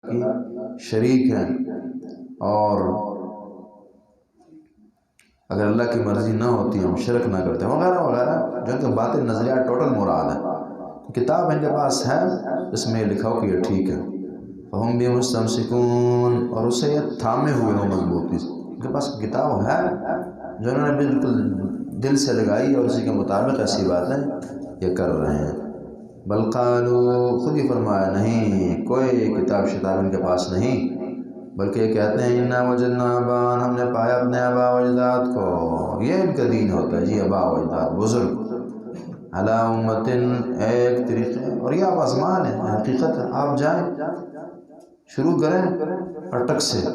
کی شریک ہیں، اور اگر اللہ کی مرضی نہ ہوتی ہم شرک نہ کرتے وغیرہ وغیرہ، جو کہ باتیں نظریات ٹوٹل مراد ہے۔ کتاب ان کے پاس ہے، اس میں لکھا ہو کہ یہ ٹھیک ہے، فہم بھی مستمسکون، اور اسے یہ تھامے ہوئے ہوں مضبوطی سے۔ ان کے پاس کتاب ہے جو انہوں نے بالکل دل سے لگائی، اور اسی کے مطابق ایسی باتیں یہ کر رہے ہیں۔ بل قالوا، خود ہی فرمایا نہیں، کوئی کتاب شتاب ان کے پاس نہیں، بلکہ یہ کہتے ہیں انا وجدنا آباءنا، ہم نے پایا اپنے آباء و اجداد کو، یہ ان کا دین ہوتا ہے جی، آباء و اجداد بزرگ، علی امتن، ایک طریقے، اور یہ آپ آزمان ہے، حقیقت ہے۔ آپ جائیں، شروع کریں اٹک سے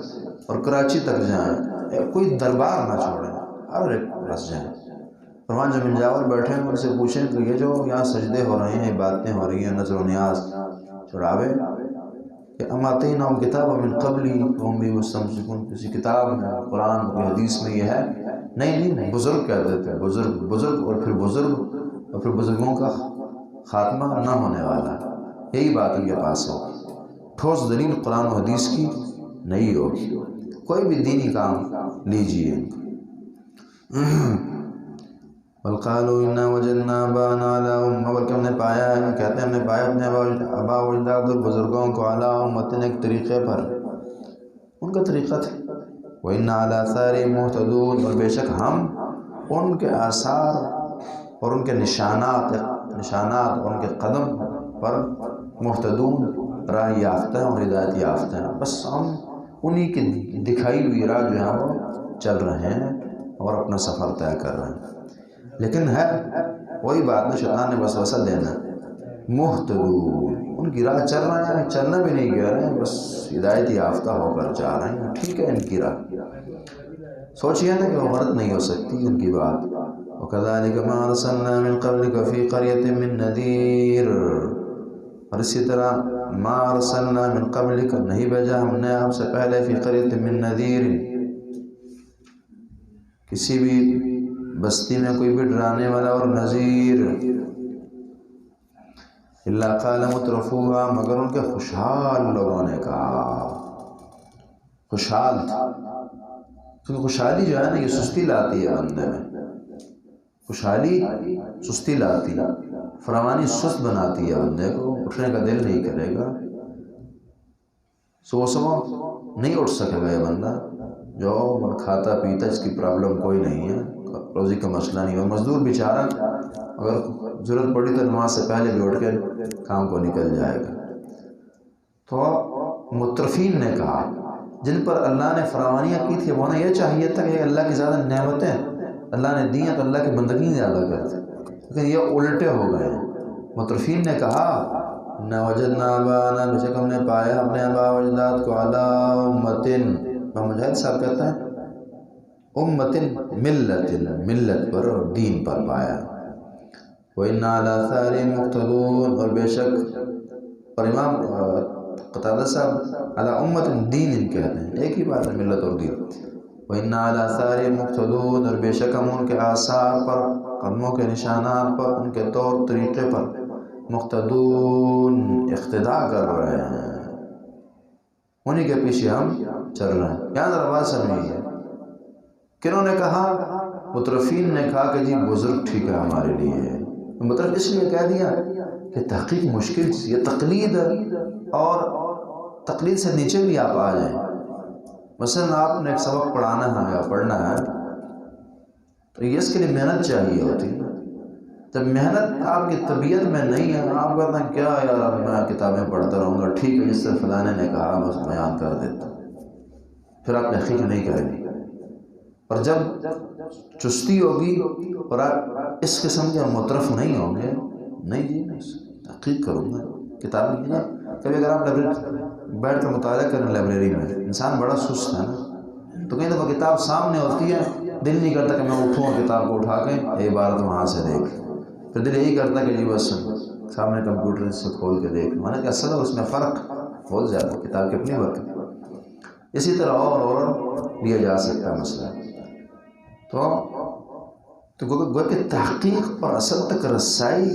اور کراچی تک جائیں، کوئی دربار نہ چھوڑیں، ہر ایک رس جائیں۔ فرمان جو منجاور بیٹھے ہیں ان سے پوچھیں کہ یہ جو یہاں سجدے ہو رہے ہیں، عبادتیں ہو رہی ہیں، نذر و نیاز چڑھاوے، کہ ام آتیناہم کتاب من قبلی فہم بہ مستمسکون، کسی کتاب میں، قرآن کی حدیث میں یہ ہے؟ نہیں، بزرگ کہتے تھے، بزرگ، اور پھر بزرگ، اور پھر بزرگوں کا خاتمہ نہ ہونے والا ہے، یہی بات ان کے پاس ہو۔ ٹھوس دلیل قرآن و حدیث کی نہیں ہوگی، کوئی بھی دینی کام لیجئے۔ بل قالوا انا وجدنا آباءنا علی امہ، بلکہ ہم نے پایا ہے، کہتے ہیں ہم نے پایا اپنے آباء و اجداد اور بزرگوں کو علی امتن، ایک طریقے پر، ان کا طریقہ تھا۔ وَإِنَّا عَلَىٰ آثَارِهِم مُهْتَدُونَ، اور بے شک ہم ان کے آثار اور ان کے نشانات اور ان کے قدم پر مہتدون، راہ یافتہ ہیں اور ہدایت یافتہ ہیں، بس ہم انہی کی دکھائی ہوئی راہ جو ہے وہ چل رہے ہیں اور اپنا سفر طے کر رہے ہیں۔ لیکن ہے وہی بات میں شیطان نے وسوسہ دینا، مہتدون، ان کی راہ چل رہے ہیں، چلنا بھی نہیں کہہ رہے ہیں، بس ہدایت یافتہ ہو کر جا رہے ہیں، ٹھیک ہے ان کی راہ، سوچیے نا کہ وہ غلط نہیں ہو سکتی ان کی بات۔ وَكَذَلِكَ مَا أَرْسَلْنَا مِن قَبْلِكَ فِي قَرْيَةٍ مِّن نَذِيرٍ، اور اسی طرح ما ارسلنا من قبلک، نہیں بھیجا ہم نے آپ سے پہلے، فی قریۃ من نذیر، کسی بھی بستی میں کوئی بھی ڈرانے والا اور نذیر، الا قال مترفوها، مگر ان کے خوشحال لوگوں نے کہا، خوشحال تھا، کیونکہ خوشحالی جو ہے نا یہ سستی لاتی ہے بندے میں، خوشحالی سستی لاتی ہے، فراوانی سست بناتی ہے بندے کو، اٹھنے کا دل نہیں کرے گا، صبح نہیں اٹھ سکے گا یہ بندہ، جو کھاتا پیتا اس کی پرابلم کوئی نہیں ہے، روزی کا مسئلہ نہیں ہے، مزدور بیچارہ اگر ضرورت پڑی تو نماز سے پہلے بھی اٹھ کے کام کو نکل جائے گا۔ تو مترفین نے کہا، جن پر اللہ نے فراوانیاں کی تھی، وہ یہ چاہیے تھا کہ اللہ کی زیادہ نعمتیں اللہ نے دی ہیں تو اللہ کی بندگی زیادہ کرتے، لیکن یہ الٹے ہو گئے ہیں۔ مترفین نے کہا انا وجدنا آباءنا، بے شک ہم نے پایا اپنے آباء و اجداد کو علی امتن، مجاہد صاحب کہتا ہے امتن، ملت پر اور دین پر پایا۔ وَإِنَّا عَلَىٰ آثَارِهِم مُقْتَدُونَ، اور بے شک، اور امام قتادہ صاحب علی امت دین ان کہتے ہیں، ایک ہی بات ہے ملت اور دین۔ وَإِنَّا عَلَىٰ آثَارِهِم مُقْتَدُونَ، اور بے شک ہم ان کے آثار پر، قدموں کے نشانات پر، ان کے طور طریقے پر مقتدون، اقتداء کر رہے ہیں، انہی کے پیچھے ہم چل رہے ہیں۔ یہاں ذرا بات سمجھیے، کنہوں نے کہا؟ مترفین نے کہا کہ جی بزرگ ٹھیک ہے ہمارے لیے، مطلب اس لیے کہہ دیا کہ تحقیق مشکل، یہ تقلید ہے، اور تقلید سے نیچے بھی آپ آ جائیں، مثلا آپ نے ایک سبق پڑھانا ہے یا پڑھنا ہے تو یہ اس کے لیے محنت چاہیے ہوتی ہے، جب محنت آپ کی طبیعت میں نہیں ہے، آپ کہتے ہیں کیا یار اب میں کتابیں پڑھتا رہوں گا، ٹھیک ہے جس سے فلانے نے کہا بس بیان کر دیتا ہوں، پھر آپ تحقیق نہیں کریں گے۔ اور جب چستی ہوگی اور آپ اس قسم کے مترف نہیں ہوں گے، نہیں جی میں تحقیق کروں گا، کتابیں کی نا، کبھی اگر آپ بیٹھ کر مطالعہ کریں لائبریری میں، انسان بڑا سست ہے نا، تو کہیں دفعہ کتاب سامنے ہوتی ہے، دل نہیں کرتا کہ میں اٹھوں کتاب کو اٹھا کے یہ عبارت وہاں سے دیکھ، پھر دل یہی کرتا کہ جی بس سامنے کمپیوٹر سے کھول کے دیکھ، مانا کہ اصل اس میں فرق بہت زیادہ، کتاب کی اپنی برکت۔ اسی طرح اور لیا جا سکتا ہے مسئلہ، تو گویا کہ تحقیق اور اصل تک رسائی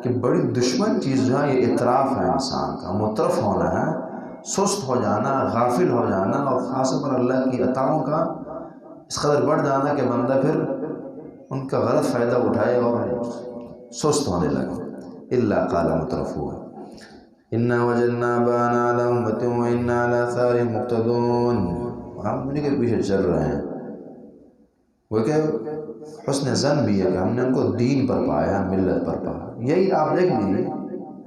کی بڑی دشمن چیز جو ہے یہ اطراف ہے، انسان کا مترف ہونا ہے، سست ہو جانا، غافل ہو جانا، اور خاص طور پر اللہ کی عطاؤں کا اس قدر بڑھ جانا کہ بندہ پھر ان کا غلط فائدہ اٹھائے اور سست ہونے لگے۔ الا قال مترفوہ انا وجدنا آباءنا علی امۃ وانا علی آثارہم مقتدون، ہم انہیں کے پیچھے چل رہے ہیں۔ وہ کہ حسن ظن بھی ہے کہ ہم نے ان کو دین پر پایا، ملت پر پایا۔ یہی آپ دیکھ لیجیے،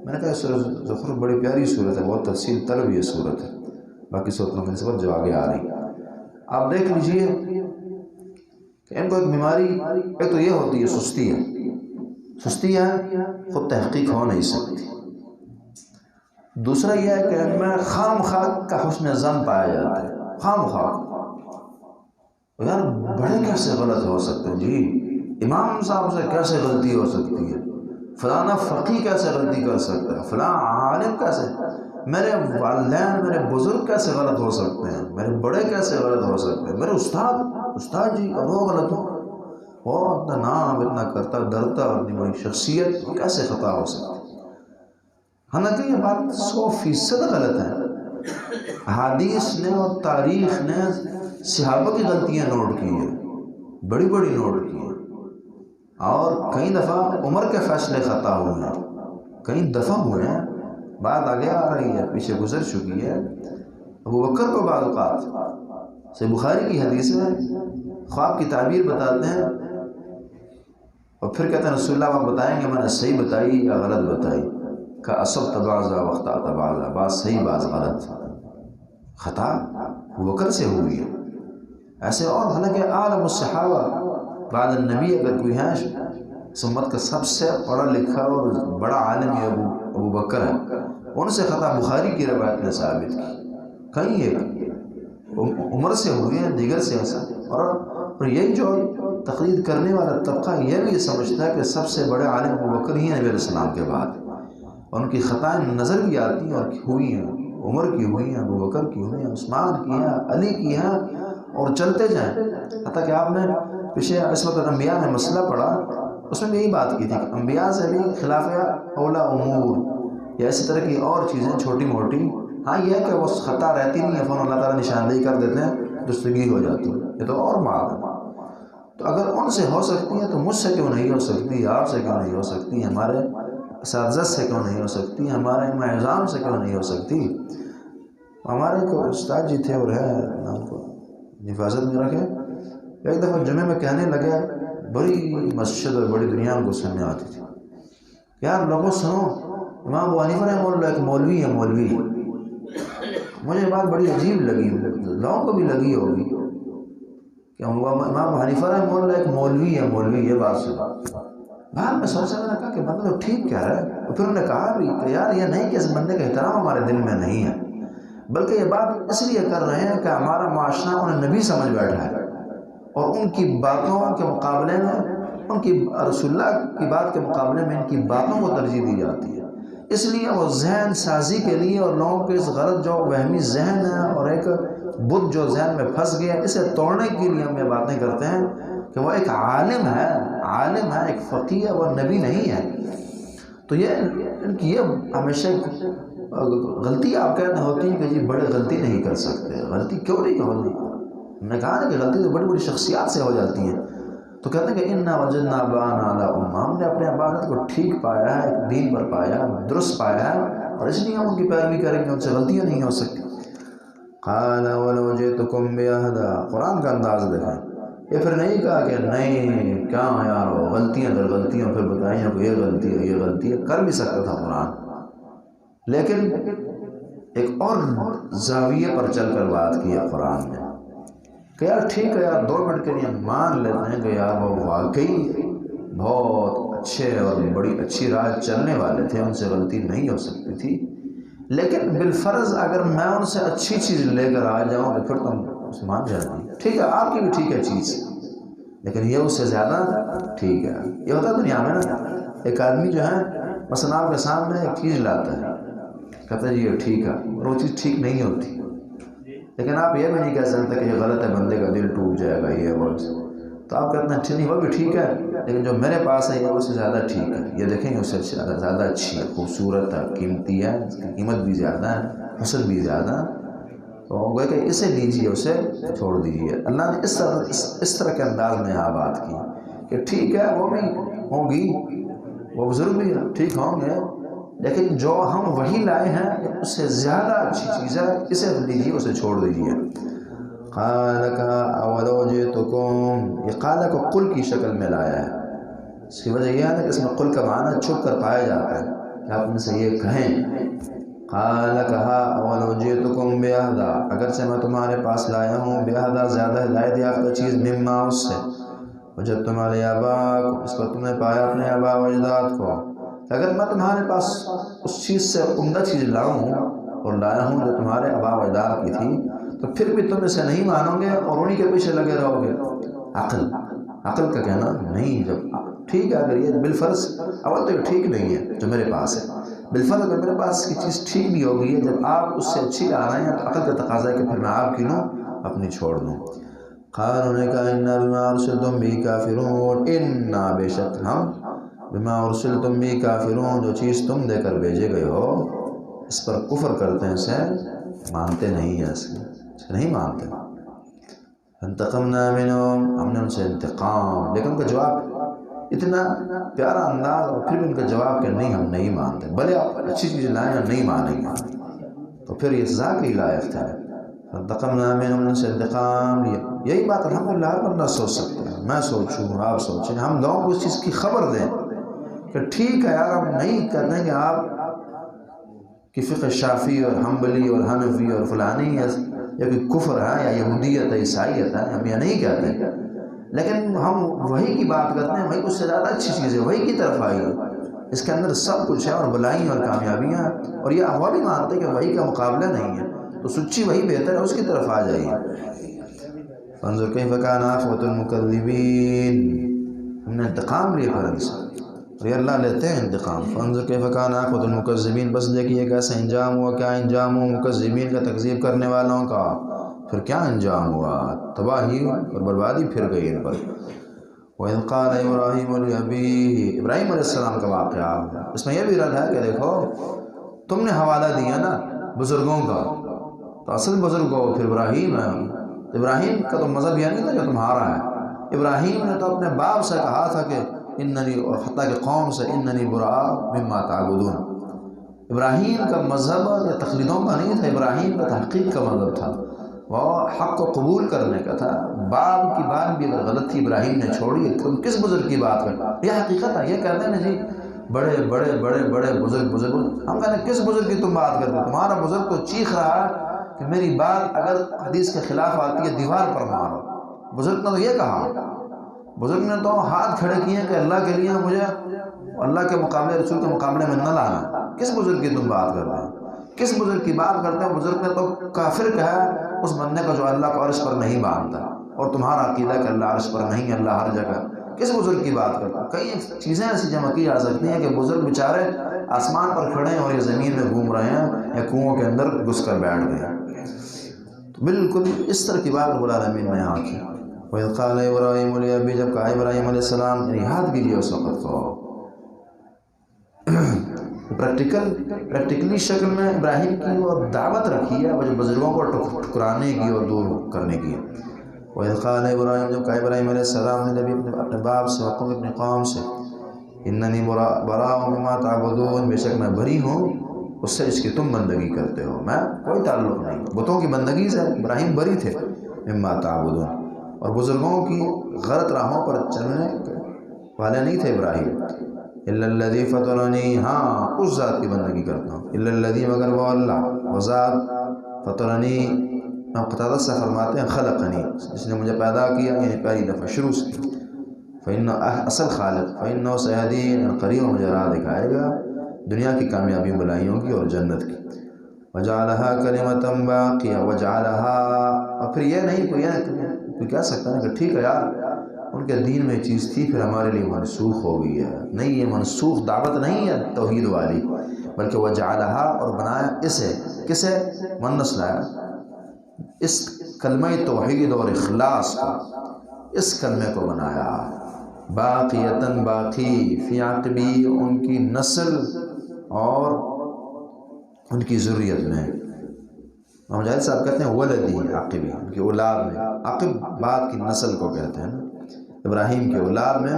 میں نے کہا سورۃ زخرف بڑی پیاری صورت ہے، بہت تفصیل طلب یہ صورت ہے، باقی صورتوں کی نسبت جو آگے آ رہی۔ آپ دیکھ لیجیے کہ ان کو ایک بیماری، ایک تو یہ ہوتی ہے سستی ہے، سستی ہے خود تحقیق ہو نہیں سکتی۔ دوسرا یہ ہے کہ ان میں خام خواہ کا حسن ظن پایا جاتا ہے، خام خواہ۔ یار بڑے کیسے غلط ہو سکتے ہیں جی، امام صاحب سے کیسے غلطی ہو سکتی ہے، فلانا فقی کیسے غلطی کر سکتا ہے، فلاں عالم کیسے، میرے والدین میرے بزرگ کیسے غلط ہو سکتے ہیں، میرے بڑے کیسے غلط ہو سکتے ہیں، میرے استاد جی اور وہ غلط ہو، وہ اتنا نام اتنا کرتا ڈرتا اور اتنی بڑی شخصیت کیسے خطا ہو سکتی۔ حالانکہ یہ بات 100% غلط ہے۔ حدیث نے اور تاریخ نے صحابہ کی غلطیاں نوٹ کی ہیں، بڑی بڑی نوٹ کی ہیں، اور کئی دفعہ عمر کے فیصلے خطا ہوئے ہیں، کئی دفعہ ہوئے ہیں۔ بات آگے آ رہی ہے، پیچھے گزر چکی ہے۔ ابو بکر کو بعض اوقات صحیح بخاری کی حدیث ہے، خواب کی تعبیر بتاتے ہیں اور پھر کہتے ہیں رسول اللہ آپ بتائیں گے میں نے صحیح بتائی یا غلط بتائی، کہ اصبت بعضا واخطأت بعضا، بعض صحیح بعض غلط۔ خطا ابو بکر سے ہوئی ہے، ایسے اور حالانکہ عالم الصحابہ بعد النبی اگر کوئی ہے اس امت کا سب سے پڑھا لکھا اور بڑا عالم یہ ابو بکر ہے، ان سے خطا بخاری کی روایت نے ثابت کی، کہیں ایک عمر سے ہوئی ہے، دیگر سے ایسا۔ اور یہی جو تقلید کرنے والا طبقہ یہ بھی سمجھتا ہے کہ سب سے بڑے عالم ابو بکر ہی ہیں نبی علیہ السلام کے بعد، ان کی خطائیں نظر بھی آتی ہیں اور ہوئی ہیں، عمر کی ہوئی ہیں، ابو بکر کی ہوئی ہیں، عثمان کی ہیں، علی کی ہیں، اور چلتے جائیں۔ حتیٰ کہ آپ نے پیچھے عصمت الانبیاء میں مسئلہ پڑھا، اس میں بھی یہی بات کی تھی کہ انبیاء سے بھی خلاف اولا امور یا اسی طرح کی اور چیزیں چھوٹی موٹی، ہاں یہ ہے کہ وہ خطا رہتی نہیں ہے، فون اللہ تعالیٰ نشاندہی کر دیتے ہیں، درستگی ہو جاتی ہے، یہ تو اور بات ہے۔ تو اگر ان سے ہو سکتی ہے تو مجھ سے کیوں نہیں ہو سکتی، آپ سے کیوں نہیں ہو سکتی، ہمارے اساتذہ سے کیوں نہیں ہو سکتی، ہمارے اعظام سے کیوں نہیں ہو سکتی۔ ہمارے کو استاد جی تھے اور ہے، نام کو حفاظت میں رکھے، ایک دفعہ جمعے میں کہنے لگے، بڑی مسجد اور بڑی دنیا کو سننے آتی تھی، یار لوگوں سنو، امام ابو حنیفہ رحمہ اللہ ایک مولوی ہے، مولوی۔ مجھے یہ بات بڑی عجیب لگی، لوگوں کو بھی لگی ہوگی کہ امام ابو حنیفہ رحمہ اللہ ایک مولوی ہے، مولوی، یہ بات سنا۔ بعد میں سوچا، میں نے کہا کہ بندہ تو ٹھیک کہہ رہا ہے، اور پھر انہوں نے کہا بھی کہ یار یہ نہیں کہ اس بندے کا احترام ہمارے دل میں نہیں ہے، بلکہ یہ بات اس لیے کر رہے ہیں کہ ہمارا معاشرہ انہیں نبی سمجھ بیٹھا ہے، اور ان کی باتوں کے مقابلے میں، ان کی رسول اللہ کی بات کے مقابلے میں ان کی باتوں کو ترجیح دی جاتی ہے۔ اس لیے وہ ذہن سازی کے لیے اور لوگوں کے اس غلط جو وہمی ذہن ہے اور ایک بت جو ذہن میں پھنس گیا، اسے توڑنے کے لیے ہم یہ باتیں کرتے ہیں کہ وہ ایک عالم ہے، عالم ہے، ایک فقیہ ہے، وہ نبی نہیں ہے۔ تو یہ ان کی یہ ہمیشہ غلطی آپ کہتے ہوتی ہے کہ جی بڑے غلطی نہیں کر سکتے، غلطی کیوں نہیں ہوتی؟ ہم نے کہا نا کہ غلطی تو بڑی بڑی شخصیات سے ہو جاتی ہے۔ تو کہتے ہیں کہ انا وجدنا آباءنا علی امہ، ہم نے اپنے آباء کو ٹھیک پایا ہے، ایک دین پر پایا ہے، درست پایا ہے، اور اس لیے ہم ان کی پیروی کریں گے، ان سے غلطیاں نہیں ہو سکتی۔ قال ولو جئتکم بأہدی، قرآن کا انداز دیکھیں، یہ پھر نہیں کہا کہ نہیں کیا یار غلطیاں در غلطیاں پھر بتائیں کہ یہ غلطی ہے، یہ غلطی ہے، کر بھی سکتا تھا قرآن، لیکن ایک اور زاویے پر چل کر بات کی ہے قرآن نے کہ یار ٹھیک ہے یار 2 منٹ کے لیے مان لیتے ہیں کہ یار وہ واقعی بہت اچھے اور بڑی اچھی راہ چلنے والے تھے، ان سے غلطی نہیں ہو سکتی تھی، لیکن بالفرض اگر میں ان سے اچھی چیز لے کر آ جاؤں تو پھر تم مان جاتی، ٹھیک ہے آپ کی بھی ٹھیک ہے چیز، لیکن یہ اس سے زیادہ ٹھیک ہے۔ یہ ہوتا ہے دنیا میں نا، ایک آدمی جو ہے مثلا آپ کے سامنے ایک چیز لاتا ہے، کہتا ہے جی یہ ٹھیک ہے، اور وہ چیز ٹھیک نہیں ہوتی، لیکن آپ یہ بھی نہیں کہہ سکتے کہ یہ غلط ہے، بندے کا دل ٹوٹ جائے گا یہ وہ، تو آپ کہتے ہیں اچھا نہیں وہ بھی ٹھیک ہے، لیکن جو میرے پاس ہے یہ اس سے زیادہ ٹھیک ہے، یہ دیکھیں گے اس سے زیادہ اچھی ہے، خوبصورت ہے، قیمتی ہے، اس کی قیمت بھی زیادہ ہے، حسن بھی زیادہ، تو گویا کہ اسے لیجیے اسے چھوڑ دیجیے۔ اللہ نے اس طرح کے انداز میں یہاں بات کی کہ ٹھیک ہے وہ بھی ہوگی، وہ بزرگ بھی ٹھیک ہوں گے، لیکن جو ہم وہی لائے ہیں اس سے زیادہ اچھی چیز ہے، اسے لیجیے اسے چھوڑ دیجیے۔ قال کا اولو جئتکم، یہ قال کو قل کی شکل میں لایا ہے، اس کی وجہ یہ ہے کہ اس میں قل کا معنی چھپ کر پایا جاتا ہے کہ آپ ان سے یہ کہیں۔ قال کہا اولو جئتکم بأہدی، اگرچہ میں تمہارے پاس لایا ہوں بأہدی زیادہ ہدایت یافتہ چیز، مما اس سے وجدتم علی آباءکم، اس پر تم نے پایا اپنے آباء و اجداد کو، اگر میں تمہارے پاس اس چیز سے عمدہ چیز لاؤں اور لایا ہوں جو تمہارے آباء و اجداد کی تھی، تو پھر بھی تم اسے نہیں مانو گے اور انہی کے پیچھے لگے رہو گے۔ عقل کا کہنا نہیں، جب ٹھیک ہے اگر یہ بالفرض اول تو یہ ٹھیک نہیں ہے جو میرے پاس ہے، بالفرض اگر میرے پاس کی چیز ٹھیک بھی ہو گئی ہے، جب آپ اس سے اچھی لا رہے ہیں تو عقل کا تقاضا ہے کہ پھر میں آپ کی لوں اپنی چھوڑ دوں۔ قالوا نے کہا انا بما ارسلتم به کافرون، انا بے شک ہم بما ارسلتم به کافرون، جو چیز تم دے کر بھیجے گئے ہو اس پر کفر کرتے ہیں، اسے مانتے نہیں ہیں، اسے نہیں مانتے۔ انتقمنا منہم، ہم نے ان سے انتقام، لیکن ان کا جواب اتنا پیارا انداز، اور پھر بھی ان کا جواب کہ نہیں ہم نہیں مانتے، بھلے آپ اچھی چیز لائیں اور نہیں مانیں گے، تو پھر یہ سزا کے لائق تھا۔ انتقمنا منہم، ان سے انتقام لیا۔ یہی بات الحمدللہ ہر بندہ سوچ سکتے ہیں، میں سوچوں آپ سوچیں، ہم لوگوں کو اس چیز کی خبر دیں کہ ٹھیک ہے یار ہم نہیں کہتے ہیں کہ آپ کی فقہ شافی اور حنبلی اور حنفی اور فلانی یا کوئی کفر ہے یا یہودیت ہے عیسائیت ہے، ہم یہ نہیں کہتے ہیں، لیکن ہم وہی کی بات کرتے ہیں، وہی کچھ سے زیادہ اچھی چیز ہے، وہی کی طرف آئی ہے، اس کے اندر سب کچھ ہے اور بلائیں اور کامیابیاں، اور یہ ہوا بھی مانتے کہ وہی کا مقابلہ نہیں ہے، تو سچی وہی بہتر ہے، اس کی طرف آ جائیے۔ فانظر کیف کان عاقبۃ المکذبین، ہم نے انتقام لیا پھر ان سے، اور یہ اللہ لیتے ہیں انتقام۔ فانظر کیف کان عاقبۃ المکذبین، بس دیکھیے کیسا انجام ہوا، کیا انجام ہوا مکذبین کا، تکذیب کرنے والوں کا، پھر کیا انجام ہوا، تباہی اور بربادی پھر گئی ان پر۔ وَإِذْ قَالَ إِبْرَاهِيمُ لِأَبِيهِ، ابراہیم علیہ السلام کا واقعہ، اس میں یہ بھی رد ہے کہ دیکھو تم نے حوالہ دیا نا بزرگوں کا، تو اصل بزرگ ہو پھر ابراہیم ہے، ابراہیم کا تو مذہب یہ نہیں تھا کہ تمہارا ہے، ابراہیم نے تو اپنے باپ سے کہا تھا کہ اننی، اور حتیٰ کہ قوم سے اننی براء مما تعبدون، ابراہیم کا مذہب یا تقلیدوں کا نہیں تھا، ابراہیم کا تحقیق کا مذہب تھا، وہ حق کو قبول کرنے کا تھا۔ باپ کی بات بھی اگر غلط تھی ابراہیم نے چھوڑی، تم کس بزرگ کی بات کر، یہ حقیقت ہے، یہ کہتے ہیں جی بڑے بڑے بڑے بڑے بزرگ، ہم کہتے ہیں کس بزرگ کی تم بات کرتے، تمہارا بزرگ تو چیخ رہا ہے کہ میری بات اگر حدیث کے خلاف آتی ہے دیوار پر مارو، بزرگ نے تو یہ کہا، بزرگ نے تو ہاتھ کھڑے کیے کہ اللہ کے لیے مجھے اللہ کے مقابلے رسول کے مقابلے میں نہ لانا، کس بزرگ کی تم بات کرتے ہیں، کس بزرگ کی بات کرتے ہیں، بزرگ نے تو کافر کہا اس بندے کو جو اللہ کو عرش پر نہیں مانتا، اور تمہارا عقیدہ کہ اللہ عرش پر نہیں، اللہ ہر جگہ، کس بزرگ کی بات کرتے ہیں۔ کئی چیزیں ایسی جمع کی جا سکتی ہیں کہ بزرگ بیچارے آسمان پر کھڑے ہیں اور یہ زمین میں گھوم رہے ہیں یا کنووں کے اندر گھس کر بیٹھ گئے ہیں، تو بالکل اس طرح کی بات رب العالمین نے یہاں کی۔ وَإِذْ قَالَ إِبْرَاهِيمُ لِأَبِيهِ، جب کہا ابراہیم علیہ السلام، یعنی یاد کیجیے اس وقت کو، پریکٹیکلی شکل میں ابراہیم کی وہ دعوت رکھی ہے، وہ جو بزرگوں کو ٹھکرانے کی اور دور کرنے کی۔ وَإِذْ قَالَ إِبْرَاهِيمُ، جب کہا ابراہیم علیہ السلام نے نبی اپنے باپ سے، وقوم اپنی قوم سے، اننی براء مما تعبدون، بے شک میں بری ہوں اس سے جس کی تم بندگی کرتے ہو، میں کوئی تعلق نہیں، بتوں کی بندگی سے ابراہیم بری تھے، مما تعبدون، اور بزرگوں کی غلط راہوں پر چلنے والے نہیں تھے ابراہیم۔ الا الذی فطرنی، ہاں اس ذات کی بندگی کرتا ہوں، الا الذی، مگر وہ اللہ وہ ذات، فطرنی، قتادہ سے فرماتے ہیں خلقنی، جس نے مجھے پیدا کیا، یعنی پہلی دفعہ شروع سے، فإنہ، اصل خالق، فإنہ سیہدین، قریب مجھے راہ دکھائے گا دنیا کی کامیابی بلائیوں کی اور جنت کی۔ وجعلہا کلمۃ باقیہ، وجعلہا، اور پھر یہ نہیں کوئی کہہ سکتا ہے کہ ٹھیک ہے یار ان کے دین میں چیز تھی پھر ہمارے لیے منسوخ ہو گئی ہے، نہیں، یہ منسوخ دعوت نہیں ہے توحید والی، بلکہ وجعلہا، اور بنایا اسے، کسے، منس لایا، اس کلمہ توحید اور اخلاص کو، اس کلمے کو بنایا، باقیتاً، باقی، فی عقبی، ان کی نسل اور ان کی ذریت میں، مجاہد صاحب کہتے ہیں ولدی عقبی، ان کی اولاد میں، عقب بعد کی نسل کو کہتے ہیں نا، ابراہیم کی اولاد میں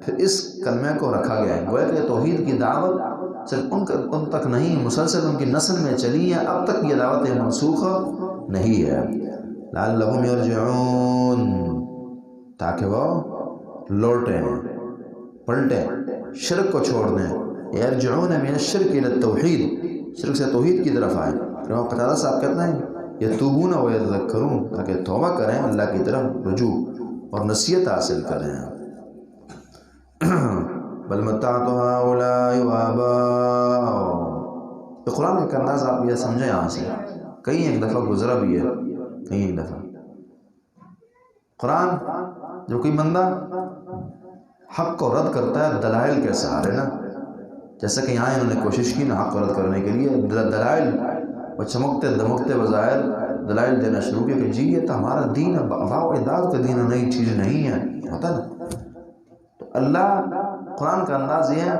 پھر اس کلمے کو رکھا گیا ہے، گویا کہ توحید کی دعوت صرف ان تک نہیں، مسلسل ان کی نسل میں چلی ہے، اب تک یہ دعوت منسوخ نہیں ہے۔ لعلہم یرجعون، تاکہ وہ لوٹیں، پلٹیں، شرک کو چھوڑ دیں۔ یرجعون من الشرک الی التوحید، شرک سے توحید کی طرف آئیں۔ امام قتادہ صاحب کہتے ہیں یتوبون و یتذکرون، تاکہ توبہ کریں، اللہ کی طرف رجوع اور نصیحت حاصل کریں۔ بل متعت ہؤلاء وآباءهم، یہ قرآن کا انداز آپ یہ سمجھیں یہاں سے، کئی ایک دفعہ گزرا بھی ہے، کئی ایک دفعہ قرآن جو کوئی بندہ حق کو رد کرتا ہے دلائل کے سہارے نا، جیسا کہ یہاں انہوں نے کوشش کی نا حق کو رد کرنے کے لیے دلائل اور چمکتے دمکتے بظاہر دلائل دینا شروع کیا کہ جی یہ تو ہمارا دین ہے، آباء و اجداد کا دین ہے، نئی چیز نہیں ہے، ہوتا نا۔ تو اللہ قرآن کا انداز یہ ہے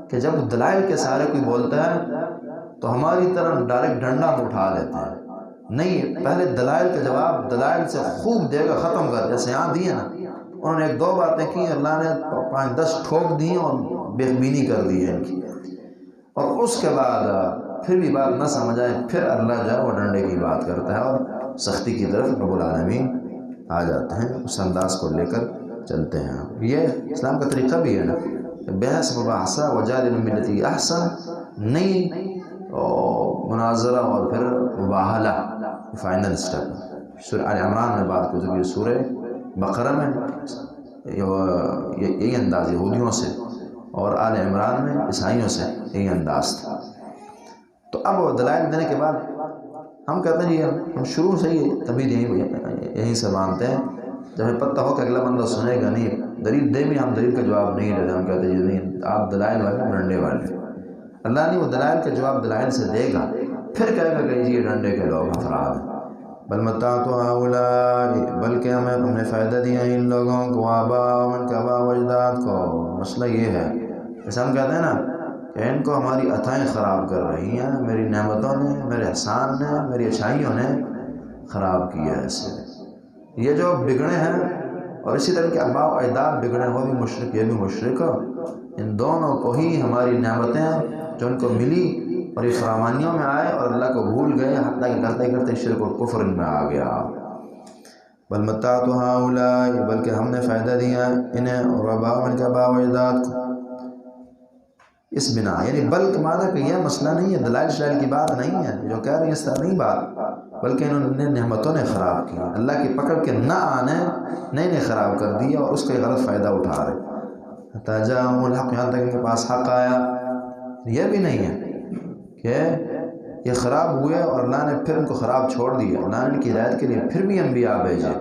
کہ جب دلائل کے سہارے کوئی بولتا ہے تو ہماری طرح ڈائریکٹ ڈنڈا کو اٹھا لیتے ہیں، نہیں، پہلے دلائل کا جواب دلائل سے خوب دے گا، ختم کر، جیسے یہاں دیے نا، انہوں نے ایک دو باتیں کی، اللہ نے 5-10 ٹھوک دی اور بے بینی کر دی ہے ان کی، اور اس کے بعد پھر بھی بات نہ سمجھ آئے، پھر اللہ جو ہے وہ ڈنڈے کی بات کرتا ہے اور سختی کی طرف رب العالمین آ جاتے ہیں، اس انداز کو لے کر چلتے ہیں۔ یہ اسلام کا طریقہ بھی ہے نا، بحث مباحثہ وجادل باللتی احسن، نئی مناظرہ اور پھر مباہلہ، فائنل اسٹیپ۔ سورہ آل عمران میں بات گزری ہے، سورہ بقرہ میں یہی انداز یہودیوں سے، اور آل عمران میں عیسائیوں سے یہی انداز تھا۔ تو اب دلائل دینے کے بعد ہم کہتے ہیں ہم شروع سے ہی تبھی یہیں سے مانتے ہیں، جب ہمیں پتہ ہو کہ اگلا بندہ سنے گا نہیں، دلیل دے بھی ہم دلیل کا جواب نہیں دیتے، ہم کہتے ہیں نہیں آپ دلائل والے ڈنڈے والے۔ اللہ نہیں، وہ دلائل کا جواب دلائل سے دے گا، پھر کہے گا کہ یہ ڈنڈے کے لوگ افراد ہیں۔ بل متعت ہؤلاء، بلکہ ہم نے فائدہ دیا ان لوگوں کو، آباءهم، ان کے آباء و اجداد کو۔ مسئلہ یہ ہے، جیسے ہم کہتے ہیں نا کہ ان کو ہماری عطائیں خراب کر رہی ہیں، میری نعمتوں نے، میرے احسان نے، میری اچھائیوں نے خراب کیا ہے اسے، یہ جو بگڑے ہیں، اور اسی طرح کے آباء و اجداد بگڑے، وہ بھی مشرک، یہ بھی مشرک، ان دونوں کو ہی ہماری نعمتیں جو ان کو ملی اور یہ فراوانیوں میں آئے اور اللہ کو بھول گئے، حتیٰ کہ کرتے کرتے شرک و کفر ان میں آ گیا۔ بل متعت ہؤلاء، بلکہ ہم نے فائدہ دیا انہیں اور آباءهم، ان کے آباء و اجداد کو، اس بنا، یعنی بلکہ مانا کہ یہ مسئلہ نہیں ہے، دلائل شلائل کی بات نہیں ہے جو کہہ رہی ہیں، اس طرح نہیں بات، بلکہ انہوں نے نعمتوں نے خراب کی، اللہ کی پکڑ کے نہ آنے نے خراب کر دیا اور اس کا غلط فائدہ اٹھا رہے۔ حتیٰ جاءهم الحق، یہاں تک ان کے پاس حق آیا۔ یہ بھی نہیں ہے کہ یہ خراب ہوئے اور اللہ نے پھر ان کو خراب چھوڑ دیا، اللہ نے ان کی ہدایت کے لیے پھر بھی انبیاء بھیجے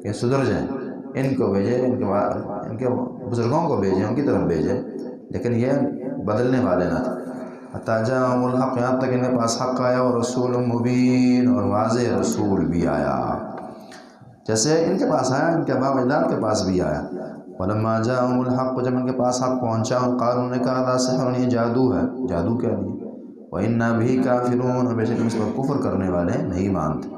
کہ سدھر جائیں، ان کو بھیجے، ان کے بزرگوں کو بھیجے، ان کی طرف بھیجے، لیکن یہ بدلنے والے نہ تھے۔ حتیٰ جاءهم الحق، یہاں تک ان کے پاس حق آیا، اور رسول مبین، اور واضح رسول بھی آیا، جیسے ان کے پاس آیا، ان کے آباء و اجداد کے پاس بھی آیا۔ ولما جاءهم الحق، جب ان کے پاس حق پہنچا، قالوا، نے کہا ذا سحر، یہ جادو ہے، جادو کہہ دیا، وَإِنَّا بِهِ كَافِرُونَ، اور بے شک ہم اس پر کفر کرنے والے ہیں، نہیں مانتے۔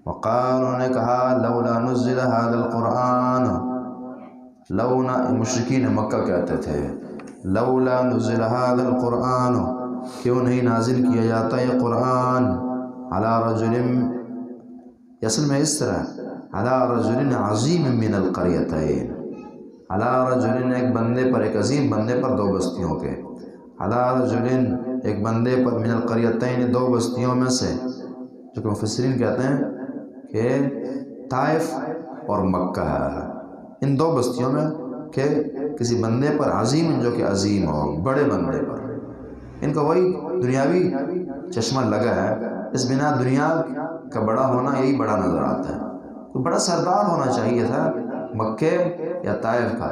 وقالوا، نے کہا لولا نزل هذا القرآن، لولا، مشرکین مکہ کہتے تھے، لولا نزل هذا القرآن، کیوں نہیں نازل کیا جاتا یہ قرآن، علی رجل، اصل میں اس طرح، علی رجل عظیم من القریتین، علی رجل، ایک بندے پر، ایک عظیم بندے پر، 2 بستیوں کے، علی رجل، ایک بندے پر، من القریتین، 2 بستیوں میں سے، جو کہ مفسرین کہتے ہیں کہ طائف اور مکہ ہے، ان 2 بستیوں میں کہ کسی بندے پر، عظیم جو کہ عظیم ہو، بڑے بندے پر، ان کو وہی دنیاوی چشمہ لگا ہے، اس بنا دنیا کا بڑا ہونا یہی بڑا نظر آتا ہے، کوئی بڑا سردار ہونا چاہیے تھا مکے یا طائف کا،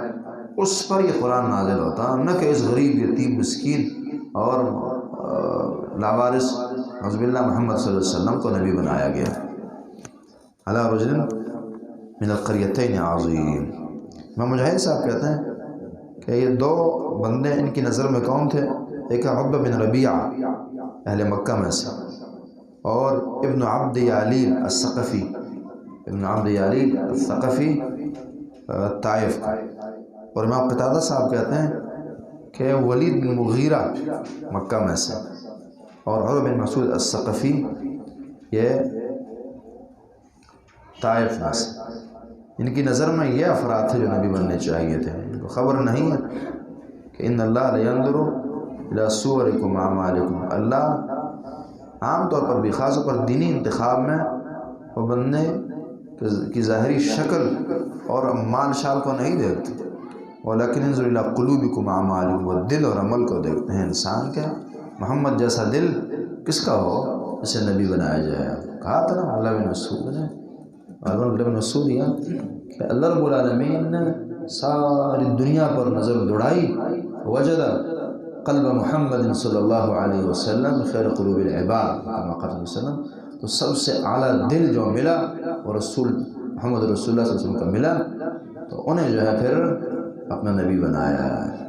اس پر یہ قرآن نازل ہوتا، نہ کہ اس غریب یتیم مسکین اور لاوارث عزب اللہ محمد صلی اللہ علیہ وسلم کو نبی بنایا گیا۔ علی رجل من القریتین عظیم۔ امام مجاہد صاحب کہتے ہیں کہ یہ 2 بندے ان کی نظر میں کون تھے؟ ایک عتبہ بن ربیعہ، اہل مکہ میں سے، اور ابن عبد یالیل الثقفی، ابن عبد یالیل الثقفی طائف کا، اور امام قتادہ صاحب کہتے ہیں کہ ولید بن مغیرہ مکہ میں سے، اور عروہ بن مسعود الثقفی یہ طائف میں سے۔ ان کی نظر میں یہ افراد تھے جو نبی بننے چاہیے تھے۔ ان کو خبر نہیں ہے کہ ان اللہ لینظر الی صورکم اعمالکم، اللہ عام طور پر بھی، خاص طور پر دینی انتخاب میں، وہ بندے کی ظاہری شکل اور مال شال کو نہیں دیکھتے، ولیکن انظر الی قلوبکم اعمالکم، وہ دل اور عمل کو دیکھتے ہیں۔ انسان کے محمد جیسا دل کس کا ہو اسے نبی بنایا جائے۔ کہا تھا نا اللہ بن مسعود نے، اللہ بن مسعود یہ کہ اللہ رب العالمین نے ساری دنیا پر نظر دوڑائی، وجد قلب محمد صلی اللہ علیہ وسلم خیر قلوب العباد کما قال صلی اللہ علیہ وسلم، تو سب سے اعلیٰ دل جو ملا وہ رسول محمد رسول اللہ صلی اللہ علیہ وسلم کا ملا، تو انہیں جو ہے پھر اپنا نبی بنایا ہے۔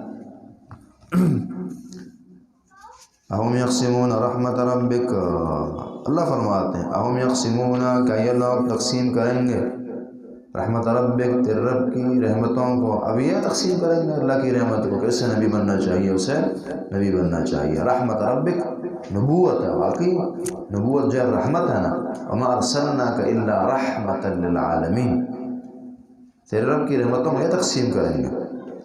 اہم یقسمون رحمت ربک، اللہ فرماتے ہیں اہم یقسمون، کہ یہ لوگ تقسیم کریں گے رحمت ربک، تیرے رب کی رحمتوں کو۔ اب یہ تقسیم کریں گے اللہ کی رحمت کو، کیسے نبی بننا چاہیے، اسے نبی بننا چاہیے۔ رحمت ربک نبوت ہے، واقعی نبوت جو رحمت ہے نا، وما ارسلناک الا رحمتا للعالمین، تیرے رب کی رحمتوں کو یہ تقسیم کریں گے۔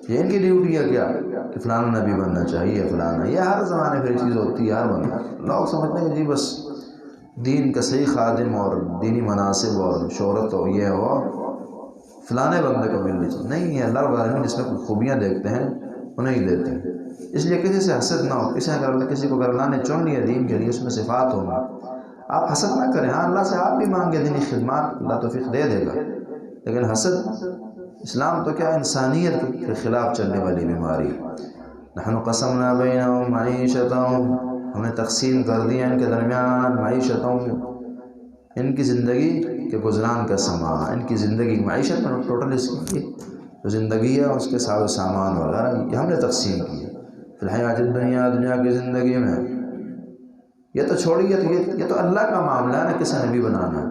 یہ ان کی ڈیوٹی ہے کیا کہ فلانا نبی بننا چاہیے، فلانا، یہ ہر زمانے پھر چیز ہوتی ہے، ہر بندہ لوگ سمجھتے ہیں کہ جی بس دین کا صحیح خادم اور دینی مناسب اور شہرت ہو، یہ ہو فلانے بندے کو ملنی چاہیے۔ نہیں، یہ اللہ رب العالمین جس میں کچھ خوبیاں دیکھتے ہیں انہیں ہی دیتے ہیں۔ اس لیے کسی سے حسد نہ ہو، کسی کو اگر اللہ نے چن لیا دین کے لیے، اس میں صفات ہوں گی، آپ حسد نہ کریں۔ ہاں اللہ سے آپ بھی مانگے دینی خدمات، اللہ توفیق دے دے گا، لیکن حسد، اسلام تو کیا انسانیت کے خلاف چلنے والی بیماری۔ نحن قسمنا بینہم معیشتہم، ہم نے تقسیم کر دیا ان کے درمیان معیشتہم، ان کی زندگی کے گزران کا سامان، ان کی زندگی معیشت میں ٹوٹل اس کی جو زندگی ہے اس کے ساتھ سامان وغیرہ یہ ہم نے تقسیم کی فی الحیات الدنیا، دنیا کی زندگی میں۔ یہ تو چھوڑیے، تو یہ تو اللہ کا معاملہ ہے نا، کسے نبی بنانا ہے،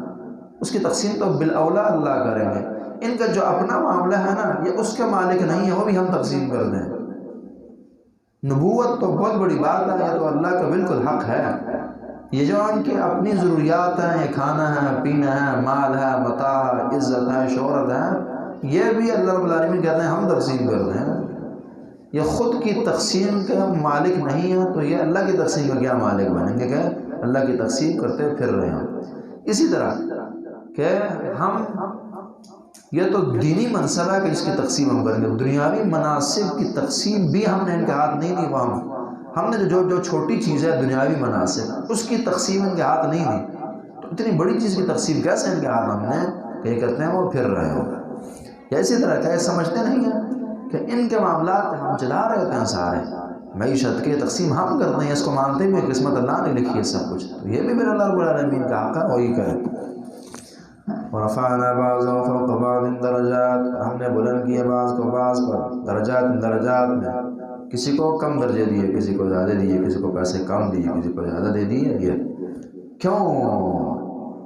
اس کی تقسیم تو بالاولا اللہ کریں گے۔ ان کا جو اپنا معاملہ ہے نا، یہ اس کے مالک نہیں ہے، وہ بھی ہم تقسیم کر دیں۔ نبوت تو بہت بڑی بات ہے، یہ تو اللہ کا بالکل حق ہے۔ یہ جو ان کی اپنی ضروریات ہیں، یہ کھانا ہے، پینا ہے، مال ہے، متاع ہے، عزت ہے، شہرت ہے، یہ بھی اللہ رب العالمین کہتے ہیں ہم تقسیم کر دیں۔ یہ خود کی تقسیم کے مالک نہیں ہیں، تو یہ اللہ کی تقسیم کا کیا مالک بنیں گے کہ اللہ کی تقسیم کرتے پھر رہے ہیں۔ اسی طرح کہ ہم، یہ تو دینی منصب ہے کہ اس کی تقسیم ہم کریں گے، دنیاوی مناسب کی تقسیم بھی ہم نے ان کے ہاتھ نہیں دی۔ وہ ہم نے جو چھوٹی چیز ہے دنیاوی مناسب، اس کی تقسیم ان کے ہاتھ نہیں دی، تو اتنی بڑی چیز کی تقسیم کیسے ان کے ہاتھ ہم نے کہ یہ کرتے ہیں وہ پھر رہے ہو۔ یا اسی طرح کیا سمجھتے نہیں ہیں کہ ان کے معاملات ہم چلا رہے ہوتے ہیں، سارے معیشت کی تقسیم ہم کرتے ہیں، اس کو مانتے بھی قسمت اللہ نے لکھی ہے سب کچھ، تو یہ بھی میرا اللہ رب العالمین کا حق ہے، وہی کرے۔ وَرَفَعْنَا بَعْضَهُمْ فَوْقَ بَعْضٍ دَرَجَاتٍ، ہم نے بلند کیا بعض کو بعض پر، درجات میں، کسی کو کم درجے دیے، کسی کو زیادہ دیے، کسی کو پیسے کم دیے، کسی کو زیادہ دے دیے۔ یہ کیوں؟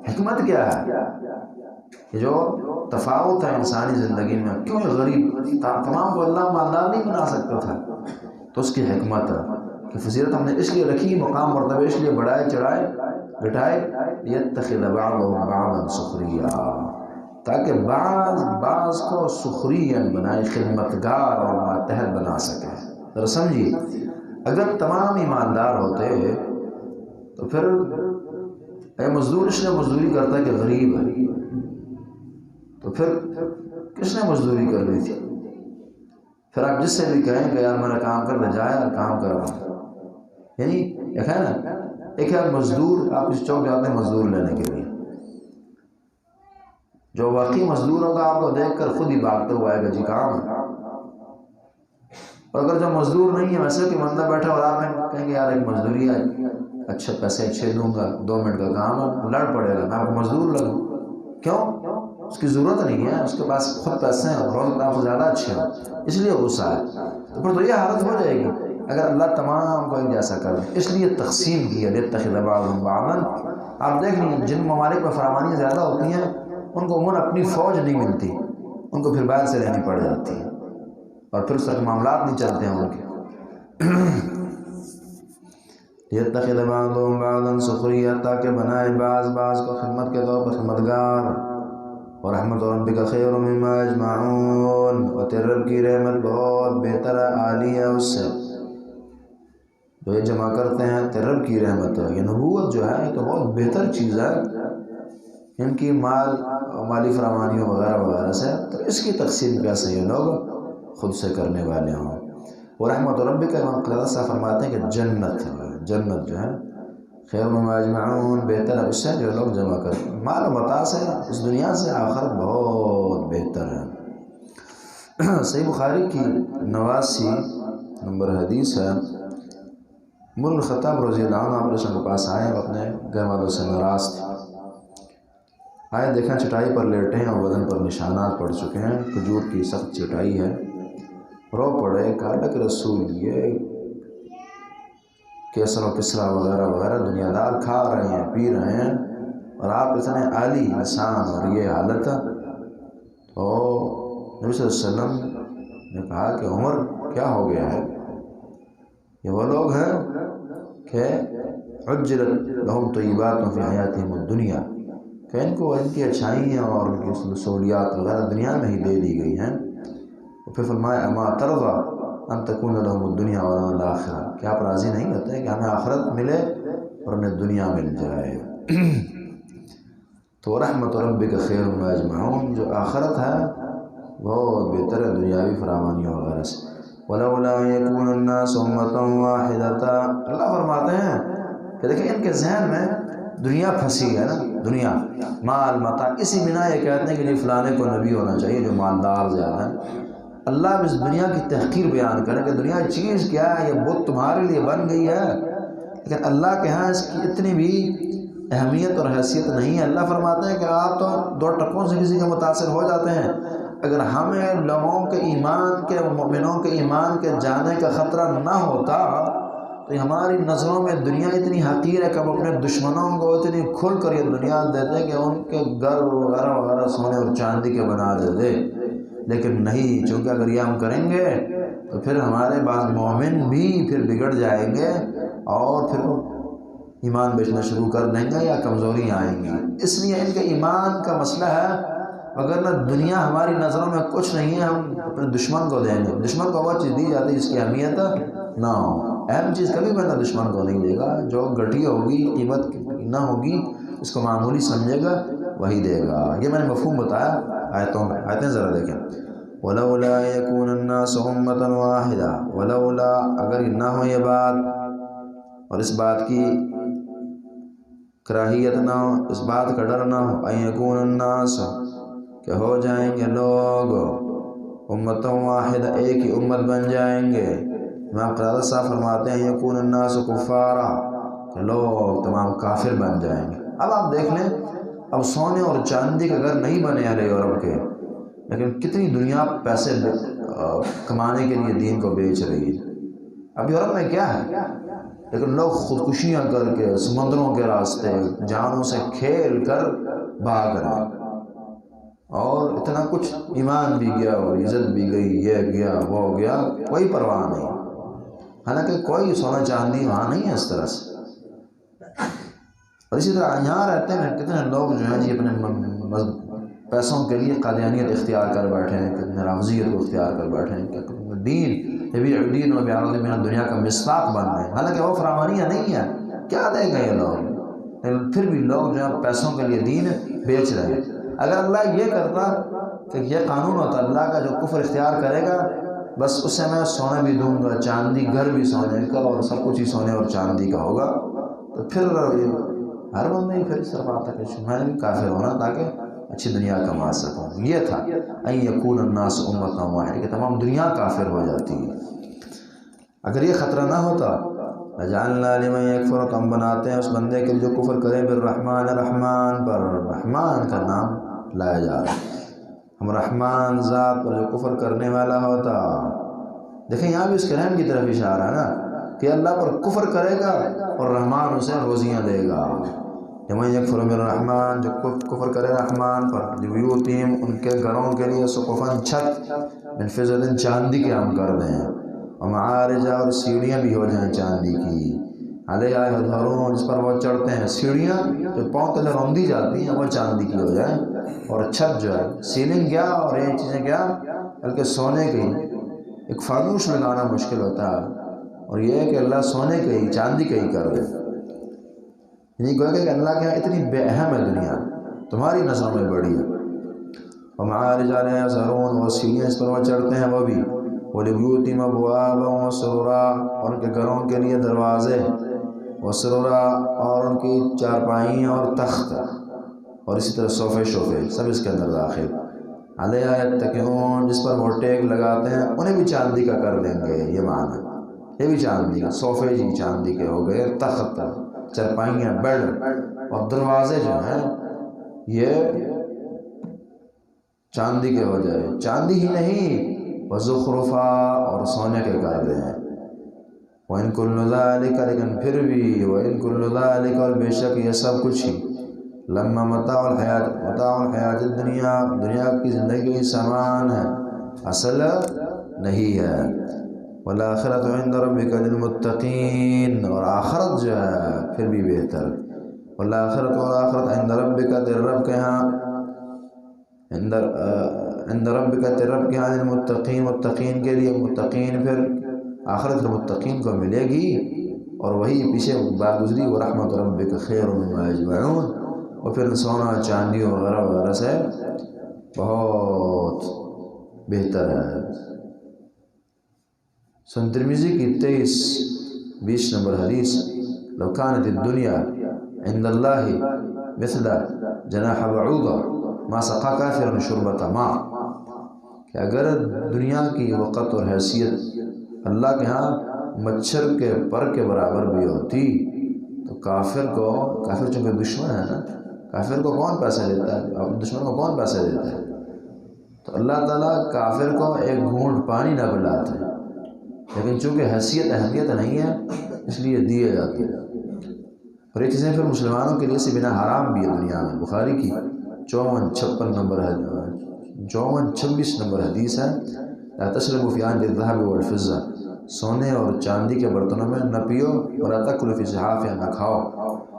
حکمت کیا ہے؟ یہ جو تفاوت ہے انسانی زندگی میں، کیوں یہ غریب تمام کو اللہ مالدار نہیں بنا سکتا تھا؟ تو اس کی حکمت ہے کہ فضیلت ہم نے اس لیے رکھی، مقام مرتبہ اس لیے بڑھائے چڑھائے بٹھائے، یتخذ بعضهم بعضا سخریا، تاکہ بعض کو سخریا بنائے، خدمتگار اور ماتحت بنا سکے۔ ذرا سمجھیے، اگر تمام ایماندار ہوتے تو پھر اے مزدور، اس نے مزدوری کرتا ہے کہ غریب ہے، تو پھر کس نے مزدوری کرنی تھی؟ پھر آپ جس سے بھی کہیں کہ یار میرا کام کر دے، جائے اور کام کر رہا ہوں، یعنی ایک ہے نا، ایک ہے مزدور، آپ اس چوک جاتے ہیں مزدور لینے کے لیے، جو واقعی مزدور ہوگا آپ کو دیکھ کر خود ہی بھاگتے ہوا آئے گا جی کام ہے۔ اور اگر جو مزدور نہیں ہے، ویسے کہ بندہ بیٹھا اور آپ کہیں گے یار ایک مزدوری ہے، اچھا پیسے اچھے دوں گا، 2 منٹ کا کام ہے، لڑ پڑے گا، میں آپ کو مزدور لگوں۔ کیوں؟ اس کی ضرورت نہیں ہے، اس کے پاس خود پیسے ہیں، اور آپ کو زیادہ اچھے ہو، اس لیے غصہ ہے۔ تو پھر تو یہ حالت ہو جائے گی اگر اللہ تمام کو ایک جیسا کر دے۔ اس لیے تقسیم کی ہے، لِيَتَّخِذَ بَعْضُهُم بَعْضًا آپ دیکھ لیں جن ممالک میں فراوانیاں زیادہ ہوتی ہیں ان کو عموماً اپنی فوج نہیں ملتی، ان کو پھر باہر سے رہنی پڑ جاتی ہے اور پھر اس طرح کے معاملات نہیں چلتے ہیں ان کے۔ یتخذ بعضهم بعضا سخریا، تاکہ بنائے بعض کو خدمت کے طور پر خدمتگار۔ ورحمت ربک خیر مما یجمعون، اور تیرے رب کی رحمت بہت بہتر ہے، عالی ہے اس سے جو یہ جمع کرتے ہیں۔ تیرے رب کی رحمت ہے، یہ نبوت جو ہے یہ تو بہت بہتر چیز ہے ان کی مالی فراوانیوں وغیرہ وغیرہ سے، تو اس کی تقسیم کیسے یہ لوگ خود سے کرنے والے ہوں۔ وہ رحمت ربک کا امام قتادہ صاحب فرماتے ہیں کہ جنت جو ہے خیر مما یجمعون، بہتر ہے اس سے جو لوگ جمع کرتے ہیں۔ مال و متاع سے اس دنیا سے آخرت بہت بہتر ہے۔ صحیح بخاری کی 89 نمبر حدیث ہے، عمر بن الخطاب رضی اللہ عنہ آپ کے پاس آئے اور اپنے گھر والوں سے ناراض تھے۔ آئے دیکھیں چٹائی پر لیٹے ہیں اور بدن پر نشانات پڑ چکے ہیں، کھجور کی سخت چٹائی ہے، رو پڑے، کہا کہ رسول یہ کیسر و کسرا وغیرہ وغیرہ دنیا دار کھا رہے ہیں پی رہے ہیں اور آپ اتنے عالی انسان اور یہ حالت ہے۔ تو نبی صلی اللہ علیہ وسلم نے کہا کہ عمر کیا ہو گیا ہے، یہ وہ لوگ ہیں کہ عجلت لہم طیبات فی حیاتہم الدنیا، کہ ان کو ان کی اچھائیاں اور ان کی سہولیات وغیرہ دنیا میں ہی دے دی گئی ہیں۔ پھر فرمایا اما ترضی ان تکون لہم الدنیا ولنا الآخرہ، کہ آپ راضی نہیں ہوتے کہ ہمیں آخرت ملے اور انہیں دنیا مل جائے۔ تو رحمت ربک خیر مما یجمعون، جو آخرت ہے بہت بہتر ہے دنیاوی فراوانیوں وغیرہ سے۔ ولولا یکون الناس امۃ واحدۃ، اللہ فرماتے ہیں کہ دیکھیں ان کے ذہن میں دنیا پھنسی ہے نا، دنیا مال متاع، اسی بنا یہ کہتے ہیں کہ جی فلانے کو نبی ہونا چاہیے جو مالدار زیادہ ہے۔ اللہ اس دنیا کی تحقیر بیان کرے کہ دنیا چیز کیا ہے، یہ بت تمہارے لیے بن گئی ہے، لیکن اللہ کے ہاں اس کی اتنی بھی اہمیت اور حیثیت نہیں ہے۔ اللہ فرماتے ہیں کہ آپ تو دو ٹکوں سے کسی کے متاثر ہو جاتے ہیں، اگر ہمیں لوگوں کے ایمان کے، مومنوں کے ایمان کے جانے کا خطرہ نہ ہوتا تو ہماری نظروں میں دنیا اتنی حقیر ہے کہ ہم اپنے دشمنوں کو اتنی کھل کر یہ دنیا دیتے کہ ان کے گھر وغیرہ وغیرہ سونے اور چاندی کے بنا دیتے، لیکن نہیں، چونکہ اگر یہ ہم کریں گے تو پھر ہمارے بعض مومن بھی پھر بگڑ جائیں گے اور پھر ایمان بیچنا شروع کر دیں گے یا کمزوریاں آئیں گی۔ اس لیے ان کے ایمان کا مسئلہ ہے، اگر نہ دنیا ہماری نظروں میں کچھ نہیں ہے ہم اپنے دشمن کو دیں گے، دشمن کو وہ چیز دی جاتی ہے جس کی اہمیت نہ ہو۔ اہم چیز کبھی بندہ دشمن کو نہیں دے گا، جو گھٹیا ہوگی، قیمت نہ ہوگی، اس کو معمولی سمجھے گا وہی دے گا۔ یہ میں نے مفہوم بتایا آیتیں ذرا دیکھیں۔ ولولا یکون الناس امۃ واحدہ، ولولا اگر نہ ہو یہ بات اور اس بات کی کراہیت نہ ہو، اس بات کا ڈر نہ ہو، ان یکون الناس کہ ہو جائیں گے لوگ امۃ واحدہ، ایک ہی امت بن جائیں گے۔ امام قتادہ صاحب فرماتے ہیں یکون الناس کفارا، کہ لوگ تمام کافر بن جائیں گے۔ اب آپ دیکھ لیں، اب سونے اور چاندی کا گھر نہیں بنے اہل یورپ کے، لیکن کتنی دنیا پیسے کمانے کے لیے دین کو بیچ رہی ہے۔ اب یورپ میں کیا ہے، لیکن لوگ خودکشیاں کر کے سمندروں کے راستے جانوں سے کھیل کر بھاگ رہے ہیں، اور اتنا کچھ ایمان بھی گیا اور عزت بھی گئی، یہ گیا وہ گیا، کوئی پرواہ نہیں، حالانکہ کوئی سونا چاندی وہاں نہیں ہے اس طرح سے۔ اور اسی طرح یہاں رہتے ہیں کتنے لوگ جو ہیں جی اپنے پیسوں کے لیے قادیانیت اختیار کر بیٹھے ہیں، کتنے رافضیت کو اختیار کر بیٹھے ہیں، دین یبیع الدین و بعرض من الدنیا کا مصداق بن گئے، حالانکہ وہ فراوانیاں نہیں ہیں، کیا دیں گے یہ لوگ، لیکن پھر بھی لوگ جو ہے پیسوں کے لیے دین بیچ رہے ہیں۔ اگر اللہ یہ کرتا کہ یہ قانون ہوتا اللہ کا، جو کفر اختیار کرے گا بس اسے میں سونا بھی دوں گا، چاندی، گھر بھی سونے کا اور سب کچھ ہی سونے اور چاندی کا ہوگا، تو پھر ہر بندہ ہی پھر اس طرف آتا کہ میں نے بھی کافر ہونا تاکہ اچھی دنیا کما سکوں۔ یہ تھا ان یکون الناس امۃ واحدہ، کہ تمام دنیا کافر ہو جاتی ہے۔ اگر یہ خطرہ نہ ہوتا لجعلنا لمن یکفر، تو ہم بناتے ہیں اس بندے کے جو کفر کرے بالرحمن، رحمان پر، رحمان کا نام لایا جا رہا ہے، ہم رحمان ذات پر جو کفر کرنے والا ہوتا۔ دیکھیں یہاں بھی اس کے رحم کی طرف اشارہ ہے نا، کہ اللہ پر کفر کرے گا اور رحمان اسے روزیاں دے گا، ومن یکفر بالرحمن، جو کفر کرے رحمان پر، لیبیوتہم ان کے گھروں کے لیے سقفاً چھت، من فضة چاندی کے ہم کر دیں، ومعارج اور سیڑھیاں بھی ہو جائیں چاندی کی، علیہ یظہرون جس پر وہ چڑھتے ہیں، سیڑھیاں جو پاؤں تلے روندی جاتی ہیں وہ چاندی کی ہو جائیں، اور چھت جو ہے سیلنگ کیا اور یہ چیزیں کیا بلکہ سونے کی، ایک فانوس لگانا مشکل ہوتا ہے، اور یہ ہے کہ اللہ سونے کے ہی چاندی کے ہی کر دے، یعنی گویا کہ اللہ کے یہاں اتنی بے اہم ہے دنیا، تمہاری نظروں میں بڑی ہے، ومعارج علیہ یظہرون وہ سیڑھیاں اس پر وہ چڑھتے ہیں وہ بھی، وَلِبُيُوتِهِمْ أَبْوَابًا وَسُرُرًا اور ان کے گھروں کے لیے دروازے، وَسُرُرًا اور ان کی چارپائیاں اور تخت، اور اسی طرح صوفے شوفے سب اس کے اندر داخل، علیہ یتکئون جس پر وہ ٹیک لگاتے ہیں انہیں بھی چاندی کا کر دیں گے، یہ معنی یہ بھی چاندی کا، صوفے جی چاندی کے ہو گئے، تخت، چارپائیاں، بیڈ اور دروازے جو ہیں یہ چاندی کے ہو جائے، چاندی ہی نہیں وزخرفا اور سونے کے کر دیں، وَإِن كُلُّ ذَلِكَ لیکن پھر بھی، وَإِن كُلُّ ذَلِكَ اور بے شک یہ سب کچھ ہی، لما متاع الحیات الدنیا دنیا کی زندگی کی سامان ہے، اصل نہیں ہے، والآخرۃ عند ربک للمتقین اور آخرت جو ہے پھر بھی بہتر، والآخرۃ اور آخرت عند ربک تیرے رب کے ہاں، عند ربک تیرے رب کے ہاں للمتقین متقین کے لیے، متقین پھر آخرت متقین کو ملے گی، اور وہی پیچھے بات گزری ورحمۃ ربک خیر مما یجمعون، اور پھر سونا چاندی وغیرہ وغیرہ سے بہت بہتر ہے۔ سنن ترمذی کی 23-20 نمبر حدیث، لو كانت الدنیا عند اللہ مثل جناح بعوضہ ما سقى کافرا شربة ماء، کہ اگر دنیا کی وقت اور حیثیت اللہ کے ہاں مچھر کے پر کے برابر بھی ہوتی تو کافر چونکہ دشمن ہے نا، کافر کو کون پیسہ دیتا ہے، اپنے دشمن کو کون پیسہ دیتا ہے، تو اللہ تعالیٰ کافر کو ایک گھونٹ پانی نہ پلاتے، لیکن چونکہ حیثیت اہمیت نہیں ہے اس لیے دیے جاتے ہیں، اور یہ چیزیں پھر مسلمانوں کے لیے سے بنا حرام بھی ہے دنیا میں۔ بخاری کی 54-56 نمبر حدیث ہے، لا تشربوا فی آنیۃ الذھب والفضہ، سونے اور چاندی کے برتنوں میں نہ پیو، ولا تأکلوا فی صحافها، نہ کھاؤ،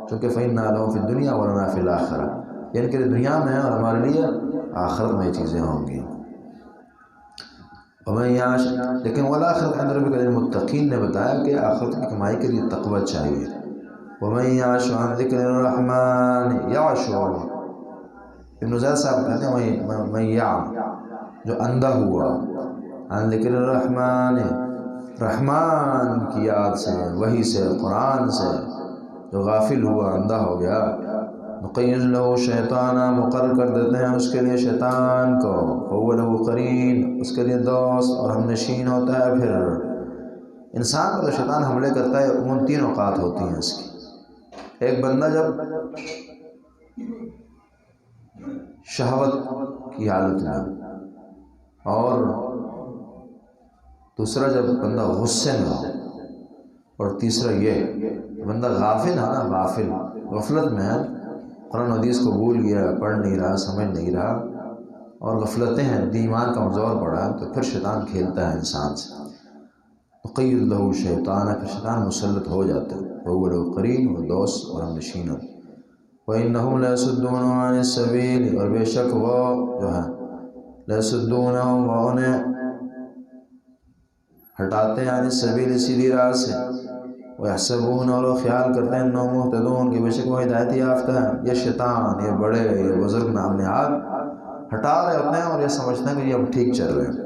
چونکہ فإنھا لھم فی الدنیا ولنا فی الآخرہ، یعنی کہ دنیا میں ہے اور ہمارے لیے آخرت میں یہ چیزیں ہوں گی۔ لیکن والآخرۃ عند ربک للمتقین نے بتایا کہ آخرت کی کمائی کے لیے تقوی چاہیے۔ ومن یعش عن ذکر الرحمن یعش، ابن زید صاحب کہتے ہیں من یعم جو اندھا ہوا، عن ذکر الرحمن رحمان کی یاد سے، وحی سے، قرآن سے جو غافل ہوا، اندھا ہو گیا، نقیض لہو شیطانا مقرر کر دیتے ہیں اس کے لیے شیطان کو، فہو لہو قرین اس کے لیے دوست اور ہم نشین ہوتا ہے۔ پھر انسان پر شیطان حملے کرتا ہے، عموماً 3 اوقات ہوتی ہیں اس کی، ایک بندہ جب شہوت کی حالت میں، اور دوسرا جب بندہ غصے میں ہو، اور تیسرا یہ بندہ غافل ہے نا، غفلت میں ہے، قرآن حدیث کو بھول گیا، پڑھ نہیں رہا، سمجھ نہیں رہا، اور غفلتیں ہیں، ایمان کمزور پڑا، تو پھر شیطان کھیلتا ہے انسان سے، نقیض لہو شیطان، پھر شیطان مسلط ہو جاتا ہے، فہو لہو قرین وہ دوست اور ہم نشین ہوتا ہے۔ وَإِنَّهُمْ لَيَصُدُّونَهُمْ عَنِ السَّبِيلِ اور بے شک وہ جو ہے لَيَصُدُّونَهُمْ وہ انہیں ہٹاتے ہیں عن السَّبِيلِ سیدھی راہ سے، وَيَحْسَبُونَ اور وہ خیال کرتے ہیں انہم مہتدون کہ بے شک وہ ہدایت یافتہ ہیں، یہ شیطان، یہ بڑے، یہ بزرگ نام نہاد ہٹا رہے ہوتے ہیں اور یہ سمجھتے ہیں کہ یہ اب ٹھیک چل رہے ہیں۔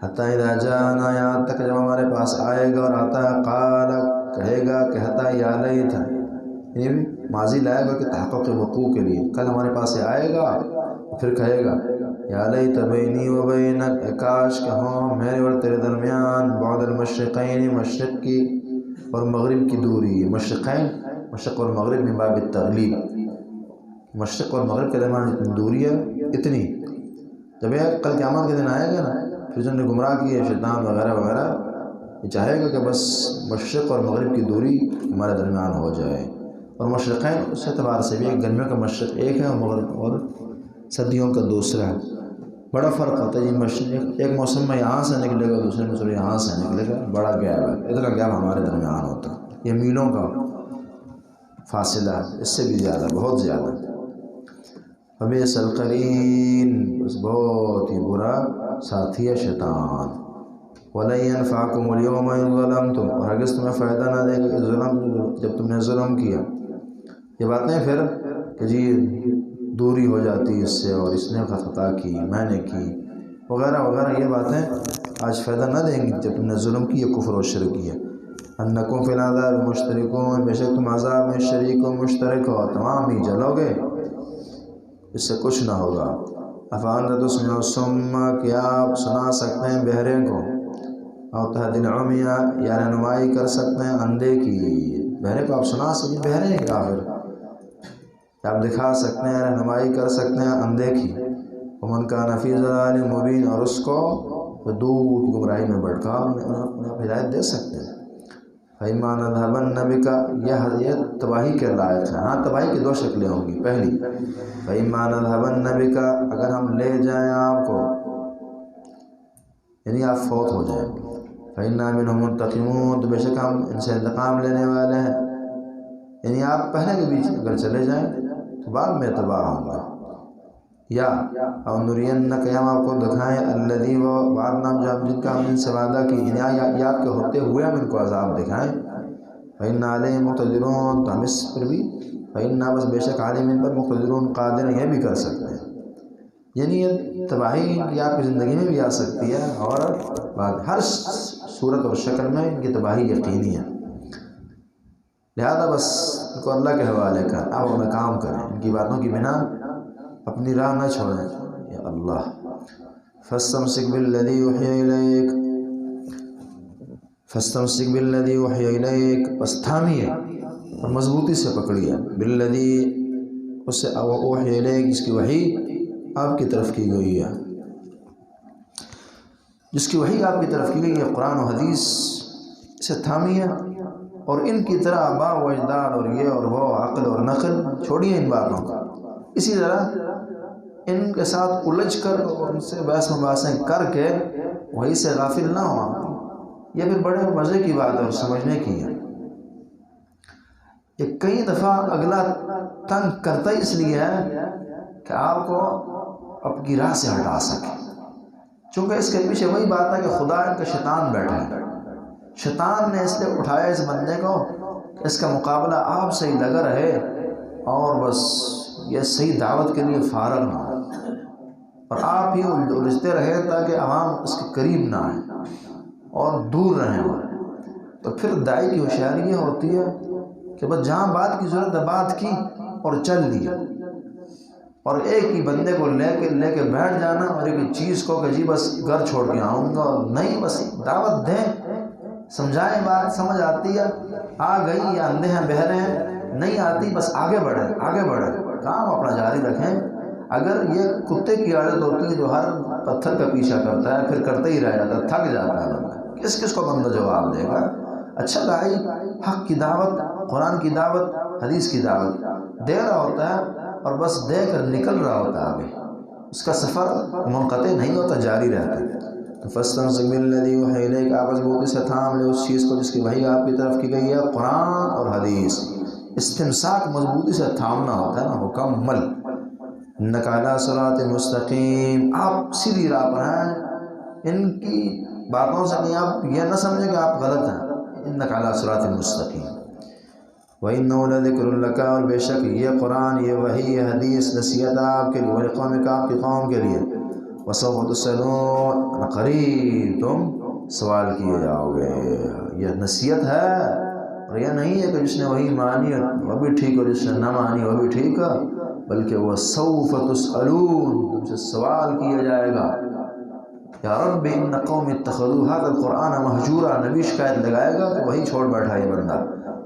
حتیٰ اذا جاءنا یہاں تک جب ہمارے پاس آئے گا، اور آتا ہے قال کہے گا، کہتا یا لیت، یہ بھی ماضی لائے گا کہ تحقق وقوع کے لیے، کل ہمارے پاس آئے گا پھر کہے گا یا لیت بینی و بینک، کاش کہ ہوں میرے اور تیرے درمیان بعد المشرقین مشرق کی اور مغرب کی دوری، مشرقین مشرق اور مغرب من باب التغلیب، مشرق اور مغرب کے درمیان اتنی دوری ہے، اتنی جب یہ کل قیامت کے دن آئے گا نا، پھر جن نے گمراہ کیے شیطان وغیرہ وغیرہ، یہ چاہے گا کہ بس مشرق اور مغرب کی دوری ہمارے درمیان ہو جائے، اور مشرقین اس اعتبار سے بھی گرمیوں کا مشرق ایک ہے اور مغرب اور سردیوں کا دوسرا ہے، بڑا فرق ہوتا ہے. یہ مشرق ایک موسم میں یہاں سے نکلے گا، دوسرے موسم یہاں سے نکلے گا، بڑا گیپ ہے. اتنا گیپ ہمارے درمیان ہوتا ہے، یہ میلوں کا فاصلہ ہے، اس سے بھی زیادہ، بہت زیادہ. فبئس القرین، بس بہت ہی برا ساتھی ہے شیطان. وَلَن يَنفَعَكُمُ الْيَوْمَ إِذْ ظَلَمْتُمْ، اور ہرگز تمہیں فائدہ نہ دے گا جب تم نے ظلم کیا. یہ باتیں پھر کہ جی دوری ہو جاتی اس سے، اور اس نے خطا کی، میں نے کی، وغیرہ وغیرہ، یہ باتیں آج فائدہ نہ دیں گی جب تم نے ظلم کی، کفر و شرک کیا. انکم فی العذاب مشترکون، بے شک تم عذاب میں شریک و مشترک ہو، تمام ہی جلو گے، اس سے کچھ نہ ہوگا. افانت تسمع الصم، کیا آپ سنا سکتے ہیں بہرے کو، اور تہدی العمی، یا رہنمائی کر سکتے ہیں اندھے کی. بہرے کو آپ سنا سکتے ہیں، بہرے ہیں کافر، آپ دکھا سکتے ہیں، رہنمائی کر سکتے ہیں اندھے کی. ومن کان فی ضلال مبین، اور اس کو دور کی گمراہی میں بھٹکا انہیں آپ ہدایت دے سکتے ہیں. فَإِمَّا نَذْهَبَنَّ بِكَ، یہ تباہی کے لائق ہے. ہاں تباہی کی دو شکلیں ہوں گی. پہلی فَإِمَّا نَذْهَبَنَّ بِكَ، اگر ہم لے جائیں آپ کو، یعنی آپ فوت ہو جائیں، فَإِنَّا مِنْهُمْ مُنْتَقِمُونَ، تو بے شک ہم ان سے انتقام لینے والے ہیں. یعنی آپ پہلے کے بیچ اگر چلے جائیں تو بعد میں تباہ ہوں گے. یا اور نُرِيَنَّكَ، ہم آپ کو دکھائیں الذی، وہ بعد نام جو ہم جن کا ہم ان سے وعدہ کی، یعنی آپ کے ہوتے ہوئے ہم ان کو عذاب دکھائیں. فَإِنَّا عَلَيْهِمْ مُقْتَدِرُونَ، تو ہم اس پر بھی، فَإِنَّا، بس بے شک عَلَيْهِمْ ان پر، مُقْتَدِرُونَ، قادر، یہ بھی کر سکتے ہیں. یعنی یہ تباہی کی آپ کی زندگی میں بھی آ سکتی ہے، اور بعد ہر صورت اور شکل میں ان کی تباہی یقینی ہے. لہذا بس ان کو اللہ کے حوالے کر، آپ اپنا کام کریں، ان کی باتوں کی بنا اپنی راہ نہ چھوڑیں. یا اللہ. فَاسْتَمْسِكْ بِالَّذِي أُوحِيَ إِلَيْكَ، فَاسْتَمْسِكْ بِالَّذِي أُوحِيَ إِلَيْكَ، بس تھامیے اور مضبوطی سے پکڑیے. بالذی، اس سے اوحی الیک، جس کی وحی آپ کی طرف کی گئی ہے، جس کی وحی آپ کی طرف کی گئی ہے، قرآن و حدیث سے تھامیے. اور ان کی طرح آباء و اجداد اور یہ اور وہ، عقل اور نقل چھوڑیے ان باتوں کو. اسی طرح ان کے ساتھ الجھ کر اور ان سے بحث مباحثیں کر کے وہی سے غافل نہ ہو. یہ پھر بڑے مزے کی بات ہے اور سمجھنے کی ہے. یہ کئی دفعہ اگلا تنگ کرتا ہی اس لیے ہے کہ آپ کو اپنی راہ سے ہٹا سکے، چونکہ اس کے پیچھے وہی بات ہے کہ خدا ان کا شیطان بیٹھا ہے. شیطان نے اس لیے اٹھایا اس بندے کو کہ اس کا مقابلہ آپ سے ہی لگا رہے، اور بس یہ صحیح دعوت کے لیے فارغ نہ ہو، اور آپ ہی الجھتے رہے تاکہ عوام اس کے قریب نہ آئیں اور دور رہیں. تو پھر داعی کی ہوشیاری یہ ہوتی ہے کہ بس جہاں بات کی ضرورت ہے بات کی اور چل دیا، اور ایک ہی بندے کو لے کے بیٹھ جانا، اور ایک چیز کو کہ جی بس گھر چھوڑ کے آؤں گا. نہیں، بس دعوت دیں، سمجھائیں، بات سمجھ آتی ہے، آ گئی، یا اندھے ہیں بہرے ہیں، نہیں آتی، بس آگے بڑھیں، کام اپنا جاری رکھیں. اگر یہ کتے کی عادت ہوتی ہے جو ہر پتھر کا پیچھا کرتا ہے، پھر کرتے ہی رہ جاتا ہے، تھک جاتا ہے بندہ، کس کو بندہ جواب دے گا. اچھا داعی حق کی دعوت، قرآن کی دعوت، حدیث کی دعوت دے رہا ہوتا ہے، اور بس دے کر نکل رہا ہوتا ہے، آگے اس کا سفر منقطع نہیں ہوتا، جاری رہتا ہے. تو فَاسْتَمْسِكْ بِالَّذِي أُوحِيَ إِلَيْكَ، آپ مضبوطی سے تھام لے اس چیز کو جس کی وحی آپ کی طرف کی گئی ہے، قرآن اور حدیث. استمساک مضبوطی سے تھامنا ہوتا ہے نا، مکمل. إِنَّكَ عَلَىٰ صِرَاطٍ مُسْتَقِيمٍ، آپ سیدھی راہ پر ہیں. ان کی باتوں سے نہیں آپ یہ نہ سمجھیں کہ آپ غلط ہیں. إِنَّكَ عَلَىٰ صِرَاطٍ مُسْتَقِيمٍ. وَإِنَّهُ لَذِكْرٌ لَكَ، اور بے شک یہ قرآن، یہ وحی، یہ حدیث نصیحت آپ کے لیے، وَلِقَوْمِكَ، آپ کی قوم کے لیے. وَسَوْفَ تُسْأَلُونَ، قریب تم سوال کیے جاؤ گے. یہ نصیحت ہے، اور یہ نہیں ہے کہ جس نے وہی مانی وہ بھی ٹھیک، اور جس نے نہ مانی وہ بھی ٹھیک ہے، بلکہ وَسَوْفَ تُسْأَلُونَ، تم سے سوال کیا جائے گا. یا رب ان قوم اتخذوا هذا القرآن مہجورا، نبی شکایت لگائے گا کہ وہی چھوڑ بیٹھا یہ بندہ،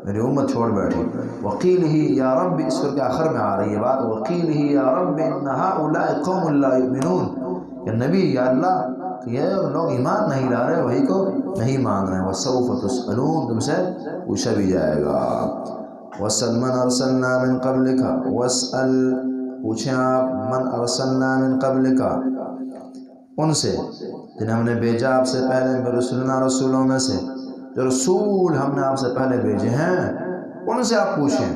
میری امت چھوڑ بیٹھی. وقیل ہی یا رب، اس کے آخر میں آ رہی ہے بات، وقیل ہی یا رب ان هؤلاء قوم لا یؤمنون، کہ نبی یا اللہ یہ لوگ ایمان نہیں لا رہے، وہی کو نہیں مان رہے. وسوف تسألون، تم سے پوچھا بھی جائے گا. وَاسْأَلْ مَنْ أَرْسَلْنَا مِنْ قَبْلِكَ، وَاسْأَلْ پوچھیں آپ، مَنْ أَرْسَلْنَا مِنْ قَبْلِكَ ان سے جنہیں ہم نے بھیجا آپ سے پہلے، رسولنا رسولوں میں سے جو رسول ہم نے آپ سے پہلے بھیجے ہیں ان سے آپ پوچھیں،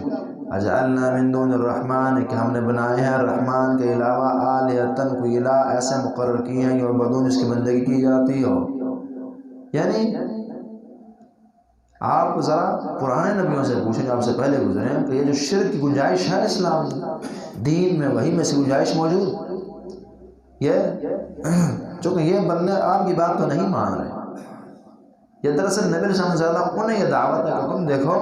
اجعلنا من دون الرحمن کہ ہم نے بنائے ہیں رحمان کے علاوہ آلہۃ کوئی الہ ایسے مقرر کیے ہیں یعبدون جس کی بندگی کی جاتی ہو۔ یعنی آپ ذرا پرانے نبیوں سے پوچھیں جو آپ سے پہلے گزرے ہیں کہ یہ جو شرک کی گنجائش ہے اسلام دین میں، وہی میں سے گنجائش موجود، یہ چونکہ یہ بندے آپ کی بات تو نہیں مان رہے، یہ دراصل نبی علیہ السلام نے زیادہ انہیں یہ دعوت ہے کہ تم دیکھو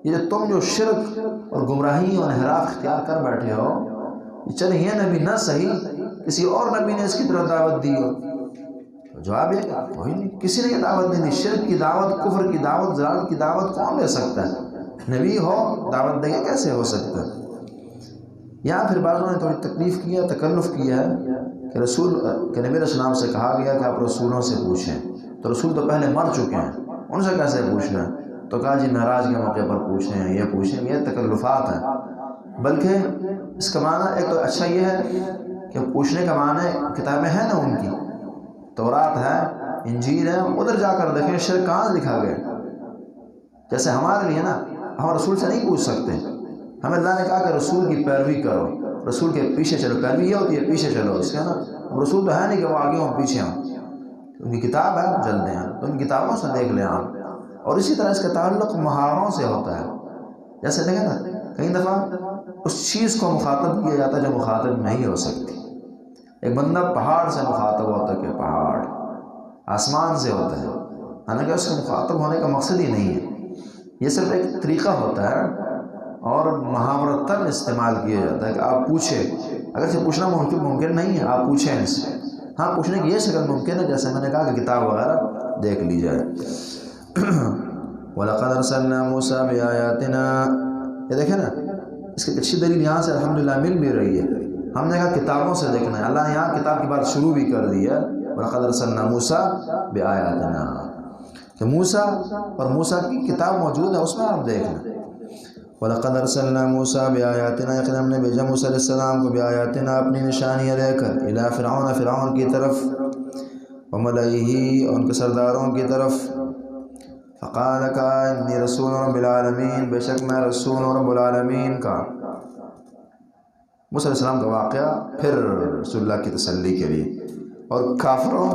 یہ تم جو شرک اور گمراہی اور انحراف اختیار کر بیٹھے ہو، چلے یہ نبی نہ صحیح کسی اور نبی نے اس کی طرف دعوت دی ہو، جواب یہ کوئی نہیں، کسی نے یہ دعوت نہیں دی۔ شرک کی دعوت، کفر کی دعوت، ضلالت کی دعوت کون دے سکتا ہے؟ نبی ہو دعوت دے گا کیسے ہو سکتا ہے؟ یہاں پھر بعضوں نے تھوڑی تکلیف کیا، تکلف کیا ہے کہ رسول کہ نبی علیہ السلام سے کہا گیا کہ آپ رسولوں سے پوچھیں، تو رسول تو پہلے مر چکے ہیں، ان سے کیسے پوچھنا ہے؟ تو کہا جی معراج کے موقع پر پوچھیں، یہ پوچھیں، یہ تکلفات ہیں۔ بلکہ اس کا معنی ایک تو اچھا یہ ہے کہ پوچھنے کا معنی کتابیں ہیں نا ان کی، تورات ہے، انجیل ہے، ادھر جا کر دیکھیں شرک کہاں لکھا گیا۔ جیسے ہمارے لیے نا ہم رسول سے نہیں پوچھ سکتے، ہمیں اللہ نے کہا کہ رسول کی پیروی کرو، رسول کے پیچھے چلو، پیروی یہ ہوتی ہے پیچھے چلو اس کا نا، رسول تو ہے نہیں کہ وہ آگے ہوں پیچھے ہوں، ان کی کتاب ہے چل دیں تو ان کتابوں سے دیکھ لیں آپ۔ اور اسی طرح اس کا تعلق محاوروں سے ہوتا ہے، جیسے دیکھیں نا کئی دفعہ اس چیز کو مخاطب کیا جاتا ہے جو مخاطب نہیں ہو سکتی۔ ایک بندہ پہاڑ سے مخاطب ہوتا ہے کہ پہاڑ، آسمان سے ہوتا ہے، حالانکہ اس کا مخاطب ہونے کا مقصد ہی نہیں ہے، یہ صرف ایک طریقہ ہوتا ہے اور محاورتاً استعمال کیا جاتا ہے کہ آپ پوچھیں، اگرچہ پوچھنا ممکن نہیں ہے، آپ پوچھیں ان سے، ہاں پوچھنے کی یہ شکل ممکن ہے جیسے میں نے کہا کہ کتاب وغیرہ دیکھ لی جائے۔ وَلَقَدْ أَرْسَلْنَا مُوسَىٰ بِآيَاتِنَا، یہ دیکھیں نا اس کی اچھی دلیل یہاں سے الحمدللہ مل بھی رہی ہے۔ ہم نے کہا کتابوں سے دیکھنا ہے، اللہ نے یہاں کتاب کی بات شروع بھی کر دی ہے، وَلَقَدْ أَرْسَلْنَا مُوسَىٰ بِآيَاتِنَا کہ موسیٰ اور موسیٰ کی کتاب موجود ہے، اس میں آپ دیکھ لیں۔ وَلَقَدْ أَرْسَلْنَا مُوسَىٰ بِآيَاتِنَا، یقیناً ہم نے بھیجا موسیٰ علیہ السلام کو بِآيَاتِنَا اپنی نشانیاں لے کر، إِلَىٰ فِرْعَوْنَ فرعون کی طرف، وَمَلَئِهِ اور ان کے سرداروں کی طرف، فقال کا انی رسول رب العالمین، بے شک میں رسول رب العالمین کا۔ موسیٰ علیہ السلام کا واقعہ پھر رسول اللہ کی تسلی کے لیے، اور کافروں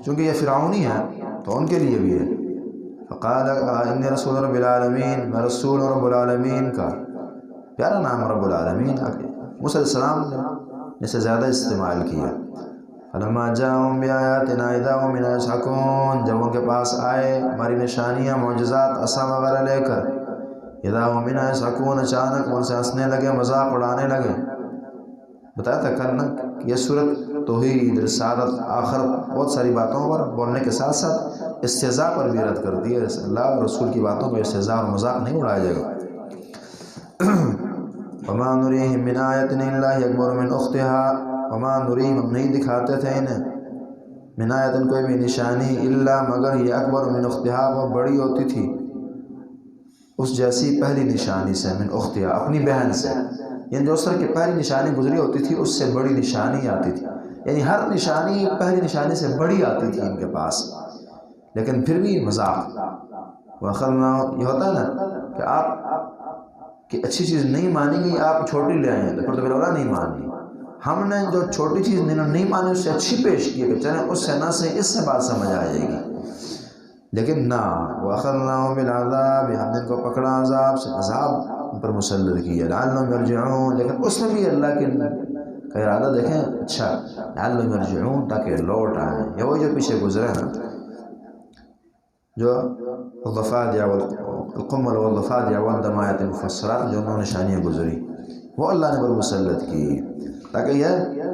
چونکہ یہ فرعونی ہے تو ان کے لیے بھی ہے۔ فقال انی رسول رب العالمین، میں رسول رب العالمین کا، پیارا نام رب العالمین موسیٰ علیہ السلام نے اسے زیادہ استعمال کیا۔ فلما جاءهم بآياتنا إذا هم منها يضحكون، جب ان کے پاس آئے ہماری نشانیاں، معجزات، عصا وغیرہ لے کر، إذا هم منها يضحكون، اچانک ان سے ہنسنے لگے، مذاق اڑانے لگے۔ بتایا تھا کل نا کہ یہ صورت توحید، رسالت، آخرت، بہت ساری باتوں پر بولنے کے ساتھ ساتھ استہزاء پر بھی رد کرتی ہے۔ اللہ اور رسول کی باتوں پر استہزاء اور مذاق نہیں اڑایا جائے گا۔ وما نريهم من آية إلا هي أكبر من أختها، وما نريهم ہم نہیں دکھاتے تھے انہیں، من آیت کوئی بھی نشانی، الا مگر یہ اکبر من اختها وہ بڑی ہوتی تھی اس جیسی پہلی نشانی سے، من اختها اپنی بہن سے، یعنی جو اس طرح کی پہلی نشانی گزری ہوتی تھی اس سے بڑی نشانی آتی تھی، یعنی ہر نشانی پہلی نشانی سے بڑی آتی تھی ان کے پاس، لیکن پھر بھی مذاق۔ وَأَخَذْنَا، یہ ہوتا ہے نا کہ آپ کہ اچھی چیز نہیں مانی گئی، آپ چھوٹی لے آئیں تو پھر تو بولا نہیں مانی، ہم نے جو چھوٹی چیز نہیں مانی اس سے اچھی پیش کی کہ چلیں اس سے نہ سے اس سے بات سمجھ آ جائے گی، لیکن نہ۔ وَأَخَذْنَاهُمْ بِالْعَذَابِ، ہم نے ان کو پکڑا عذاب سے، عذاب ان پر مسلط کیا، لَعَلَّهُمْ يَرْجِعُونَ، لیکن اس میں بھی اللہ کا ارادہ دیکھیں اچھا، لَعَلَّهُمْ يَرْجِعُونَ تاکہ لوٹ آئیں، یہ وہی جو پیچھے گزرے ہیں جو الضفادع القمل والضفادع والدمایات المفسرات، جو انہوں نے نشانیاں گزری وہ اللہ نے پر مسلط کی تاکہ یہ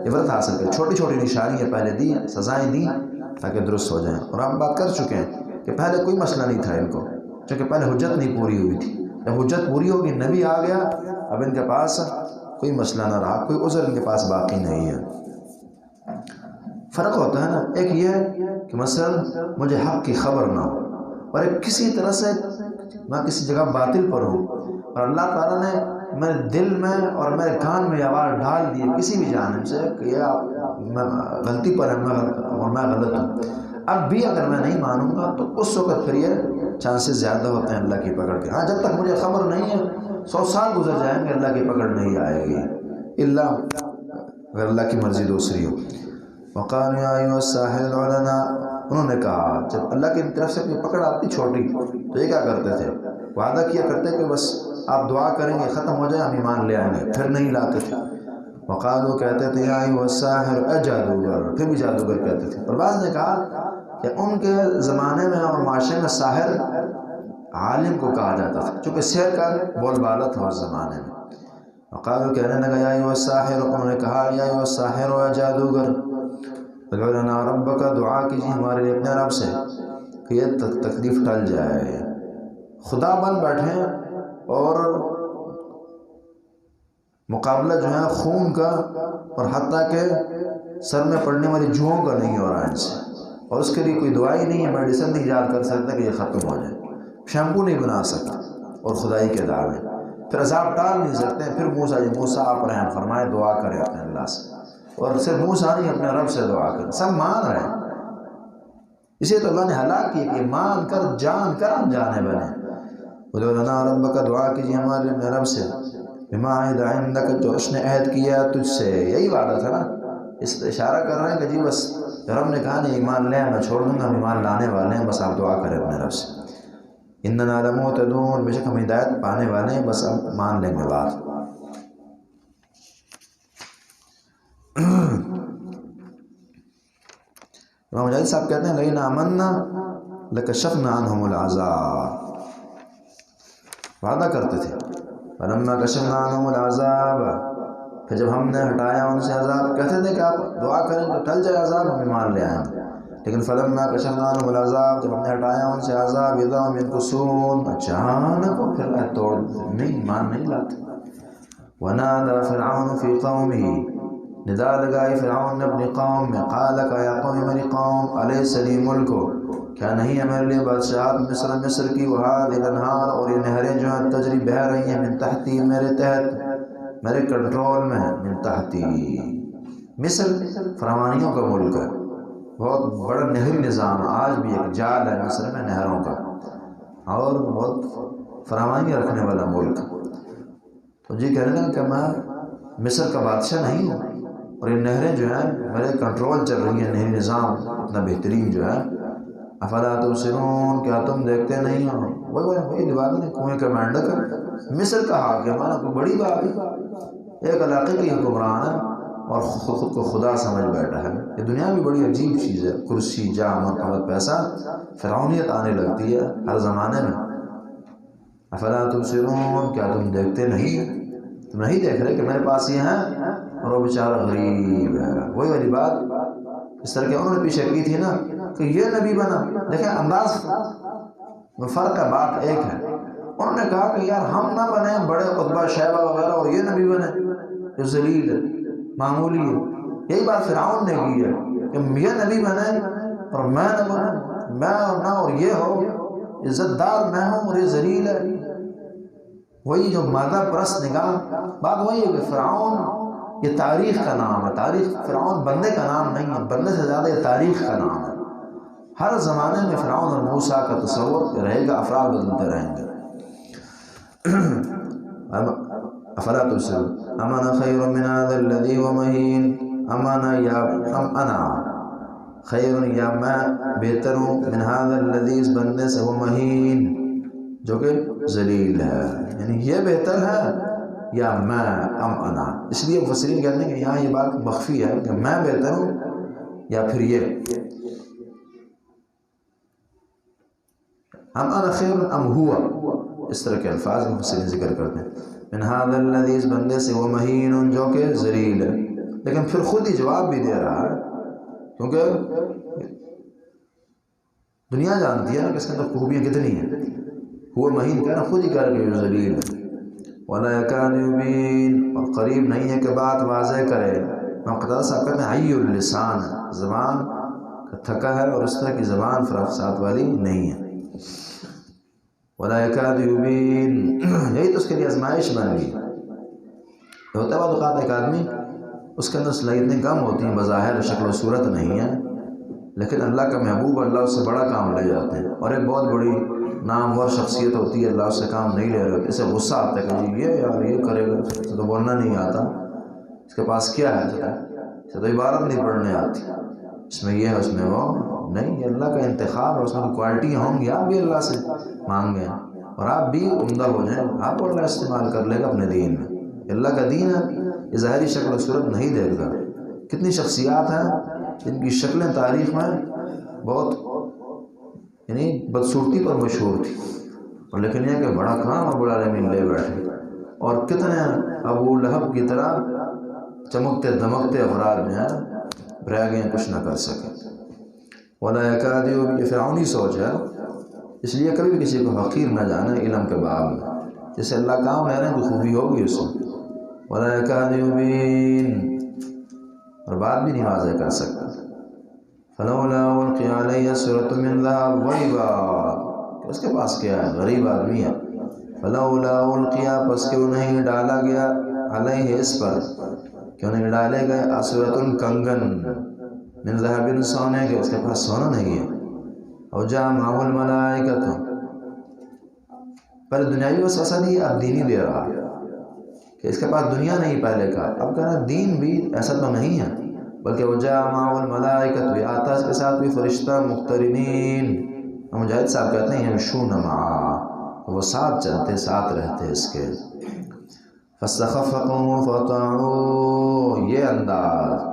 عبرت حاصل کرے۔ چھوٹی چھوٹی نشانیاں پہلے دی، سزائیں دی تاکہ درست ہو جائیں، اور ہم بات کر چکے ہیں کہ پہلے کوئی مسئلہ نہیں تھا ان کو، چونکہ پہلے حجت نہیں پوری ہوئی تھی، جب حجت پوری ہوگی نبی آ گیا، اب ان کے پاس کوئی مسئلہ نہ رہا، کوئی عذر ان کے پاس باقی نہیں ہے۔ فرق ہوتا ہے نا، ایک یہ ہے کہ مثلا مجھے حق کی خبر نہ ہو، اور ایک کسی طرح سے میں کسی جگہ باطل پر ہوں، اور اللہ تعالیٰ نے میرے دل میں اور میرے کان میں آواز ڈال دی کسی بھی جانب سے کہ یہ میں غلطی پر ہے اور میں غلط ہوں، اب بھی اگر میں نہیں مانوں گا تو اس وقت پھر یہ چانسز زیادہ ہوتے ہیں اللہ کی پکڑ کے. ہاں جب تک مجھے خبر نہیں ہے 100 سال گزر جائیں گے اللہ کی پکڑ نہیں آئے گی الا اگر اللہ کی مرضی دوسری ہو. وقالوا یا ایھا الساحر ادع لنا، انہوں نے کہا جب اللہ کی طرف سے کوئی پکڑ آتی چھوٹی تو یہ کیا کرتے تھے، وعدہ کیا کرتے کہ بس آپ دعا کریں گے ختم ہو جائے ہم ایمان لے آئیں گے، پھر نہیں لاتے تھے. وقالوا کہتے تھے یا ایھا الساحر اجادوگر، پھر بھی جادوگر کہتے تھے. اور بعض نے کہا کہ ان کے زمانے میں اور معاشرے میں ساحر عالم کو کہا جاتا تھا چونکہ سحر کا بول بالا تھا اس زمانے میں. وقالوا کہنے لگا یا ایھا الساحر، انہوں نے کہا یا ایھا الساحر اے جادوگر ادع لنا ربک، دعا کیجیے ہمارے لیے اپنے رب سے کہ یہ تکلیف ٹل جائے. خدا بن بیٹھے اور مقابلہ جو ہے خون کا اور حتیٰ کہ سر میں پڑنے والی جوؤں کا نہیں ہو رہا ہے ان سے، اور اس کے لیے کوئی دوائی نہیں ہے، میڈیسن نہیں ایجاد کر سکتا کہ یہ ختم ہو جائے، شیمپو نہیں بنا سکتا اور خدائی کے دعوے، پھر عذاب ٹال نہیں سکتے. پھر موسیٰ آپ رحم فرمائے دعا کریں اپنے اللہ سے، اور صرف موسیٰ نہیں اپنے رب سے دعا کریں، سب مان رہے ہیں. اسے تو اللہ نے ہلاک کیا کہ مان کر جان کر انجانے بنے. ادع لنا ربک، دعا کیجیے ہمارے اپنے رب سے بما عہد عندک، جو اس نے عہد کیا تجھ سے. یہی وعدہ تھا نا، اس اشارہ کر رہے ہیں کہ جی بس رب نے کہا نہیں ایمان لیں میں چھوڑ دوں گا، ہم ایمان لانے والے ہیں، بس آپ دعا کریں اپنے رب سے. اننا لمہتدون، بے شک ہم ہدایت پانے والے ہیں، بس اب مان لیں گے بات. امام مجاہد صاحب کہتے ہیں لئن آمنا لکشفنا عنہم العذاب، وعدہ کرتے تھے. فلما کشفنا عنہم العذاب، پھر جب ہم نے ہٹایا ان سے عذاب، کہتے تھے کہ آپ دعا کریں تو ٹل جائے عذاب ہم ایمان لے آئیں گے، لیکن فلما کشفنا عنہم العذاب، جب ہم نے ہٹایا ان سے عذاب، اذا هم ينكثون، اچانک وہ پھر توڑ نہیں ایمان نہیں لاتے. ونادى فرعون فی قومه، ندا لگائی فرعون نے اپنی قوم میں، قال کہ یا قوم میری قوم، الیس لی ملک، کیا نہیں ہے میرے لیے بادشاہت مصر کی، وہذه الانہار، اور یہ نہریں جو ہیں تجری بہہ رہی ہیں، من تحتی میرے تحت، میرے کنٹرول میں، من تحتی. مصر فرعونیوں کا ملک ہے، بہت بڑا نہری نظام، آج بھی ایک جال ہے مصر میں نہروں کا، اور بہت فراوانی رکھنے والا ملک. تو جی کہنے لگا کہ میں مصر کا بادشاہ نہیں ہوں، اور یہ نہریں جو ہیں میرے کنٹرول چل رہی ہیں، نہری نظام اتنا بہترین جو ہے. افلا تبصرون، کیا تم دیکھتے نہیں ہو. وہی روایت نے کنویں کا مینڈک ہے، مصر کا حاکم ہے، کوئی بڑی بات ہے، ایک علاقے کی حکمران ہے اور خود کو خدا سمجھ بیٹھا ہے. یہ دنیا بھی بڑی عجیب چیز ہے، کرسی جاہ مرتبہ پیسہ، فرعونیت آنے لگتی ہے ہر زمانے میں. افلا تبصرون، کیا تم دیکھتے نہیں، تم نہیں دیکھ رہے کہ میرے پاس یہ ہیں اور وہ بیچارہ غریب ہے. وہی والی بات اس طرح کہ انہوں نے پیچھے کی تھی نا کہ یہ نبی بنا. دیکھیں انداز میں فرق ہے، بات ایک ہے. انہوں نے کہا کہ یار ہم نہ بنے بڑے عتبہ شیبہ وغیرہ اور یہ نبی بنے جو ذلیل ہے معمولی ہے. یہی بات فرعون نے کی ہے کہ یہ نبی بنے اور میں نہ بنوں، میں اور نہ، اور یہ ہو عزت دار میں ہوں اور یہ ذلیل ہے. وہی جو مادہ پرست نگاہ، بات وہی ہے کہ فرعون یہ تاریخ کا نام ہے. تاریخ فرعون بندے کا نام نہیں ہے، بندے سے زیادہ یہ تاریخ کا نام ہے. ہر زمانے میں فرعون اور موسیٰ کا تصور رہے گا، افراد بدلتے رہیں گے. افلا تبصرون ام انا خیر من هذا الذي هو مهین، ام انا خیر، یا میں بہتر ہوں، من هذا الذي، اس بندے سے، وہ مہین جو کہ ذلیل ہے. یعنی یہ بہتر ہے یا میں، ام انا. اس لیے مفسرین کہتے ہیں کہ یہاں یہ بات مخفی ہے کہ میں بہتر ہوں یا پھر یہ، ام انا خیر ام ہوا، اس طرح کے الفاظ مفسرین ذکر کرتے ہیں. من هذا الذي، اس بندے سے، وہ مہین جو کہ ذلیل ہے. لیکن پھر خود ہی جواب بھی دے رہا ہے، کیونکہ دنیا جانتی ہے نا کہ اس کے اندر خوبیاں کتنی ہیں. وہ مہین کہنا خود ہی کہہ رہا کہ یہ ذلیل ہے. وَلَا يَكَادُ يُبِينُ، اور قریب نہیں ہے کہ بات واضح کرے. قتادہ صاحب کہتے ہیں حی اللسان، زبان کا تھکا ہے اور اس طرح کی زبان فراخ سات والی نہیں ہے. ولا یکاد یبین، یہی تو اس کے لیے آزمائش بن گئی. ہوتا ہے بعض اوقات ایک آدمی اس کے اندر صلاحیتیں کم ہوتی ہیں، بظاہر شکل و صورت نہیں ہے، لیکن اللہ کا محبوب، اللہ اس سے بڑا کام لے جاتے ہیں. اور ایک بہت بڑی نامور شخصیت ہوتی ہے، اللہ اس سے کام نہیں لے رہے ہوتے، اسے غصہ آتا ہے کہ جی یہ کرے گا، اسے تو بولنا نہیں آتا، اس کے پاس کیا ہے، اسے تو عبارت نہیں پڑھنے آتی، اس میں یہ ہے، اس میں وہ نہیں. یہ اللہ کا انتخاب ہے، اس میں کوالٹی ہوں گی. آپ بھی اللہ سے مانگیں اور آپ بھی عمدہ ہو جائیں، آپ کو اللہ استعمال کر لے گا اپنے دین میں. اللہ کا دین ہے، یہ ظاہری شکل و صورت نہیں دے گا. کتنی شخصیات ہیں جن کی شکلیں تاریخ میں بہت یعنی بدصورتی پر مشہور تھی، اور لیکن یہ کہ بڑا کام رب العالمین لے بیٹھے. اور کتنے ابو لہب کی طرح چمکتے دمکتے افراد جو ہیں رہ گئے، کچھ نہ کر سکے. ولا یکاد یبین، یہ فرعونی سوچ ہے. اس لیے کبھی بھی کسی کو حقیر نہ جانا علم کے باب میں، جیسے اللہ کام لے رہے ہیں تو خوبی ہوگی اس میں. ولا یکاد یبین، اور بات بھی نہیں واضح کر سکتا. فلولا القی علیہ سورۃ من ذہب، وہی بات کہ اس کے پاس کیا ہے، غریب آدمی ہے. فلولا القی، پس کیوں نہیں ڈالا گیا، علیہ اس پر کیوں نہیں ڈالے گئے، اسورۃ کنگن، من ذہب سونے کے، اس کے پاس سونا نہیں ہے. اور جاء معہ الملائکۃ، پہلے دنیاوی وسوسہ نہیں، اب دینی دے رہا کہ اس کے پاس دنیا نہیں پہلے کا، اب کہنا دین بھی ایسا تو نہیں ہے، بلکہ وجاء معہ الملائکۃ، بھی آتا اس کے ساتھ بھی فرشتہ، مقترنین. مجاہد صاحب کہتے ہیں یمشون معہ، وہ ساتھ چلتے ساتھ رہتے اس کے. فاستخف قومہ فاطاعوہ، یہ انداز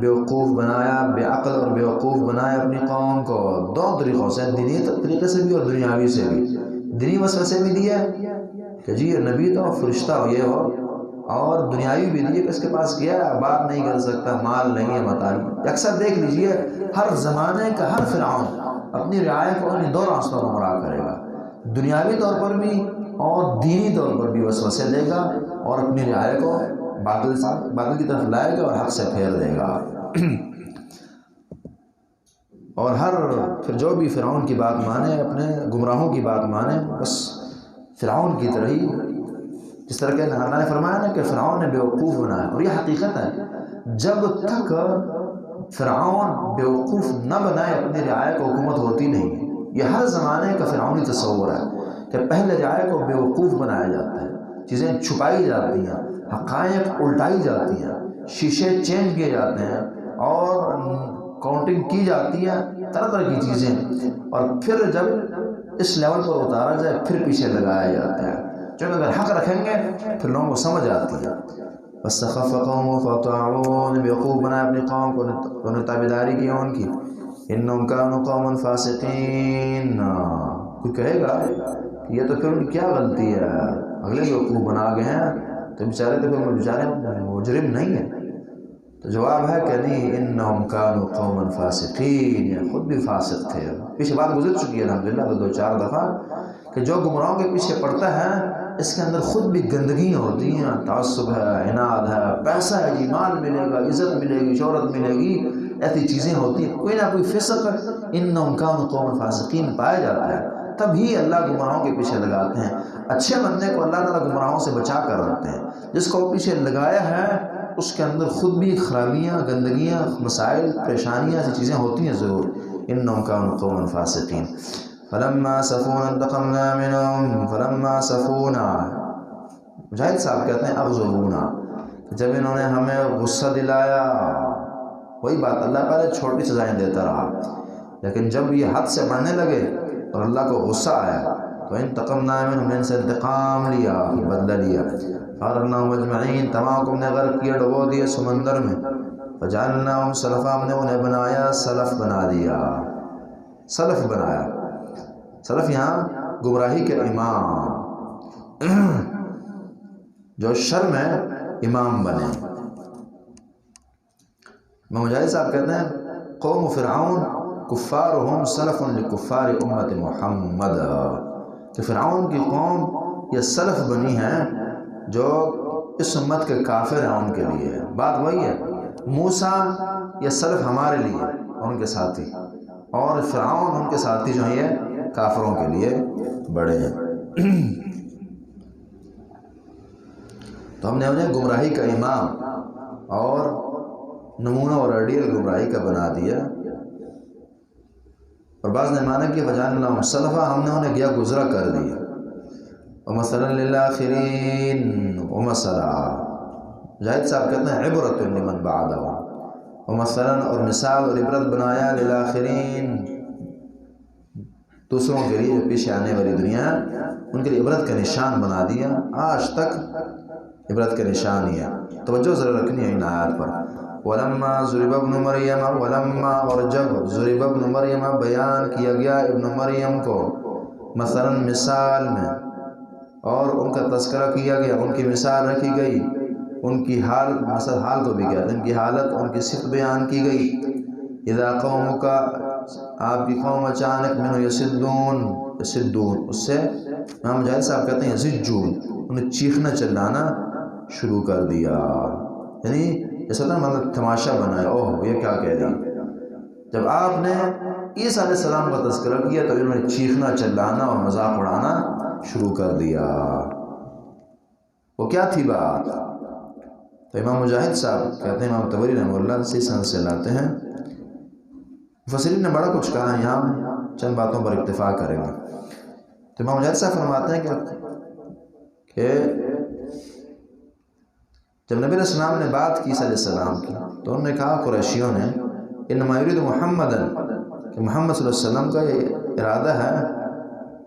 بیوقوف بنایا، بے عقل اور بیوقوف بنایا اپنی قوم کو. دو طریقوں سے، دینی طریقے سے بھی اور دنیاوی سے بھی. دینی وسوسے بھی دیے کہ جی یہ نبی تو فرشتہ ہو، یہ ہو، اور دنیاوی بھی دیے کہ اس کے پاس کیا ہے، بات نہیں کر سکتا، مال نہیں ہے، متاع. اکثر دیکھ لیجئے ہر زمانے کا ہر فرعون اپنی رعایا کو انہیں دو راستوں پر گمراہ کرے گا، دنیاوی طور پر بھی اور دینی طور پر بھی وسوسے دے گا، اور اپنی رعایا کو باطل کی طرف لائے گا اور حق سے پھیر دے گا. اور پھر جو بھی فرعون کی بات مانے، اپنے گمراہوں کی بات مانے، بس فرعون کی طرح ہی، جس طرح کہ اللہ نے فرمایا نا کہ فرعون نے بیوقوف بنایا. اور یہ حقیقت ہے، جب تک فرعون بیوقوف نہ بنائے اپنی رعایا کو، حکومت ہوتی نہیں. یہ ہر زمانے کا فرعونی تصور ہے کہ پہلے رعایا کو بیوقوف بنایا جاتا ہے، چیزیں چھپائی جاتی ہیں، حقائق الٹائی جاتی ہیں، شیشے چینج کیے جاتے ہیں، اور کاؤنٹنگ کی جاتی ہے، طرح طرح کی چیزیں. اور پھر جب اس لیول پر اتارا جائے پھر پیچھے لگایا جاتا ہے. چونکہ اگر حق رکھیں گے پھر لوگوں کو سمجھ آتی ہے. فاستخف قومہ فاطاعوہ، بیوقوف بنایا اپنی قوم کو، انہوں نے تابعداری کی ان کی. انہم کانوا قوما فاسقین، کوئی کہے گا کہ یہ تو پھر ان کی کیا غلطی ہے، اگلے بیوقوف بنا گئے ہیں تو بیچارے تو پھر بیچارے مجرم نہیں ہیں. تو جواب ہے کہ نہیں، انہم کانوا قوما فاسقین، یہ خود بھی فاسق تھے. پیچھے بات گزر چکی ہے الحمدللہ دو چار دفعہ کہ جو گمراہوں کے پیچھے پڑتا ہے اس کے اندر خود بھی گندگیاں ہوتی ہیں، تعصب ہے، عناد ہے، پیسہ ہے جی، مال ملے گا، عزت ملے گی، شہرت ملے گی، ایسی چیزیں ہوتی ہیں، کوئی نہ کوئی فسق، انہم کانوا قوما فاسقین پایا جاتا ہے. تبھی اللہ گمراہوں کے پیچھے لگاتے ہیں. اچھے بندے کو اللہ تعالیٰ گمراہوں سے بچا کر رکھتے ہیں. جس کو پیچھے لگایا ہے اس کے اندر خود بھی خرابیاں، گندگیاں، مسائل، پریشانیاں، ایسی چیزیں ہوتی ہیں ضرور. انہم کانوا قوما فاسقین. فلما اسفونا انتقمنا منہم، فلما اسفونا، مجاہد صاحب کہتے ہیں اغضبونا، جب انہوں نے ہمیں غصہ دلایا. وہی بات، اللہ پہلے چھوٹی سزائیں دیتا رہا، لیکن جب یہ حد سے بڑھنے لگے اور اللہ کو غصہ آیا تو انتقمنا منہم، ہم نے ان سے انتقام لیا، بدلہ لیا. فاغرقناہم اجمعین، تمام کو ہم نے غرق کیا، ڈبو دیے سمندر میں. فجعلناہم سلفا، ہم نے انہیں بنایا سلف، بنا دیا، سلف بنایا. سلف یہاں گمراہی کے امام، جو شر میں امام بنے. مجاہد صاحب کہتے ہیں قوم فرعون کفارہم سلف لکفار امت محمد، کہ فرعون کی قوم یہ سلف بنی ہے جو اس امت کے کافر ہیں ان کے لیے. بات وہی ہے، موسیٰ یہ سلف ہمارے لیے اور ان کے ساتھی، اور فرعون ان کے ساتھی جو ہیں یہ کافروں کے لیے بڑے ہیں۔ تو ہم نے انہیں گمراہی کا امام اور نمونہ اور آئیڈیل گمراہی کا بنا دیا، اور بعض نے مانا کہ وجعلنا لهم سلفا، ہم نے انہیں گیا گزرا کر دیا، ومثلا للآخرین، ومثلا مجاہد صاحب کہتے ہیں عبرۃ لمن بعدهم، ومثلا اور مثال اور عبرت بنایا للآخرین، دوسروں کے لیے جو پیچھے آنے والی دنیا ان کے لیے عبرت کا نشان بنا دیا۔ آج تک عبرت کا نشان ہی ہے۔ توجہ ذرا رکھنی ہے ان آیات پر۔ ولما ضرب ابن مریم، ولما اور جب ضرب ابن مریم بیان کیا گیا ابن مریم کو، مثلا مثال میں، اور ان کا تذکرہ کیا گیا، ان کی مثال رکھی گئی، ان کی حالت، مثلا حال کو بھی کہتے ہیں، ان کی حالت، ان کی صفت بیان کی گئی۔ اذا قومک، آپ کی قوم اچانک منہ یصدون، یصدون اس سے امام مجاہد صاحب کہتے ہیں یزجون، انہیں چیخنا چلانا شروع کر دیا، یعنی ایسا تھا مطلب تماشا بنایا، اوہ یہ کیا کہہ دیا۔ جب آپ نے عیسیٰ علیہ السلام کا تذکرہ کیا تو انہوں نے چیخنا چلانا اور مذاق اڑانا شروع کر دیا۔ وہ کیا تھی بات؟ تو امام مجاہد صاحب کہتے ہیں، امام طبری رحمہ اللہ سے سند سے لاتے ہیں، مفسرین نے بڑا کچھ کہا، یہاں چند باتوں پر اکتفا کریں گے۔ تو امام مجاہد صاحب فرماتے ہیں کہ جب نبی علیہ السلام نے بات کی عیسیٰ علیہ السلام کی تو انہوں نے کہا قریشیوں نے، انما یرید محمدًا، کہ محمد صلی اللہ علیہ وسلم کا یہ ارادہ ہے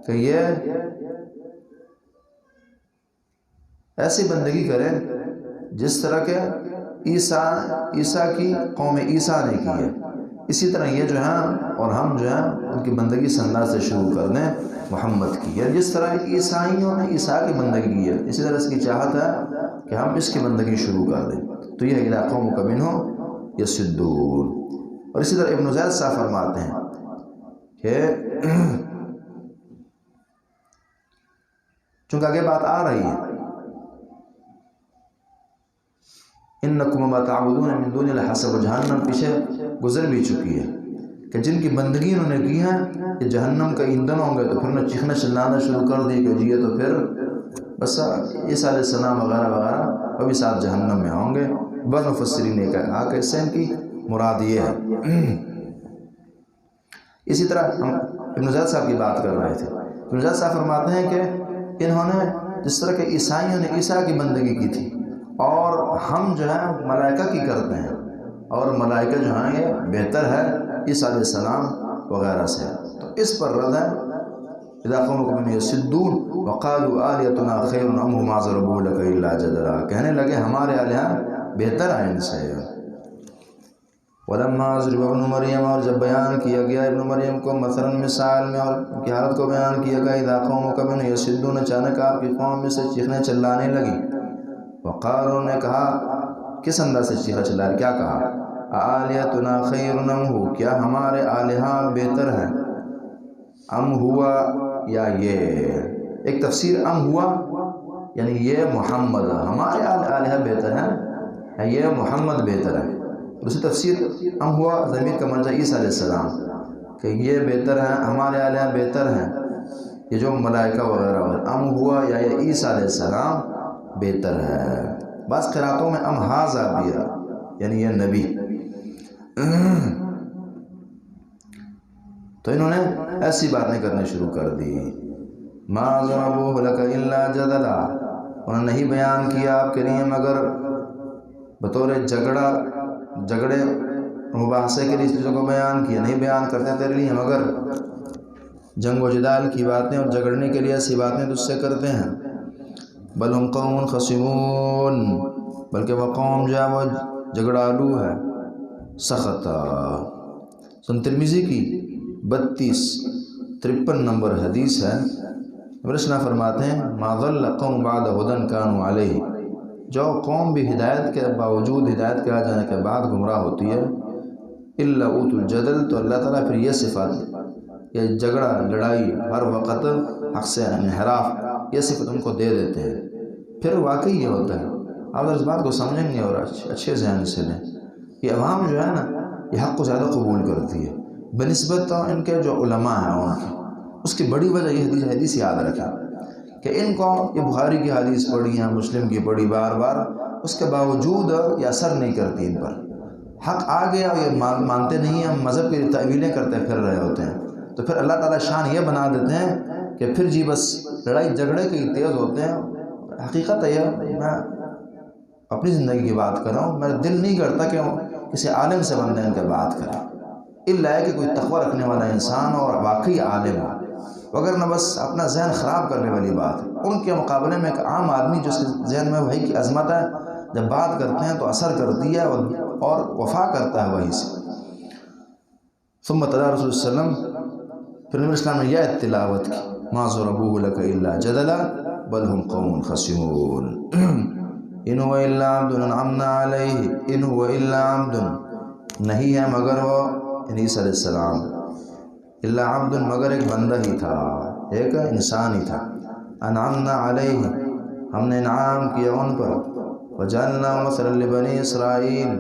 کہ یہ ایسی بندگی کرے جس طرح کہ عیسیٰ کی قوم عیسیٰ نے کی ہے، اسی طرح یہ جو ہیں اور ہم جو ہیں ان کی بندگی سنداز سے شروع کر دیں محمد کی، یا جس طرح عیسائیوں نے عیسیٰ کی بندگی کی ہے اسی طرح اس کی چاہت ہے کہ ہم اس کی بندگی شروع کر دیں۔ تو یہ علاقوں مکمن ہو یصدون۔ اور اسی طرح ابن زید صاحب فرماتے ہیں کہ چونکہ آگے بات آ رہی ہے، انکم وما تعبدون من دون اللہ حسب جہنم پیچھے گزر بھی چکی ہے کہ جن کی بندگی انہوں نے کی ہے یہ جہنم کا ایندھن ہوں گے، تو پھر انہیں چیخنا چلانا شروع کر دی کہ جی یہ تو پھر بس عیسیٰ علیہ السلام وغیرہ وغیرہ وہ بھی ساتھ جہنم میں ہوں گے۔ بعض مفسرین نے کہا کہ اس سے ان کی مراد یہ ہے۔ اسی طرح ہم ابن زید صاحب کی بات کر رہے تھے، ابن زید صاحب فرماتے ہیں کہ انہوں نے جس طرح کہ عیسائیوں نے عیسیٰ کی بندگی کی تھی اور ہم جو ہے ملائکہ کی کرتے ہیں، اور ملائکہ جو ہیں یہ بہتر ہے عیسیٰ علیہ السلام وغیرہ سے، تو اس پر رد ہے اذا قومک من یصدون وقالوا آلیتنا خیر ام ما ضربوا لک الا جدلا، کہنے لگے ہمارے الہہ بہتر ہیں ان سے۔ ولما ضرب ابن مریم، اور جب بیان کیا گیا ابن مریم کو مثلا مثال میں اور کی حالت کو بیان کیا گیا، اذا قومک من یصدون، اچانک آپ کی قوم میں سے چیخنے چلانے لگی، وقالوا نے کہا، کس انداز سے چیخا چلا، کیا کہا، آلیتنا خیر ام ہو، کیا ہمارے الہہ بہتر ہیں، ام ہوا یا یہ، ایک تفسیر ام ہوا یعنی یہ محمد، ہمارے الہہ بہتر ہیں یہ محمد بہتر ہے، دوسری تفسیر ام ہوا ضمیر کا مرجع عیسیٰ علیہ السلام، کہ یہ بہتر ہیں ہمارے الہہ بہتر ہیں یہ جو ملائکہ وغیرہ ام ہوا یا یہ عیسیٰ علیہ السلام بہتر ہے۔ بعض قراتوں میں ام ہاذا بھی ہے یعنی یہ نبی۔ تو انہوں نے ایسی باتیں کرنے شروع کر دی، ما ضربوه لك الا جدلا، انہوں نے نہیں بیان کیا آپ کے لیے مگر بطور جھگڑے مباحثے کے لیے چیزوں کو بیان کیا، نہیں بیان کرتے تیرے لیے مگر جنگ و جدال کی باتیں اور جھگڑنے کے لیے ایسی باتیں تجھ سے کرتے ہیں۔ بل ہم قوم خصمون، بلکہ وہ قوم جو ہے وہ جھگڑالو ہے، سخت۔ سن ترمذی کی 3253 نمبر حدیث ہے، رسول فرماتے ہیں ما ضل قوم بعد هدى كانوا عليه، جو قوم بھی ہدایت کے باوجود ہدایت کے آ جانے کے بعد گمراہ ہوتی ہے، الا اوتوا الجدل، تو اللہ تعالیٰ پھر یہ صفات، یہ جھگڑا لڑائی ہر وقت حق سے انحراف، یہ صفت ان کو دے دیتے ہیں۔ پھر واقعی یہ ہوتا ہے، آپ اس بات کو سمجھیں گے اور اچھے ذہن سے لیں، یہ عوام جو ہے نا یہ حق کو زیادہ قبول کرتی ہے بنسبت ان کے جو علماء ہیں ان کے، اس کی بڑی وجہ یہ حدیث یاد رکھیں کہ ان کو یہ بخاری کی حدیث پڑھی ہیں، مسلم کی پڑھی بار بار، اس کے باوجود یہ اثر نہیں کرتی ان پر۔ حق آ گیا اور یہ مانتے نہیں ہیں، ہم مذہب کی تعویلیں کرتے پھر رہے ہوتے ہیں، تو پھر اللہ تعالیٰ شان یہ بنا دیتے ہیں کہ پھر جی بس لڑائی جھگڑے کے تیز ہوتے ہیں۔ حقیقت ہے یہ، میں اپنی زندگی کی بات کر رہا ہوں، میرا دل نہیں کرتا کہ کسی عالم سے بندہ ان کے بات کرے، الا ہے کہ کوئی تقوی رکھنے والا انسان اور واقعی عالم ہو، اگر نہ بس اپنا ذہن خراب کرنے والی بات ہے۔ ان کے مقابلے میں ایک عام آدمی جس کے ذہن میں وحی کی عظمت ہے، جب بات کرتے ہیں تو اثر کرتی ہے اور وفا کرتا ہے وحی سے۔ ثم تلا رسول وسلم، پھر نبی اسلام نے یہ تلاوت کی، ما ضربوه لك الا جدلا بل هم قوم خصمون ان هو الا عبد انعمنا علیہ ان هو الا عبد، نہیں ہے مگر وہ عیسیٰ علیہ السلام، الا عبد مگر ایک بندہ ہی تھا، ایک انسان ہی تھا، انعمنا علیہ ہم نے انعام کیا ان پر، وجعلنا مثلا لبنی اسرائیل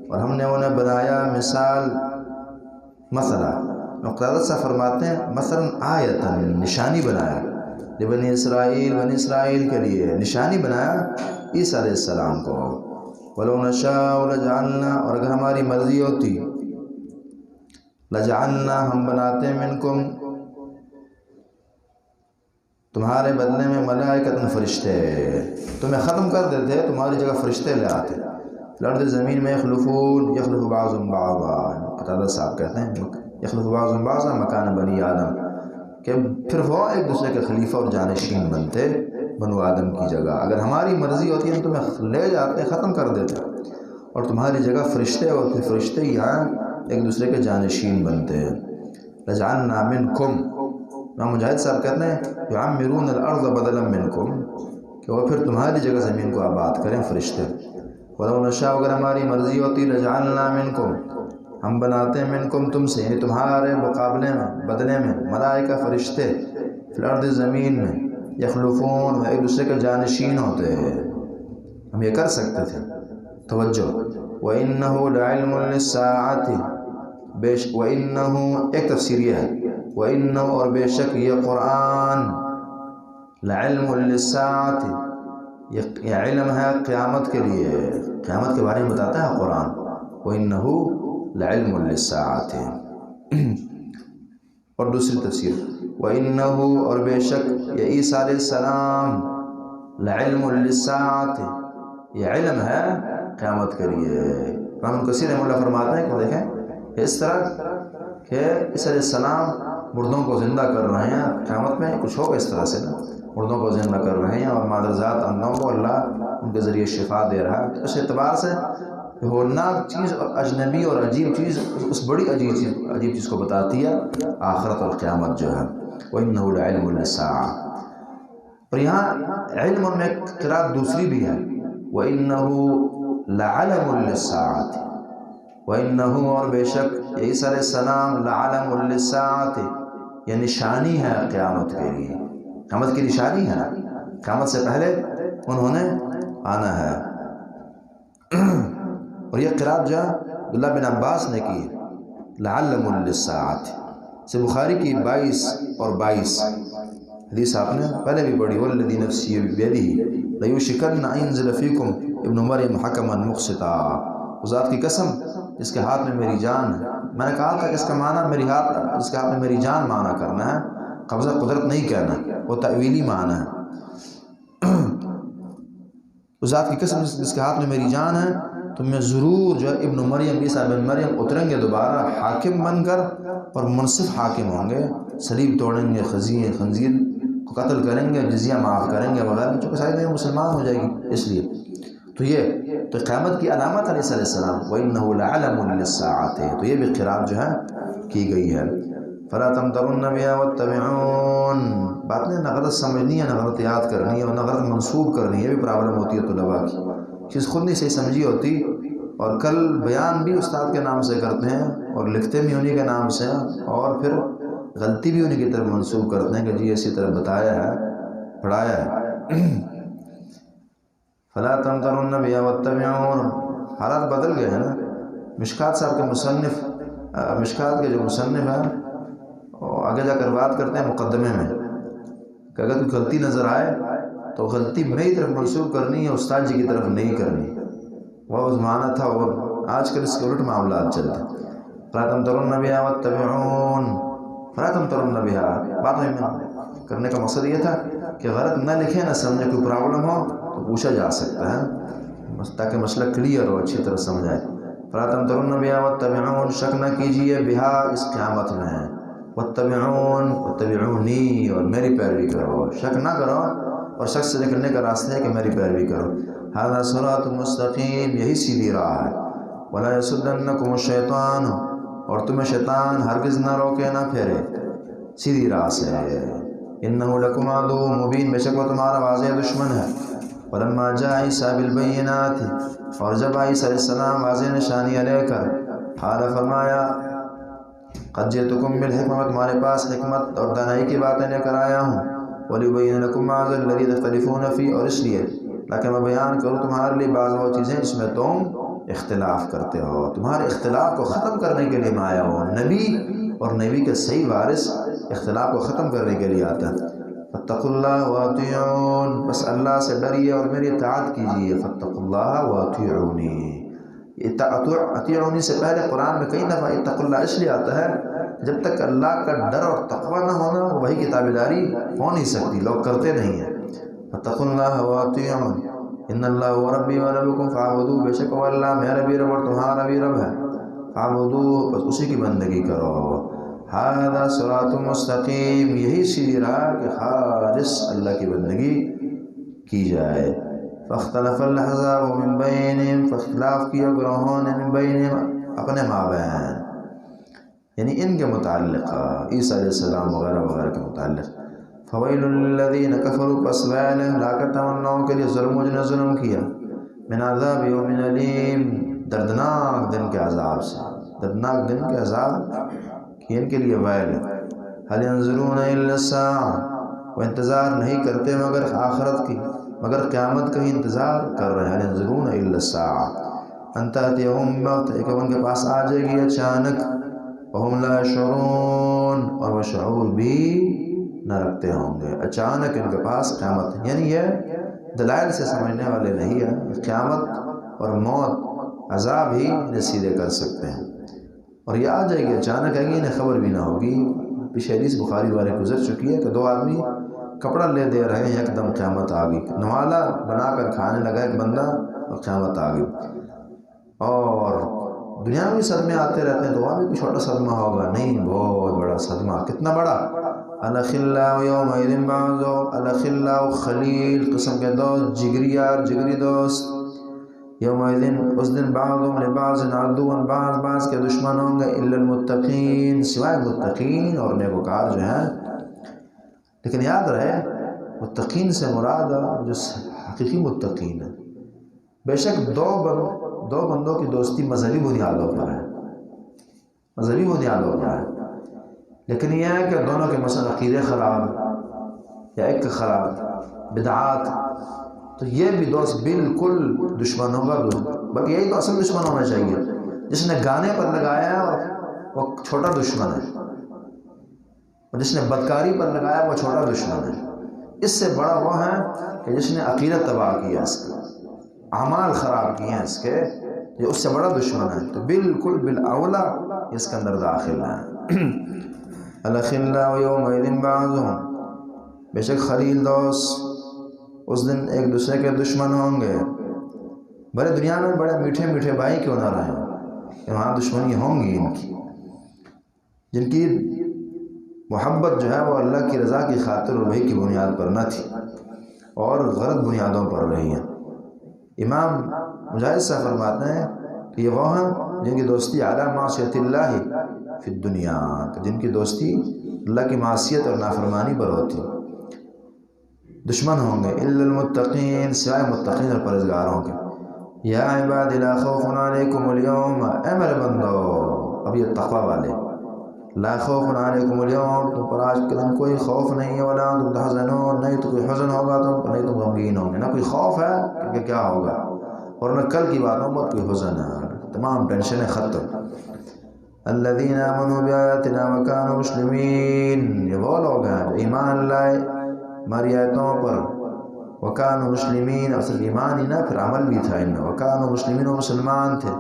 اور ہم نے انہیں بنایا مثال، مثلا مقتدر سے فرماتے ہیں مثلا آیتا نشانی بنایا، لبنی اسرائیل بنی اسرائیل کے لیے نشانی بنایا عیسیٰ علیہ السلام کو، وَلَوْ نَشَاءُ لَجَعَلْنَا اور اگر ہماری مرضی ہوتی لَجَعَلْنَا ہم بناتے منکم تمہارے بدلے میں ملائکۃ فرشتے، تمہیں ختم کر دیتے، تمہاری جگہ فرشتے لے آتے، الارض زمین میں یخلفون یخلف بعضهم بعضا، قتادہ صاحب کہتے ہیں یخلف بعضهم بعضا مکان بنی آدم، کہ پھر وہ ایک دوسرے کے خلیفہ اور جانشین بنتے بنو آدم کی جگہ، اگر ہماری مرضی ہوتی ہے تو تمہیں لے جاتے، ختم کر دیتے، اور تمہاری جگہ فرشتے ہوتے، فرشتے یہاں ایک دوسرے کے جانشین بنتے۔ لجعلنا منکم، امام مجاہد صاحب کہتے ہیں یعمرون الارض بدلا منکم، کہ وہ پھر تمہاری جگہ زمین کو آباد کریں فرشتے۔ وَلَوْ نَشَاءُ اگر ہماری مرضی ہوتی لجعلنا منکم ہم بناتے منکم تم سے، یعنی تمہارے مقابلے میں بدلے میں ملائکہ فرشتے، فی الارض زمین میں، یخلفون وہ ایک دوسرے کے جانشین ہوتے، ہم یہ کر سکتے تھے۔ توجہ، وَإِنَّهُ لَعِلْمٌ لِلسَّاعَةِ وَإِنَّهُ ایک تفسیر یہ ہے، وَإِنَّهُ اور بے شک یہ قرآن، لَعِلْمٌ لِلسَّاعَةِ یہ علم ہے قیامت کے لیے، قیامت کے بارے میں بتاتا ہے قرآن، وَإِنَّهُ لعلم للساعة اور دوسری تفسیر وَإِنَّهُ اور بے شک یہ عیسیٰ علیہ السلام، لعلم للساعة یہ علم ہے قیامت کے لیے۔ امام کثیر رحمہ اللہ فرماتے ہیں کہ دیکھیں اس طرح کہ عیسیٰ علیہ السلام مردوں کو زندہ کر رہے ہیں، قیامت میں کچھ ہوگا اس طرح سے نا، مردوں کو زندہ کر رہے ہیں اور مادرزاد اندھوں کو اللہ ان کے ذریعے شفا دے رہا ہے، اس اعتبار سے ہولناک چیز اور اجنبی اور عجیب چیز اس بڑی عجیب چیز کو بتاتی ہے آخرت اور قیامت جو ہے۔ وَإِنَّهُ لَعِلْمٌ لِلسَّاعَةِ اور یہاں علم میں قرات دوسری بھی ہے، وَإِنَّهُ لَعَلَمٌ لِلسَّاعَةِ وَإِنَّهُ اور بے شک عیسیٰ علیہ السلام لَعَلَمٌ لِلسَّاعَةِ یہ نشانی ہے قیامت کے لیے، قیامت کی نشانی ہے، قیامت سے پہلے انہوں نے آنا ہے۔ اور یہ قرات جو عبداللہ بن عباس نے کی، لعلم للساعة سے بخاری کی 22 اور 22 حدیث آپ نے پہلے بھی پڑھی، والذی نفسی بیدہ لیوشکن ان ینزل فیکم ابن مریم حکما مقسطا، ذات کی قسم جس کے ہاتھ میں میری جان ہے، میں نے کہا تھا کہ اس کا معنی میری ہاتھ، جس کے ہاتھ میں میری جان معنی کرنا ہے، قبضہ قدرت نہیں کہنا، وہ تأویلی معنی ہے۔ ذات کی قسم جس کے ہاتھ میں میری جان ہے، تم میں ضرور جو ابن مریم عیسیٰ بن مریم اتریں گے دوبارہ حاکم بن کر، اور منصف حاکم ہوں گے، صلیب توڑیں گے، خنزیر کو قتل کریں گے، جزیہ معاف کریں گے وغیرہ، چونکہ ساری دنیا مسلمان ہو جائے گی اس لیے۔ تو قیامت کی علامت ہے عیسیٰ علیہ السلام، وَإِنَّهُ لَعَلَمٌ لِلسَّاعَةِ تو یہ بھی قرات جو ہے کی گئی ہے۔ فَلَا تَمْتَرُنَّ بِهَا وَاتَّبِعُونَ بات نے نہ غلط سمجھنی ہے، نہ غلط یاد کرنی ہے، اور نہ غلط منسوب کرنی ہے، یہ بھی پرابلم ہوتی ہے طلباء کی، چیز خود نہیں صحیح سمجھی ہوتی، اور کل بیان بھی استاد کے نام سے کرتے ہیں اور لکھتے بھی انہی کے نام سے، اور پھر غلطی بھی انہی کی طرف منسوب کرتے ہیں کہ جی اسی طرح بتایا ہے پڑھایا ہے۔ فلا تمترن بها واتبعون حالات بدل گئے ہیں نا، مشکات صاحب کے مصنف، مشکات کے جو مصنف ہیں اور آگے جا کر بات کرتے ہیں مقدمے میں کہ اگر کوئی غلطی نظر آئے تو غلطی میری طرف منسوخ کرنی ہے، استاد جی کی طرف نہیں کرنی۔ وہ زمانہ تھا اور آج کل اس کے الٹ معاملات چلتے ہیں۔ فَلَا تَمْتَرُنَّ بِهَا وَاتَّبِعُونِ، فَلَا تَمْتَرُنَّ بِهَا، بات میں کرنے کا مقصد یہ تھا کہ غلط نہ لکھیں، نہ سمجھیں، کوئی پرابلم ہو تو پوچھا جا سکتا ہے تاکہ مسئلہ کلیئر ہو، اچھی طرح سمجھائے۔ فَلَا تَمْتَرُنَّ بِهَا وَاتَّبِعُونِ، شک نہ کیجیے بِہا اس قیامت میں، وَاتَّبِعُونِ وَاتَّبِعُونِی، اور میری پیروی کرو، شک نہ کرو، اور شک سے نکلنے کا راستہ ہے کہ میری پیروی کرو۔ هَذَا صِرَاطٌ مُسْتَقِيمٌ، یہی سیدھی راہ ہے۔ وَلَا يَصُدَّنَّكُمُ الشَّيْطَانُ، اور تمہیں شیطان ہرگز نہ روکے نہ پھیرے سیدھی راہ سے۔ إِنَّهُ لَكُمْ عَدُوٌّ مُّبِينٌ، بے شک وہ تمہارا واضح دشمن ہے۔ وَلَمَّا جَاءَ عِيسَىٰ بِالْبَيِّنَاتِ، اور جب عیسیٰ علیہ السلام واضح نشانیاں لے کر، قال فرمایا، قد جئتکم بالحکمہ، میں تمہارے پاس حکمت اور دانائی کی باتیں لے کر آیا ہوں۔ وَلِيُبَيِّنَ لَكُم مَّا الَّذِي تَخْتَلِفُونَ فِيهِ، اور اس لیے تاکہ میں بیان کروں تمہارے لیے بعض وہ چیزیں جس میں تم اختلاف کرتے ہو، تمہارے اختلاف کو ختم کرنے کے لیے میں آیا ہوں۔ نبی اور نبی کے صحیح وارث اختلاف کو ختم کرنے کے لیے آتا ہے۔ فَاتَّقُوا اللَّهَ وَأَطِیعُونِ، بس اللہ سے ڈریے اور میری اطاعت کیجیے۔ فَاتَّقُوا اللَّهَ وَأَطِیعُونِی، اطیعونی سے پہلے قرآن میں کئی دفعہ اتقوا اللہ اس لیے آتا ہے، جب تک اللہ کا ڈر اور تقوی نہ ہونا وہی کی تابعداری ہو نہیں سکتی، لوگ کرتے نہیں ہیں۔ فَاتَّقُوا اللَّهَ وَأَطِیعُونِ إِنَّ اللَّهَ هُوَ رَبِّی وَرَبُّکُمْ فَاعْبُدُوهُ، بے شک وہ اللہ میرا بھی رب اور تمہارا بھی رب ہے، فَاعْبُدُوهُ، بس اسی کی بندگی کرو۔ هَذَا صِرَاطٌ مُّسْتَقِیمٌ، یہی سیدھی راہ کہ خالص اللہ کی بندگی کی جائے۔ فَاخْتَلَفَ الْأَحْزَابُ مِن بَيْنِهِمْ، فاختلاف کیا گروہوں نے من بینہم اپنے مابین، یعنی ان کے متعلق، عیسیٰ علیہ السلام وغیرہ وغیرہ کے متعلق۔ فَوَيْلٌ لِّلَّذِينَ كَفَرُوا، پس ویل ہے ہلاکت ہے ان لوگوں کے لیے ظلموں جنہوں نے ظلم کیا، من عذاب یوم علیم، دردناک دن کے عذاب سے، دردناک دن کے عذاب کی ان کے لیے ویل ہے۔ هل ينظرون الا الساعة، وہ انتظار نہیں کرتے مگر آخرت کی، مگر قیامت کا ہی انتظار کر رہے ہیں۔ هل ينظرون الا الساعة ان تأتيهم بغتة، کہ ان کے پاس آ جائے گی اچانک، وهم لا يشعرون، اور وہ شعور بھی نہ رکھتے ہوں گے، اچانک ان کے پاس قیامت، یعنی یہ دلائل سے سمجھنے والے نہیں ہیں، قیامت اور موت عذاب ہی انہیں سیدھے کر سکتے ہیں، اور یہ آ جائے گی اچانک، آئے گی انہیں خبر بھی نہ ہوگی۔ پیچھے حدیث بخاری والے گزر چکی ہے کہ دو آدمی کپڑا لے دے رہے ہیں، ایک دم قیامت آ گئی، نوالا بنا کر کھانے لگا ایک بندہ اور قیامت آ گئی۔ اور دنیا میں بھی صدمے آتے رہتے ہیں، تو وہاں بھی کوئی چھوٹا صدمہ ہوگا نہیں، بہت بڑا صدمہ، کتنا بڑا؟ الأخلاء یومئذ بعضهم، الأخلاء خلیل قسم کے دوست، جگری یار جگری دوست، یومئذ اس دن بعضهم لبعض عدو، بعض کے دشمن ہوں گے، الا المتقین، سوائے متقین اور نیکوکار جو ہیں۔ لیکن یاد رہے متقین سے مراد جو حقیقی متقین ہے، بے شک دو بندوں کی دوستی مذہبی بنیادوں پر ہے، مذہبی بنیادوں پر ہے، لیکن یہ ہے کہ دونوں کے مثلا عقیدے خراب یا ایک خراب بدعات، تو یہ بھی دوست بالکل دشمن ہوگا، بلکہ یہی تو اصل دشمن ہونا چاہیے۔ جس نے گانے پر لگایا ہے وہ چھوٹا دشمن ہے، اور جس نے بدکاری پر لگایا وہ چھوٹا دشمن ہے۔ اس سے بڑا وہ ہے کہ جس نے عقیدہ تباہ کیا، اس کا اعمال خراب کیے ہیں اس کے، یہ اس سے بڑا دشمن ہے، تو بالکل بالاولا اس کے اندر داخل ہے۔ الأخلاء یومئذ بعضهم، بے شک خلیل دوست اس دن ایک دوسرے کے دشمن ہوں گے، بڑے دنیا میں بڑے میٹھے میٹھے بھائی کیوں نہ رہیں، وہاں دشمنی ہوں گی ان کی، جن کی محبت جو ہے وہ اللہ کی رضا کی خاطر اور وحی کی بنیاد پر نہ تھی اور غلط بنیادوں پر رہی ہیں۔ امام مجاہد صاحب فرماتے ہیں کہ یہ وہ ہیں جن کی دوستی اعلیٰ معصیت اللہ فی الدنیا، جن کی دوستی اللہ کی معصیت اور نافرمانی پر ہوتی، دشمن ہوں گے، الا المتقین، سوائے متقین اور پرہیزگاروں کے۔ یا عباد لا خوف علیکم اليوم، اے میرے بندو، اب یہ تقوی والے، لا خوف علیکم اليوم، تم پر آج کے دن کوئی خوف نہیں ہے، ولا انتم تحزنون، نہیں تو کوئی حزن ہوگا تم پر، نہیں تم غمگین ہوں گے، نہ کوئی خوف ہے کہ کیا ہوگا، اور نہ کل کی باتوں پر کوئی حزن ہے، تمام ٹینشنیں ختم۔ الذین آمنوا بآیاتنا وکانوا مسلمین، یہ وہ لوگ ہیں جو ایمان لائے ہماری آیتوں پر، وکانوا مسلمین، اور صرف ایمان ہی نہ پھر عمل بھی تھا ان میں، وکانوا مسلمین، و مسلمان تھے،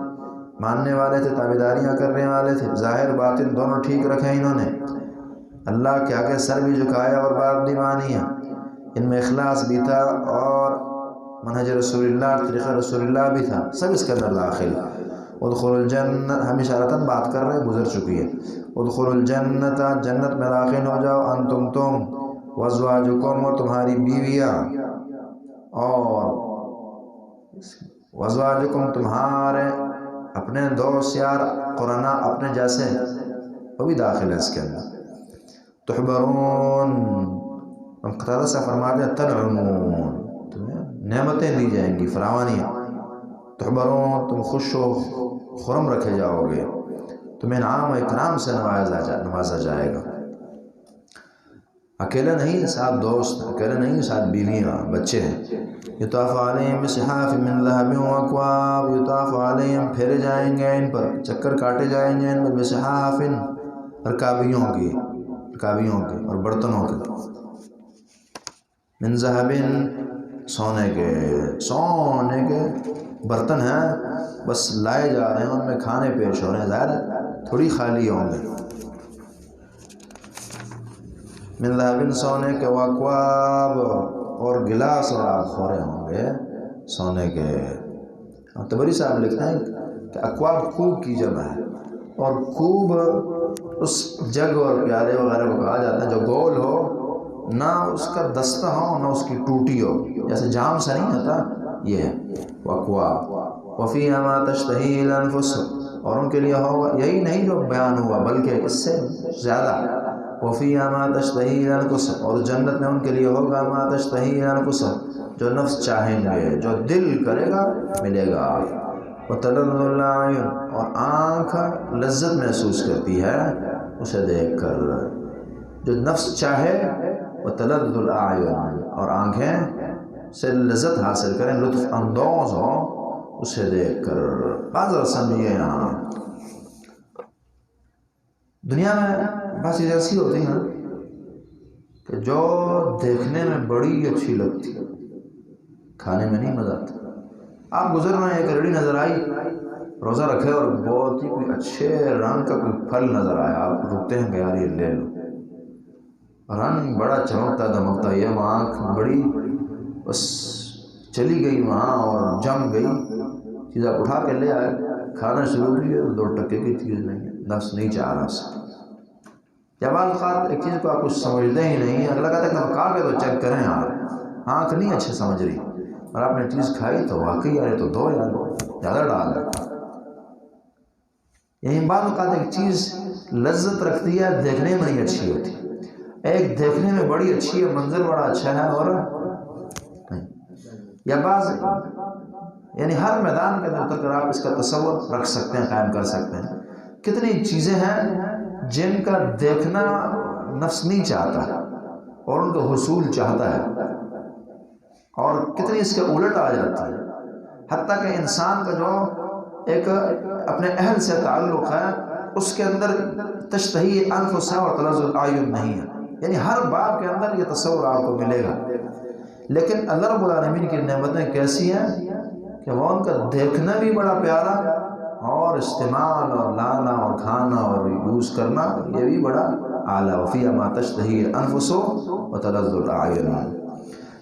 ماننے والے تھے، تابعداریاں کرنے والے تھے، ظاہر باطن دونوں ٹھیک رکھے انہوں نے، اللہ کے آگے سر بھی جھکایا اور بات بھی مانی ہے، ان میں اخلاص بھی تھا اور منہج رسول اللہ، طریقہ رسول اللہ بھی تھا، سب اس کے اندر داخل۔ ادخلوا الجنہ، ہم اشارتاً بات کر رہے ہیں، گزر چکی ہے، ادخلوا الجنت، جنت میں داخل ہو جاؤ، انتم تم، وازواجکم، اور تمہاری بیویاں، اور وازواجکم تمہارے اپنے دوست یار قرآن اپنے جیسے، وہ بھی داخل ہے اس کے اندر۔ تحبرون، ہم قطادہ سے فرماتے ہیں تنعمون، تمہیں نعمتیں دی جائیں گی فراوانیاں، تحبرون، تم خوش و خرم رکھے جاؤ گے، تمہیں انعام و اکرام سے نوازا جائے گا، اکیلے نہیں، ساتھ دوست، اکیلے نہیں، ساتھ بیویاں، بچے ہیں۔ یطاف علیہم بصحاف من ذہب واکواب، یطاف علیہم، پھیرے جائیں گے ان پر، چکر کاٹے جائیں گے ان پر، بصحاف، رکابیوں کے اور برتنوں کے، من ذہب، سونے کے برتن ہیں، بس لائے جا رہے ہیں، ان میں کھانے پیش ہو رہے ہیں، ظاہر ہے تھوڑی خالی ہوں گے، من ذہب، سونے کے، واکواب، اور گلاس اور آب خورے ہوں گے سونے کے۔ طبری صاحب لکھتے ہیں کہ اکواب کوب کی جمع ہے، اور کوب اس جگ اور پیالے وغیرہ کو کہا جاتا ہے جو گول ہو، نہ اس کا دستہ ہو نہ اس کی ٹوٹی ہو، جیسے جام سے نہیں ہوتا، یہ ہے اکواب۔ وفیہا ما تشتہی الانفس، اور ان کے لیے ہوگا، یہی نہیں جو بیان ہوا بلکہ اس سے زیادہ، وفیہا ما تشتہی الانفس، اور جنت میں ان کے لیے ہوگا ما تشتہی الانفس، جو نفس چاہیں گے، جو دل کرے گا ملے گا، وتلذ الاعین، اور آنکھ لذت محسوس کرتی ہے اسے دیکھ کر، جو نفس چاہے، وتلذ الاعین، اور آنکھیں سے لذت حاصل کریں، لطف اندوز ہوں اسے دیکھ کر۔ بعض سمجھیے یہاں دنیا میں بس یہ ایسی ہوتی ہیں کہ جو دیکھنے میں بڑی اچھی لگتی، کھانے میں نہیں مزہ آتا۔ آپ گزر رہے ہیں، ایک ریڑھی نظر آئی، روزہ رکھے اور بہت ہی کوئی اچھے رنگ کا کوئی پھل نظر آیا، آپ رکتے ہیں کہ یار یہ لے لو، رنگ بڑا چمکتا دمکتا، یہ آنکھ بڑی بس چلی گئی وہاں اور جم گئی، چیز آپ اٹھا کے لے آئے، کھانا شروع کیے، 2 ٹکے کی چیز نہیں ہے، نفس نہیں چاہ رہا سے، یا بعض اوقات ایک چیز کو آپ کچھ سمجھتے ہی نہیں، اگلا کہتا ہے کہ کھا کے تو چیک کریں، آپ آنکھ نہیں اچھے سمجھ رہی، اور آپ نے چیز کھائی تو واقعی یار تو دو یار زیادہ ڈال ہے۔ یہی بعض اوقات ایک چیز لذت رکھتی ہے، دیکھنے میں نہیں اچھی ہوتی، ایک دیکھنے میں بڑی اچھی ہے، منظر بڑا اچھا ہے، اور یا بعض یعنی ہر میدان کے اندر اتر کر آپ اس کا تصور رکھ سکتے ہیں، قائم کر سکتے ہیں، کتنی چیزیں ہیں جن کا دیکھنا نفس نہیں چاہتا اور ان کا حصول چاہتا ہے، اور کتنی اس کے الٹ آ جاتی ہے، حتیٰ کہ انسان کا جو ایک اپنے اہل سے تعلق ہے اس کے اندر تشتہی انفس اور تلذ الاعین نہیں ہے، یعنی ہر باب کے اندر یہ تصور آپ کو ملے گا، لیکن اللہ رب العالمین کی نعمتیں کیسی ہیں کہ وہ ان کا دیکھنا بھی بڑا پیارا، اور استعمال اور لانا اور کھانا اور یوز کرنا یہ بھی بڑا اعلیٰ، وفیہا ما تشتہی الانفس وتلذ الاعین۔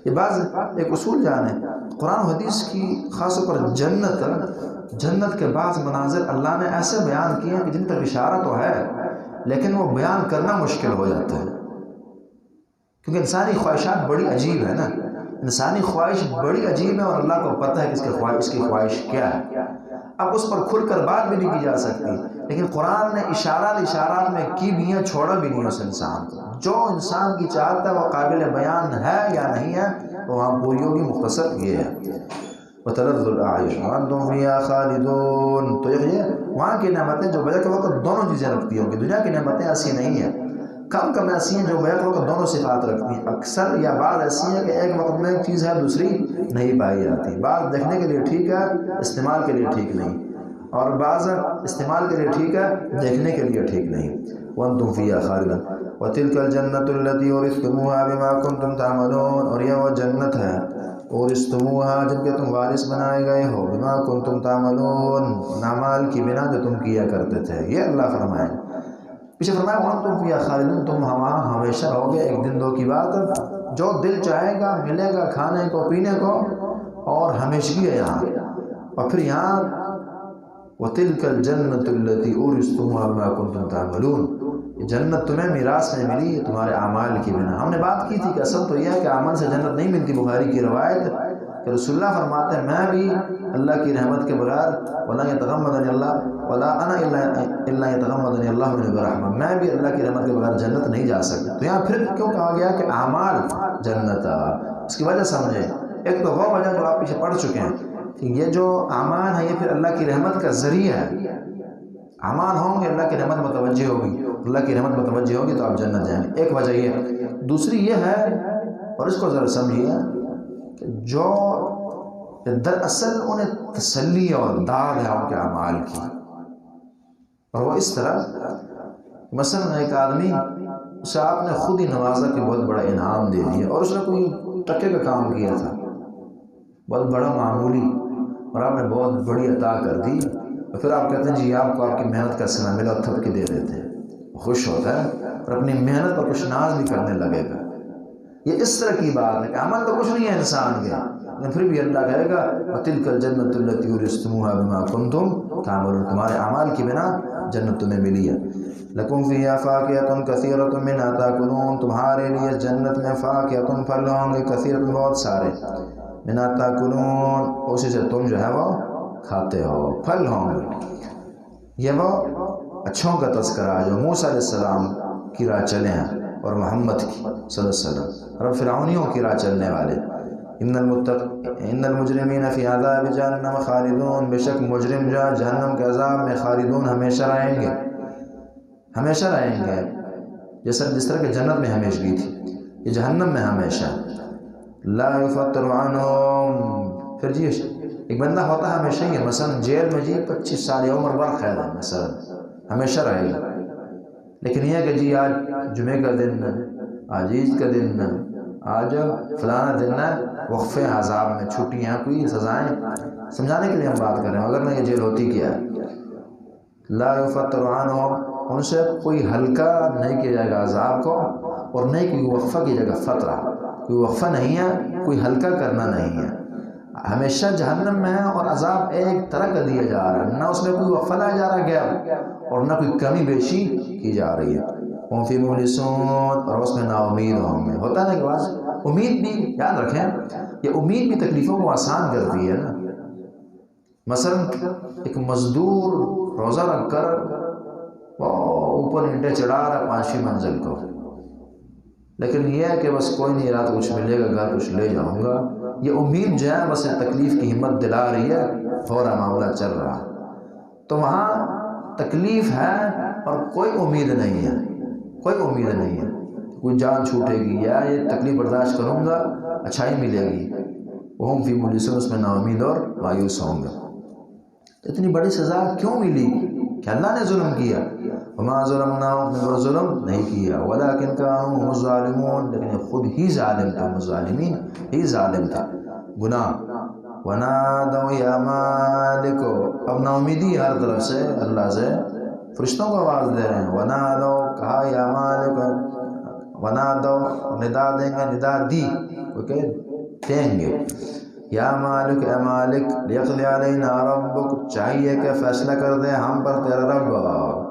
یہ بعض ایک اصول جانے، قرآن و حدیث کی خاص طور پر جنت کے بعض مناظر اللہ نے ایسے بیان کیے ہیں کہ جن تک اشارہ تو ہے لیکن وہ بیان کرنا مشکل ہو جاتا ہے، کیونکہ انسانی خواہشات بڑی عجیب ہے نا، انسانی خواہش بڑی عجیب ہے، اور اللہ کو پتہ ہے کہ اس کی خواہش کیا ہے، اب اس پر کھل کر بات بھی نہیں کی جا سکتی، لیکن قرآن نے اشارات میں کی بھی ہیں، چھوڑا بھی نہیں اس انسان کو، جو انسان کی چاہت ہے وہ قابل بیان ہے یا نہیں ہے تو وہاں پوری ہوگی، مختصر یہ ہے، وتلذ الاعین وانتم فیہا خالدون۔ تو یہ وہاں کی نعمتیں جو بیک وقت دونوں چیزیں رکھتی ہوں گی، دنیا کی نعمتیں ایسی نہیں ہیں، کم ایسی ہیں جو بیک وقت دونوں صفات رکھتی ہیں، اکثر یا بعض ایسی ہیں کہ ایک وقت میں ایک چیز ہے دوسری نہیں پائی جاتی، بعض دیکھنے کے لیے ٹھیک ہے، استعمال کے لیے ٹھیک نہیں، اور بعض استعمال کے لیے ٹھیک ہے، دیکھنے کے لیے ٹھیک نہیں. وَأَنْتُمْ فِيهَا خَالِدُونَ وَتِلْكَ الْجَنَّةُ الَّتِي أُورِثْتُمُوهَا بِمَا كُنْتُمْ تَعْمَلُونَ، اور یہ وہ جنت ہے اورثتموها جن کے تم وارث بنائے گئے ہو، بما کنتم تعملون اعمال کی بنا جو تم کیا کرتے تھے. یہ اللہ فرمائے. پیچھے فرمایا وَأَنْتُمْ فِيهَا خَالِدُونَ، تم وہاں ہمیشہ رہو گے. ایک دن دو کی بات، جو دل چاہے گا ملے گا کھانے کو پینے کو، اور ہمیشگی ہے یہاں. اور پھر یہاں وَتِلْكَ الْجَنَّةُ الَّتِي أُورِثْتُمُوهَا بِمَا كُنْتُمْ تَعْمَلُونَ، یہ جنت تمہیں میراث میں ملی ہے تمہارے اعمال کی بنا. ہم نے بات کی تھی کہ اصل تو یہ ہے کہ عمل سے جنت نہیں ملتی. بخاری کی روایت کہ رسول اللہ فرماتے ہیں میں بھی اللہ کی رحمت کے بغیر وَلَا يَتَغَمَّدَنِ اللَّهُ وَلَا أَنَا إِلَّا يَتَغَمَّدَنِ اللَّهُ مِنْهُ بِرَحْمَةٍ، میں بھی اللہ کی رحمت کے بغیر جنت نہیں جا سکتا. تو یہاں پھر کیوں کہا گیا کہ اعمال جنت؟ اس کی وجہ سمجھیں. ایک تو وہ وجہ جو آپ پیچھے پڑھ چکے ہیں کہ یہ جو اعمال ہے یہ پھر اللہ کی رحمت کا ذریعہ ہے. اعمال ہوں گے اللہ کی رحمت متوجہ ہوگی، اللہ کی رحمت متوجہ ہوگی تو آپ جنت جائیں گے. ایک وجہ یہ ہے. دوسری یہ ہے، اور اس کو ذرا سمجھیے، کہ جو دراصل انہیں تسلی اور داد ہے ان کے اعمال کی، اور وہ اس طرح مثلا ایک آدمی اسے آپ نے خود ہی نوازا کہ بہت بڑا انعام دے دیا، اور اس نے کوئی ٹکے کا کام کیا تھا بہت بڑا معمولی، اور آپ نے بہت بڑی عطا کر دی، اور پھر آپ کہتے ہیں جی آپ کو آپ کی محنت کا صلہ ملا، اور تھپکی دے دیتے ہیں. خوش ہوتا ہے اور اپنی محنت پر کچھ ناز بھی کرنے لگے گا. یہ اس طرح کی بات ہے کہ عمل تو کچھ نہیں ہے انسان کے، لیکن پھر بھی اللہ کہے گا وَتِلْكَ الْجَنَّةُ الَّتِي أُورِثْتُمُوهَا بِمَا كُنْتُمْ تَعْمَلُونَ، تمہارے اعمال کی بنا جنت تمہیں ملی ہے. لَكُمْ فِيهَا فَاكِهَةٌ كَثِيرَةٌ مِنْهَا تَأْكُلُونَ، تمہارے لیے جنت میں فاکہۃ پھل ہوں گے، کثیرۃ بہت سارے، مِنْهَا تَأْكُلُونَ اسی سے تم جو ہے وہ کھاتے ہو، پھل ہوں گے. یہ وہ اچھوں کا تذکرہ جو موسیٰ علیہ السلام کی راہ چلے ہیں، اور محمد کی صلی اللہ علیہ وسلم، اور فرعونیوں کی راہ چلنے والے. ان المجرمین فی عذاب جہنم خالدون، بے شک مجرم جو جہنم کے عذاب میں خالدون ہمیشہ رہیں گے، ہمیشہ رہیں گے. جس طرح کہ جنت میں ہمیشگی تھی، یہ جہنم میں ہمیشہ. لا یفتر عنہم، پھر جی ایک بندہ ہوتا ہے ہمیشہ ہی، مثلا جیل میں جی 25 سال عمر بھر قید ہے، مثلا ہمیشہ رہے گا. لیکن یہ کہ جی آج جمعے کا دن ہے، آج عید کا دن ہے، آج فلانا دن ہے، وقفے عذاب میں چھٹیاں کوئی سزائیں، سمجھانے کے لیے ہم بات کر رہے ہیں، اگر نہ یہ جیل ہوتی کیا ہے. لا یفتر عنہم، ان سے کوئی ہلکا نہیں کیا جائے گا عذاب کو، اور نہیں کوئی وقفہ کی جائے گا فترہ، کوئی وقفہ نہیں ہے، کوئی ہلکا کرنا نہیں ہے. ہمیشہ جہنم میں ہے، اور عذاب ایک طرح کا دیا جا رہا ہے، نہ اس میں کوئی وقفہ لایا جا رہا گیا، اور نہ کوئی کمی بیشی کی جا رہی ہے. ہم فی مبلسون، اور اس میں نا امید ہوں گے. ہوتا ہے نا کہ بعض امید بھی، یاد رکھیں یہ امید بھی تکلیفوں کو آسان کرتی ہے نا. مثلا ایک مزدور روزہ رکھ کر اوپر اینٹیں چڑھا رہا 5ویں منزل کو، لیکن یہ ہے کہ بس کوئی نہیں، رات کچھ ملے گا، گھر کچھ لے جاؤں گا. یہ امید جو ہے بس تکلیف کی ہمت دلا رہی ہے، ہو رہا معاملہ چل رہا. تو وہاں تکلیف ہے اور کوئی امید نہیں ہے، کوئی امید نہیں ہے، کوئی جان چھوٹے گی یا یہ تکلیف برداشت کروں گا اچھائی ملے گی. وہ فی مبلسون، اس میں نا امید اور مایوس ہوں گے. اتنی بڑی سزا کیوں ملی؟ کہ اللہ نے ظلم کیا. وما ظلمناہم، نے ظلم نہیں کیا، ولکن کانوا هم الظالمون، لیکن خود ہی ظالم تھا، ظالمین ہی ظالم تھا، گناہ. ونادوا یا مالک، اب نا امیدی ہر طرف سے اللہ سے فرشتوں کو آواز دے رہے ہیں. ونادوا، کہا یا مالک، ونادوا ندا دیں گے، ندا دی اوکے دیں گے، یا مالک اے مالک، لیقضی علینا ربک، چاہیے کہ فیصلہ کر دے ہم پر تیرا رب.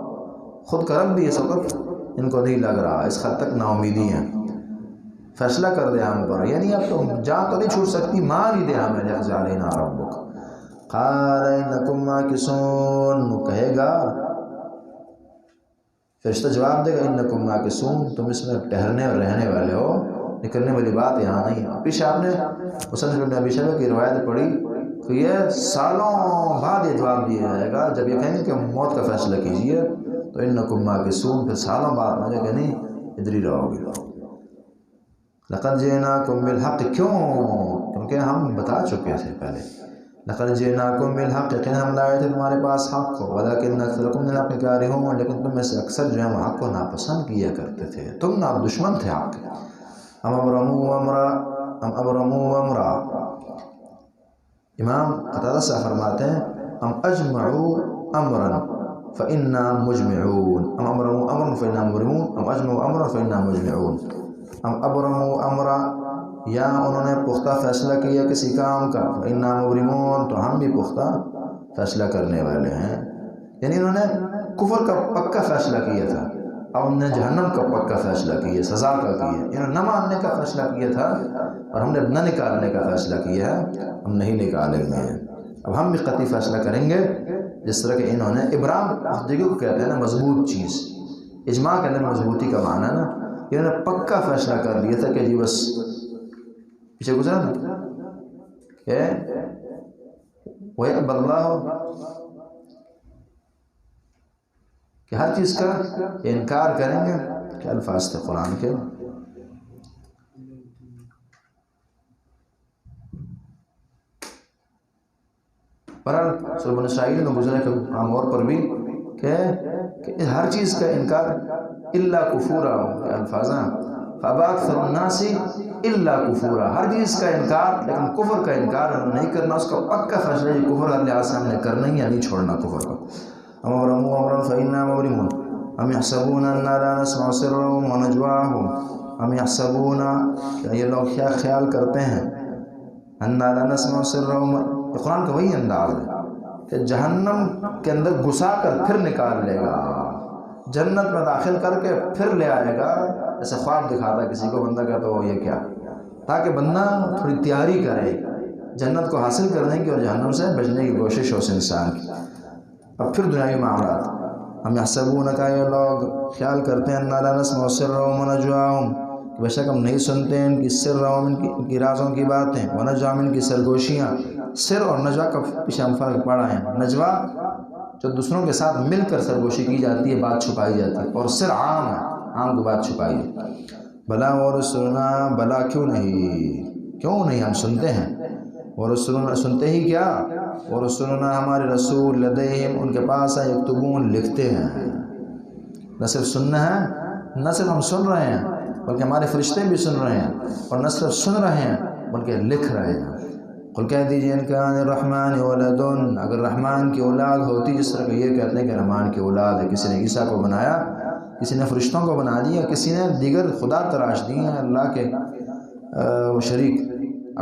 خود کا رب بھی اس وقت ان کو نہیں لگ رہا، اس حد تک نا امیدی ہیں. فیصلہ کر دے ہم پر، یعنی اب تو جان تو نہیں چھوٹ سکتی، مار ہی دے ہمیں. لیقضی علینا ربک. قال انکم ماکثون، وہ کہے گا، فرشتہ جواب دے گا انکم ماکثون، تم اس میں ٹھہرنے اور رہنے والے ہو، نکلنے والی بات یہاں نہیں ہے. پیچھے آپ نے مصنف ابن ابی شیبہ کی روایت پڑھی تو یہ سالوں بعد یہ جواب دیا جائے گا. جب یہ کہیں گے کہ موت کا فیصلہ کیجیے تو انکم ماکثون، پھر سالوں بعد مجھے کہ نہیں ادھر ہی رہو گے. لقد جئناکم بالحق، کیوں؟ کیونکہ ہم بتا چکے تھے پہلے. لقد جئناکم بالحق، یقین ہم لائے تھے تمہارے پاس حق کو، ولکن اکثرکم للحق کارہون، لیکن تم میں سے اکثر جو ہے وہ حق کو ناپسند کیا کرتے تھے، تم نا دشمن تھے حق کے۔ ام ابرموا امرا، امام قتادہ سے فرماتے ہیں ام اجمعوا امرا فإنا مجمعون، ام ابرموا امرا فإنا مبرمون، ام اجمعوا امرا فإنا مجمعون۔ ام ابرموا امرا، یا انہوں نے پختہ فیصلہ کیا کسی کام کا، فإنا مبرمون، تو ہم بھی پختہ فیصلہ کرنے والے ہیں، یعنی انہوں نے کفر کا پکا فیصلہ کیا تھا، اب ہم نے جہنم کا پکا فیصلہ کیا، سزا کا کیا، انہوں نے نہ ماننے کا فیصلہ کیا تھا اور ہم نے نہ نکالنے کا فیصلہ کیا ہے، ہم نہیں نکالیں گے، اب ہم بھی قطعی فیصلہ کریں گے، جس طرح کہ انہوں نے ابرام دیکھو کہتے ہیں نا مضبوط چیز، اجماع کے اندر مضبوطی کا معنی ہے نا، انہوں نے پکا فیصلہ کر لیا تھا کہ جی بس پیچھے گزرا نا کہ وَيَأْبَى اللَّهُ، کہ ہر چیز کا انکار کریں گے، کہ الفاظ تھے قرآن کے، برحال سورہ بنی اسرائیل میں گزرے کہ عام طور پر بھی کہ ہر چیز کا انکار الا کفورا، کہ الفاظ ہیں فَأَبَى أَكْثَرُ النَّاسِ الا کفورا، ہر چیز کا انکار لیکن کفر کا انکار نہیں کرنا، اس کا پکا فیصلہ یہ کفر ہر لحاظ سے ہم نے کرنا ہی یا نہیں چھوڑنا کفر کو۔ ام ابرموا امرا فإنا مبرمون ام يحسبون انا لا نسمع سرهم ونجواهم، ام يحسبون، یہ لوگ کیا خیال کرتے ہیں، انا لا نسمع سرهم، قرآن کا وہی انداز ہے کہ جہنم کے اندر گھسا کر پھر نکال لے گا، جنت میں داخل کر کے پھر لے آئے گا، ایسے خواب دکھاتا ہے کسی کو، بندہ کہتا ہو یہ کیا، تاکہ بندہ تھوڑی تیاری کرے جنت کو حاصل کرنے کی اور جہنم سے بچنے کی کوشش ہو اس انسان کی۔ اب پھر دنیاوی معاملات، ہم یحسبون، کا یہ لوگ خیال کرتے ہیں انا لا نسمع سرهم ونجواهم، کہ بے شک ہم نہیں سنتے ان کی سرهم، ان کی رازوں کی باتیں، ونجواهم، ان کی سرگوشیاں، سر اور نجوا کا پیچھے ہم فرق پڑا ہے، نجوا جو دوسروں کے ساتھ مل کر سرگوشی کی جاتی ہے، بات چھپائی جاتی ہے، اور سر عام ہے، عام کو بات چھپائی ہے۔ بلا ورسلنا، بلا کیوں نہیں ہم سنتے ہیں، ورسلنا سنتے ہی کیا، ورسلنا ہمارے رسول، لدیہم ان کے پاس ہے، یکتبون لکھتے ہیں، نہ صرف سننا ہے، نہ صرف ہم سن رہے ہیں بلکہ ہمارے فرشتے بھی سن رہے ہیں، اور نہ صرف سن رہے ہیں بلکہ لکھ رہے ہیں۔ قل کہہ دیجئے ان کان الرحمن ولد، اگر رحمان کی اولاد ہوتی، جس طرح کہ یہ کہتے ہیں کہ رحمان کی اولاد ہے، کسی نے عیسیٰ کو بنایا، کسی نے فرشتوں کو بنا دیا، کسی نے دیگر خدا تراش دی ہیں اللہ کے شریک،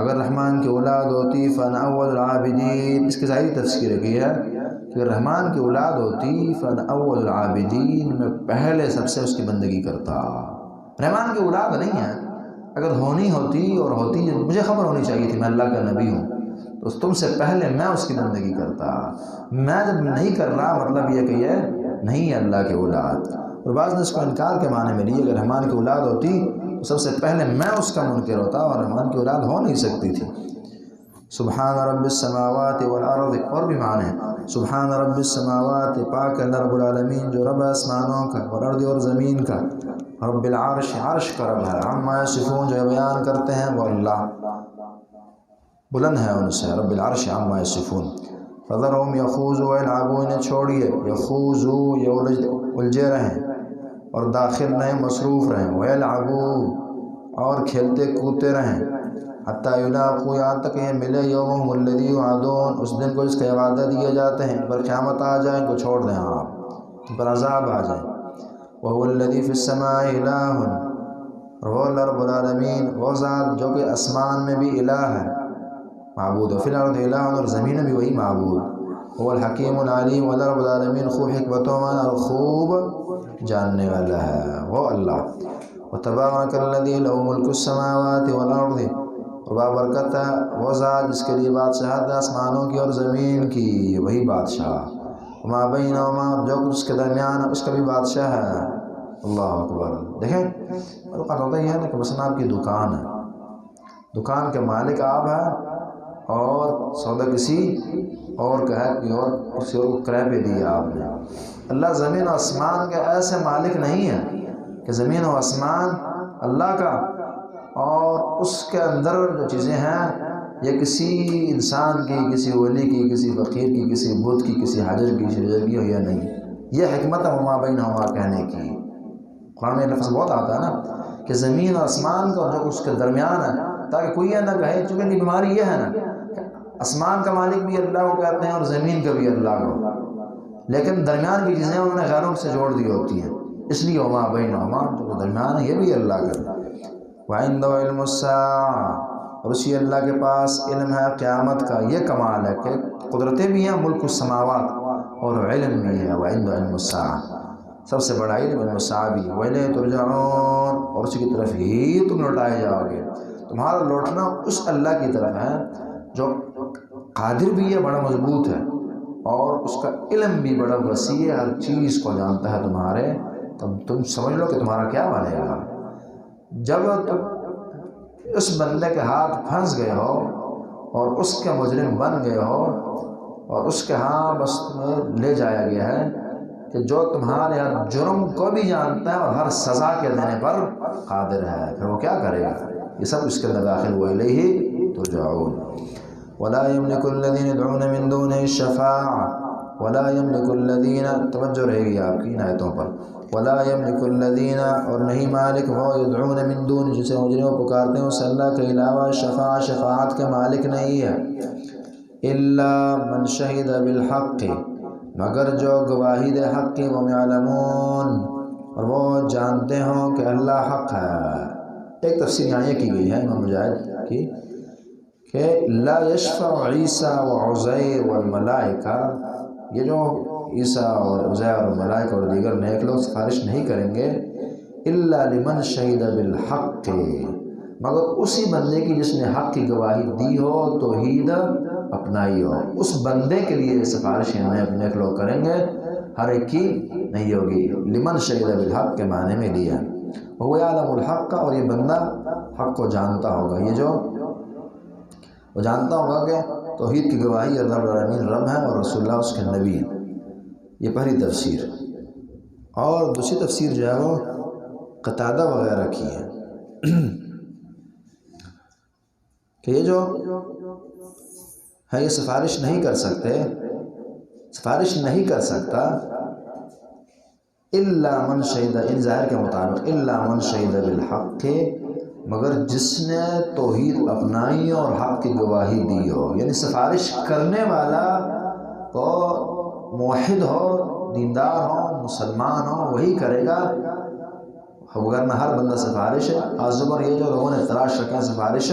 اگر رحمان کی اولاد ہوتی فانا اول العابدین، اس کی ظاہری تفسیر کی ہے کہ رحمان کی اولاد ہوتی فانا اول العابدین، میں پہلے سب سے اس کی بندگی کرتا، رحمان کی اولاد نہیں ہے، اگر ہونی ہوتی اور ہوتی مجھے خبر ہونی چاہیے تھی، میں اللہ کا نبی ہوں، تو تم سے پہلے میں اس کی بندگی کرتا، میں جب نہیں کر رہا مطلب یہ کہ یہ نہیں ہے اللہ کی اولاد، اور بعض نے اس کو انکار کے معنی میں لی، اگر رحمان کی اولاد ہوتی تو سب سے پہلے میں اس کا منکر ہوتا، اور رحمان کی اولاد ہو نہیں سکتی تھی۔ سبحان رب السماوات والارض، اور بھی معنی ہے، سبحان رب السماوات، پاک اللہ رب العالمین جو رب آسمانوں کا، والارض اور زمین کا، رب العرش، عرش کا رب ہے، عما یصفون جو بیان کرتے ہیں وہ اللہ بلند ہے ان سے، رب العرش عما یصفون۔ فذرہم یخوضوا ویلعبوا، انہیں چھوڑیے، یخوضوا یہ الجھے رہیں اور داخل رہیں، مصروف رہیں، ویلعبوا اور کھیلتے کودتے رہیں، حتی یلاقوا یہاں تک یہ ملے، یومہم الذی یوعدون، اس دن کو جس کے وعدہ دیے جاتے ہیں، پر قیامت آ جائیں کو چھوڑ دیں آپ، پر عذاب آ جائیں۔ وَهُوَ الَّذِي فِي السَّمَاءِ إِلَٰهٌ، اور وہ اللہ رب العالمین وہ ذات جو کہ آسمان میں بھی الہ ہے، معبود، و فی الارض الہ، اور زمین میں بھی وہی معبود، وہ الحکیم العلیم، اللہ رب العالمین خوب حکمتوں والا اور خوب جاننے والا ہے وہ اللہ۔ وتبارک الذی لہ ملک السماوات والارض، اور بابرکت ہے وہ ذات جس کے لیے بادشاہت ہے آسمانوں کی اور زمین کی، وہی بادشاہ، وما بینہما، جو کچھ اس کے درمیان ہے اس کا بھی بادشاہ ہے، اللہ اکبر۔ دیکھیں بات ہوتا یہ ہے نا کہ مثلا آپ کی دکان ہے، دکان کے مالک آپ ہیں اور سودا کسی اور کا ہے، کسی اور کو کرائے پہ دیا آپ نے، اللہ زمین و آسمان کے ایسے مالک نہیں ہے کہ زمین و آسمان اللہ کا اور اس کے اندر جو چیزیں ہیں یہ کسی انسان کی، کسی ولی کی، کسی فقیر کی، کسی بت کی، کسی حجر کی، شجر کی ہو یا نہیں، یہ حکمت ہے وما بینہما کہنے کی۔ قرآن میں لفظ بہت آتا ہے نا کہ زمین اور آسمان کا اور جو اس کے درمیان ہے، تاکہ کوئی یہ نہ کہے، چونکہ بیماری یہ ہے نا کہ آسمان کا مالک بھی اللہ کو کہتے ہیں اور زمین کا بھی اللہ کو، لیکن درمیان کی چیزیں انہوں نے غیروں سے جوڑ دی ہوتی ہیں، اس لیے وما بینہما جو درمیان ہے یہ بھی اللہ کا۔ وعنده علم الساعة، اور اسی اللہ کے پاس علم ہے قیامت کا۔ یہ کمال ہے کہ قدرتیں بھی ہیں، ملک السماوات، اور علم بھی ہے۔ وعنده علم الساعة، سب سے بڑا علم علم الساعة بھی۔ وإلیہ ترجعون، اور اسی کی طرف ہی تم لوٹائے جاؤ گے۔ تمہارا لوٹنا اس اللہ کی طرف ہے جو قادر بھی ہے، بڑا مضبوط ہے، اور اس کا علم بھی بڑا وسیع ہے، ہر چیز کو جانتا ہے تمہارے۔ تم سمجھ لو کہ تمہارا کیا بنے گا جب تم اس بندے کے ہاتھ پھنس گئے ہو اور اس کے مجرم بن گئے ہو، اور اس کے ہاں بس تمہیں لے جایا گیا ہے کہ جو تمہارے ہر جرم کو بھی جانتا ہے اور ہر سزا کے دینے پر قادر ہے، پھر وہ کیا کرے گا؟ یہ سب اس کے اندر داخل ہوئے۔ الیہ ترجعون۔ ولا يملك الذين يدعون من دونه الشفاعة، ولا يملك الذين، توجہ رہے گی آپ کی ان آیتوں پر، ولا يملك الذين، اور نہیں مالک وہ، يدعون من دون، جسے مجرموں پکارتے ہیں اس اللہ کے علاوہ، شفاعت کے مالک نہیں ہے، الا من شہد بالحق، مگر جو گواہی دے حق کی، وهم يعلمون، اور وہ جانتے ہوں کہ اللہ حق ہے۔ ایک تفسیر یہاں یہ کی گئی ہے امام مجاہد کی کہ لا یشفع عیسیٰ و عزیر والملائکہ، یہ جو عیسیٰ اور عزیر اور ملائکہ اور دیگر نیک لوگ سفارش نہیں کریں گے، الا لمن شہد بالحق، مگر اسی بندے کی جس نے حق کی گواہی دی ہو، توحید اپنائی ہو، اس بندے کے لیے سفارش نیک لوگ کریں گے، ہر ایک کی نہیں ہوگی۔ لمن شہد بالحق کے معنی میں لیا، وہ یعلم الحق، اور یہ بندہ حق کو جانتا ہوگا، یہ جو وہ جانتا ہوگا کہ توحید کی گواہی اللہ رب العالمین رب ہے اور رسول اللہ اس کے نبی ہیں۔ یہ پہلی تفسیر۔ اور دوسری تفسیر جو ہے وہ قتادہ وغیرہ کی ہے کہ یہ جو ہے یہ سفارش نہیں کر سکتے، سفارش نہیں کر سکتا الا من شہد، ان ظاہر کے مطابق الا من شہد بالحق، مگر جس نے توحید اپنائی اور حق کی گواہی دی ہو، یعنی سفارش کرنے والا تو موحد ہو، دیندار ہو، مسلمان ہو، وہی کرے گا، ورنہ ہر بندہ سفارش ہے۔ آزمر یہ جو لوگوں نے تلاش رکھا سفارش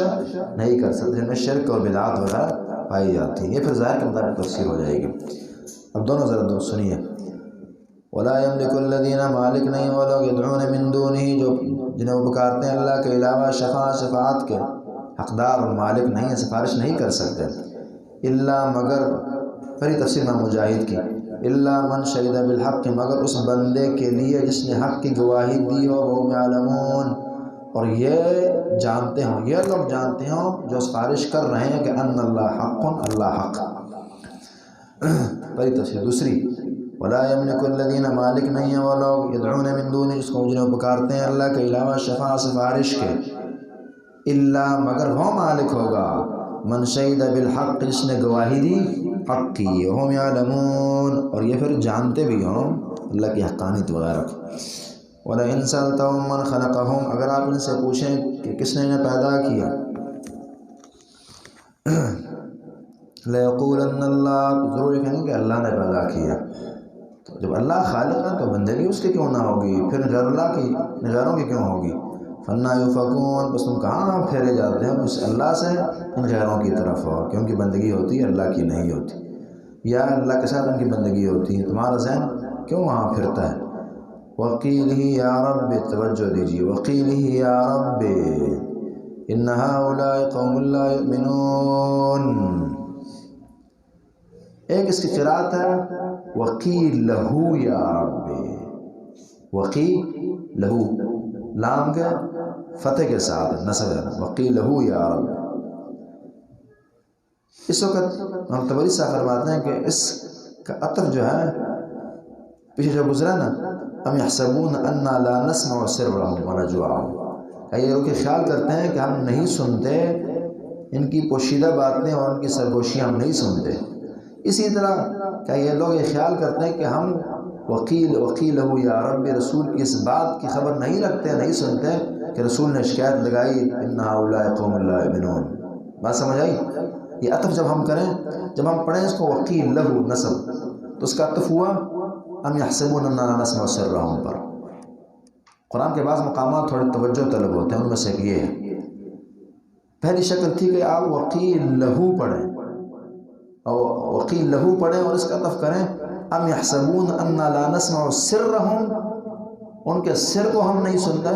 نہیں کر سکتے، جن میں شرک اور بدعات وغیرہ پائی جاتی ہیں۔ یہ پھر ظاہر کے مطابق تفسیر ہو جائے گی۔ اب دونوں ذرا دو سنیے۔ ولا يملك الذين، مالک نہیں وہ لوگ، يدعون من دونه، جو جنہیں وہ پکارتے ہیں اللہ کے علاوہ، شفاعت کے حقدار اور مالک نہیں ہیں، سفارش نہیں کر سکتے، الا مگر، پہلی تفسیر میں مجاہد کی، الا من شہد بالحق، مگر اس بندے کے لیے جس نے حق کی گواہی دی ہو، وہ يعلمون، اور یہ جانتے ہوں، یہ لوگ جانتے ہوں جو سفارش کر رہے ہیں کہ ان اللہ حق، اللہ حق۔ پہلی تفسیر۔ دوسری، ولا يملك الذين، مالک نہیں ہیں وہ لوگ، يدعون من دونه، جس کو جنہیں پکارتے ہیں اللہ کے علاوہ، سفارش کے، الا مگر وہ مالک ہوگا، من شہد بالحق، جس نے گواہی دی حق کی، وهم يعلمون، اور یہ پھر جانتے بھی ہوں اللہ کی حقانیت وغیرہ کو۔ وَلَئِن سَأَلْتَهُم مَّنْ خَلَقَهُم، اگر آپ ان سے پوچھیں کہ کس نے انہیں پیدا کیا، لَيَقُولَنَّ اللَّهُ، ضرور یہ کہیں گے کہ اللہ نے پیدا کیا۔ تو جب اللہ خالق ہے تو بندگی اس کی کیوں نہ ہوگی، پھر غیر اللہ کی، غیروں کی کیوں ہوگی؟ فَأَنَّىٰ يُؤْفَكُونَ، بس تم کہاں پھیرے جاتے ہیں اس اللہ سے ان غیروں کی طرف ہو، کیونکہ بندگی ہوتی ہے اللہ کی نہیں ہوتی، یا اللہ کے ساتھ ان کی بندگی ہوتی ہے، تمہارا ذہن کیوں وہاں پھرتا ہے؟ وَقِيلِهِ يَا رَبِّ، توجہ دیجیے، وَقِيلِهِ يَا رَبِّ إِنَّ هَٰؤُلَاءِ قَوْمٌ لَّا يُؤْمِنُونَ۔ ایک اس کی قرات ہے وقیل لہو یا رب، وقیل لہو، لام کے فتح کے ساتھ نصب ہے، وقیل لہو یا رب۔ اس وقت ہم طبری صاحب فرماتے ہیں کہ اس کا عطف جو ہے پیچھے جو گزرا نا، ام یحسبون انا لا نسمع سرهم ونجواهم، یہ لوگ خیال کرتے ہیں کہ ہم نہیں سنتے ان کی پوشیدہ باتیں اور ان کی سرگوشیاں ہم نہیں سنتے۔ اسی طرح کیا یہ لوگ یہ خیال کرتے ہیں کہ ہم وکیل یا رب رسول کی اس بات کی خبر نہیں رکھتے، نہیں سنتے کہ رسول نے شکایت لگائی ان ہؤلاء قوم لا یؤمنون۔ بات سمجھ آئی؟ یہ عطف جب ہم کریں، جب ہم پڑھیں اس کو وکیل لہو نصب، تو اس کا عطف ہوا ام یحسبون اننا لا نسمع سرهم پر۔ قرآن کے بعض مقامات تھوڑے توجہ طلب ہوتے ہیں، ان میں سے یہ ہے۔ پہلی شکل تھی کہ آپ وکیل لہو پڑھیں، اور وکیل لہو پڑھیں اور اس کا عطف کریں ام یحسبون انا لا نسمع سرهم، ان کے سر کو ہم نہیں سنتے۔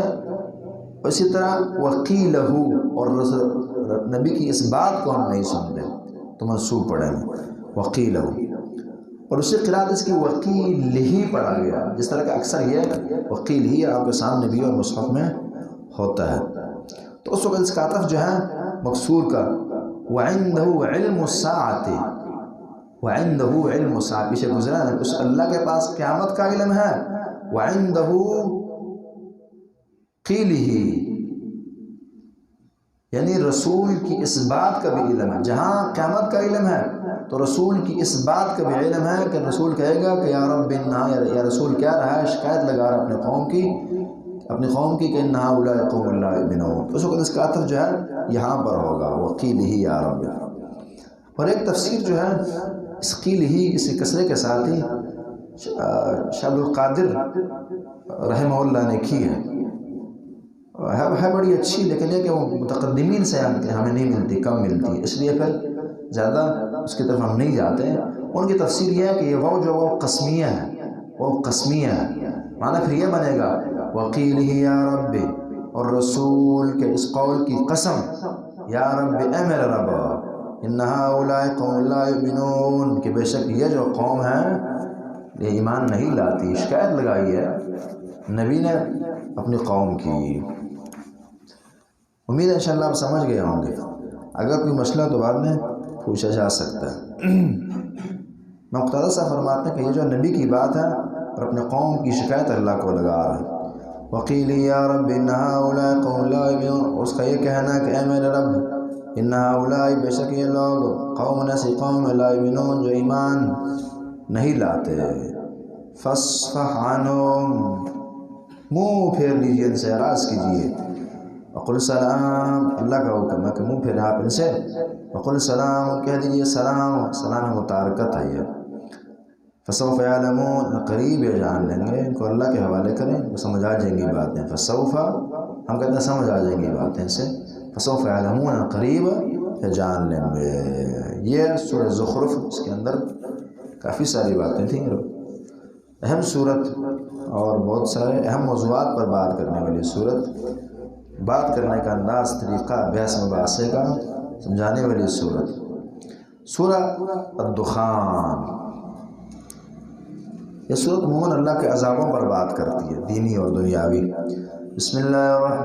اسی طرح وکیلہ اور نبی کی اس بات کو ہم نہیں سنتے، تو منصوب پڑھیں وکیلہ۔ اور اسی قرآن اس کی وکیل ہی پڑھا گیا، جس طرح کا اکثر یہ وکیل ہی آپ کے سامنے بھی اور مصحف میں ہوتا ہے، تو اس وقت اس کا عطف جو ہے مکسور کا وَعِنْدَهُ عِلْمُ السَّاعَةِ، وَعِنْدَهُ عِلْمُ السَّاعَةِ پیچھے گزرا ہے، اس اللہ کے پاس قیامت کا علم ہے۔ وَعِنْدَهُ قِيلِهِ، یعنی رسول کی اس بات کا بھی علم ہے۔ جہاں قیامت کا علم ہے تو رسول کی اس بات کا بھی علم ہے کہ رسول کہے گا کہ یا رب یا رسول کیا رہا ہے، شکایت لگا رہا اپنی قوم کی کہ ان ہؤلاء قوم لا یؤمنون۔ اس وقت اس کا عطف جو ہے یہاں پر ہوگا وکیل ہی یا رب۔ اور ایک تفسیر جو ہے اس قیل ہی اسی کسرے کے ساتھ ہی شاہ عبد القادر رحمہ اللہ نے کی ہے بڑی اچھی، لیکن یہ کہ وہ متقدمین سے ہمیں نہیں ملتی، کم ملتی، اس لیے پھر زیادہ اس کی طرف ہم نہیں جاتے ہیں۔ ان کی تفسیر یہ ہے کہ یہ وہ جو وہ قسمیہ ہے، وہ قسمیہ ہے، معنی پھر یہ بنے گا وکیل ہی یا رب، اور رسول کے اس قول کی قسم یا رب اے میرے رب ان ہؤلاء قوم لا یؤمنون، کہ بے شک یہ جو قوم ہے یہ ایمان نہیں لاتی، شکایت لگائی ہے نبی نے اپنی قوم کی۔ امید ہے انشاءاللہ آپ سمجھ گئے ہوں گے، اگر کوئی مسئلہ تو بعد میں پوچھا جا سکتا ہے۔ مقتدر صاحب فرماتے ہیں کہ یہ جو نبی کی بات ہے اور اپنے قوم کی شکایت اللہ کو لگا رہا ہے، وقیل یا رب ان ہؤلاء قوم لا یؤمنون، اور اس کا یہ کہنا ہے کہ اے میرے رب ان ہؤلاء بے شک یہ لوگ قوم ایسی قوم لا یؤمنون جو ایمان نہیں لاتے، فاصفح عنہم، منہ پھیر لیجیے ان سے، اعراض کیجیے، وقل سلام، اللہ کا حکم ہے کہ منہ پھیریں آپ ان سے، وقل سلام، کہہ دیجیے سلام، سلام متارکت ہے یہ، فسوف یعلمون، قریب یہ جان لیں گے، ان کو اللہ کے حوالے کریں، وہ سمجھ آ جائیں گی باتیں، فسوف ہم کہتے ہیں سمجھ آ جائیں گی باتیں ان سے، فسوف یعلمون، قریب یہ جان لیں گے۔ یہ سورہ زخرف، اس کے اندر کافی ساری باتیں تھیں، اہم صورت اور بہت سارے اہم موضوعات پر بات کرنے والی صورت، بات کرنے کا انداز، طریقہ، بحث مباحثے کا سمجھانے والی صورت، سورہ الدخان۔ یہ صورت عموماً اللہ کے عذابوں پر بات کرتی ہے، دینی اور دنیاوی۔ بسم اللہ الرحمن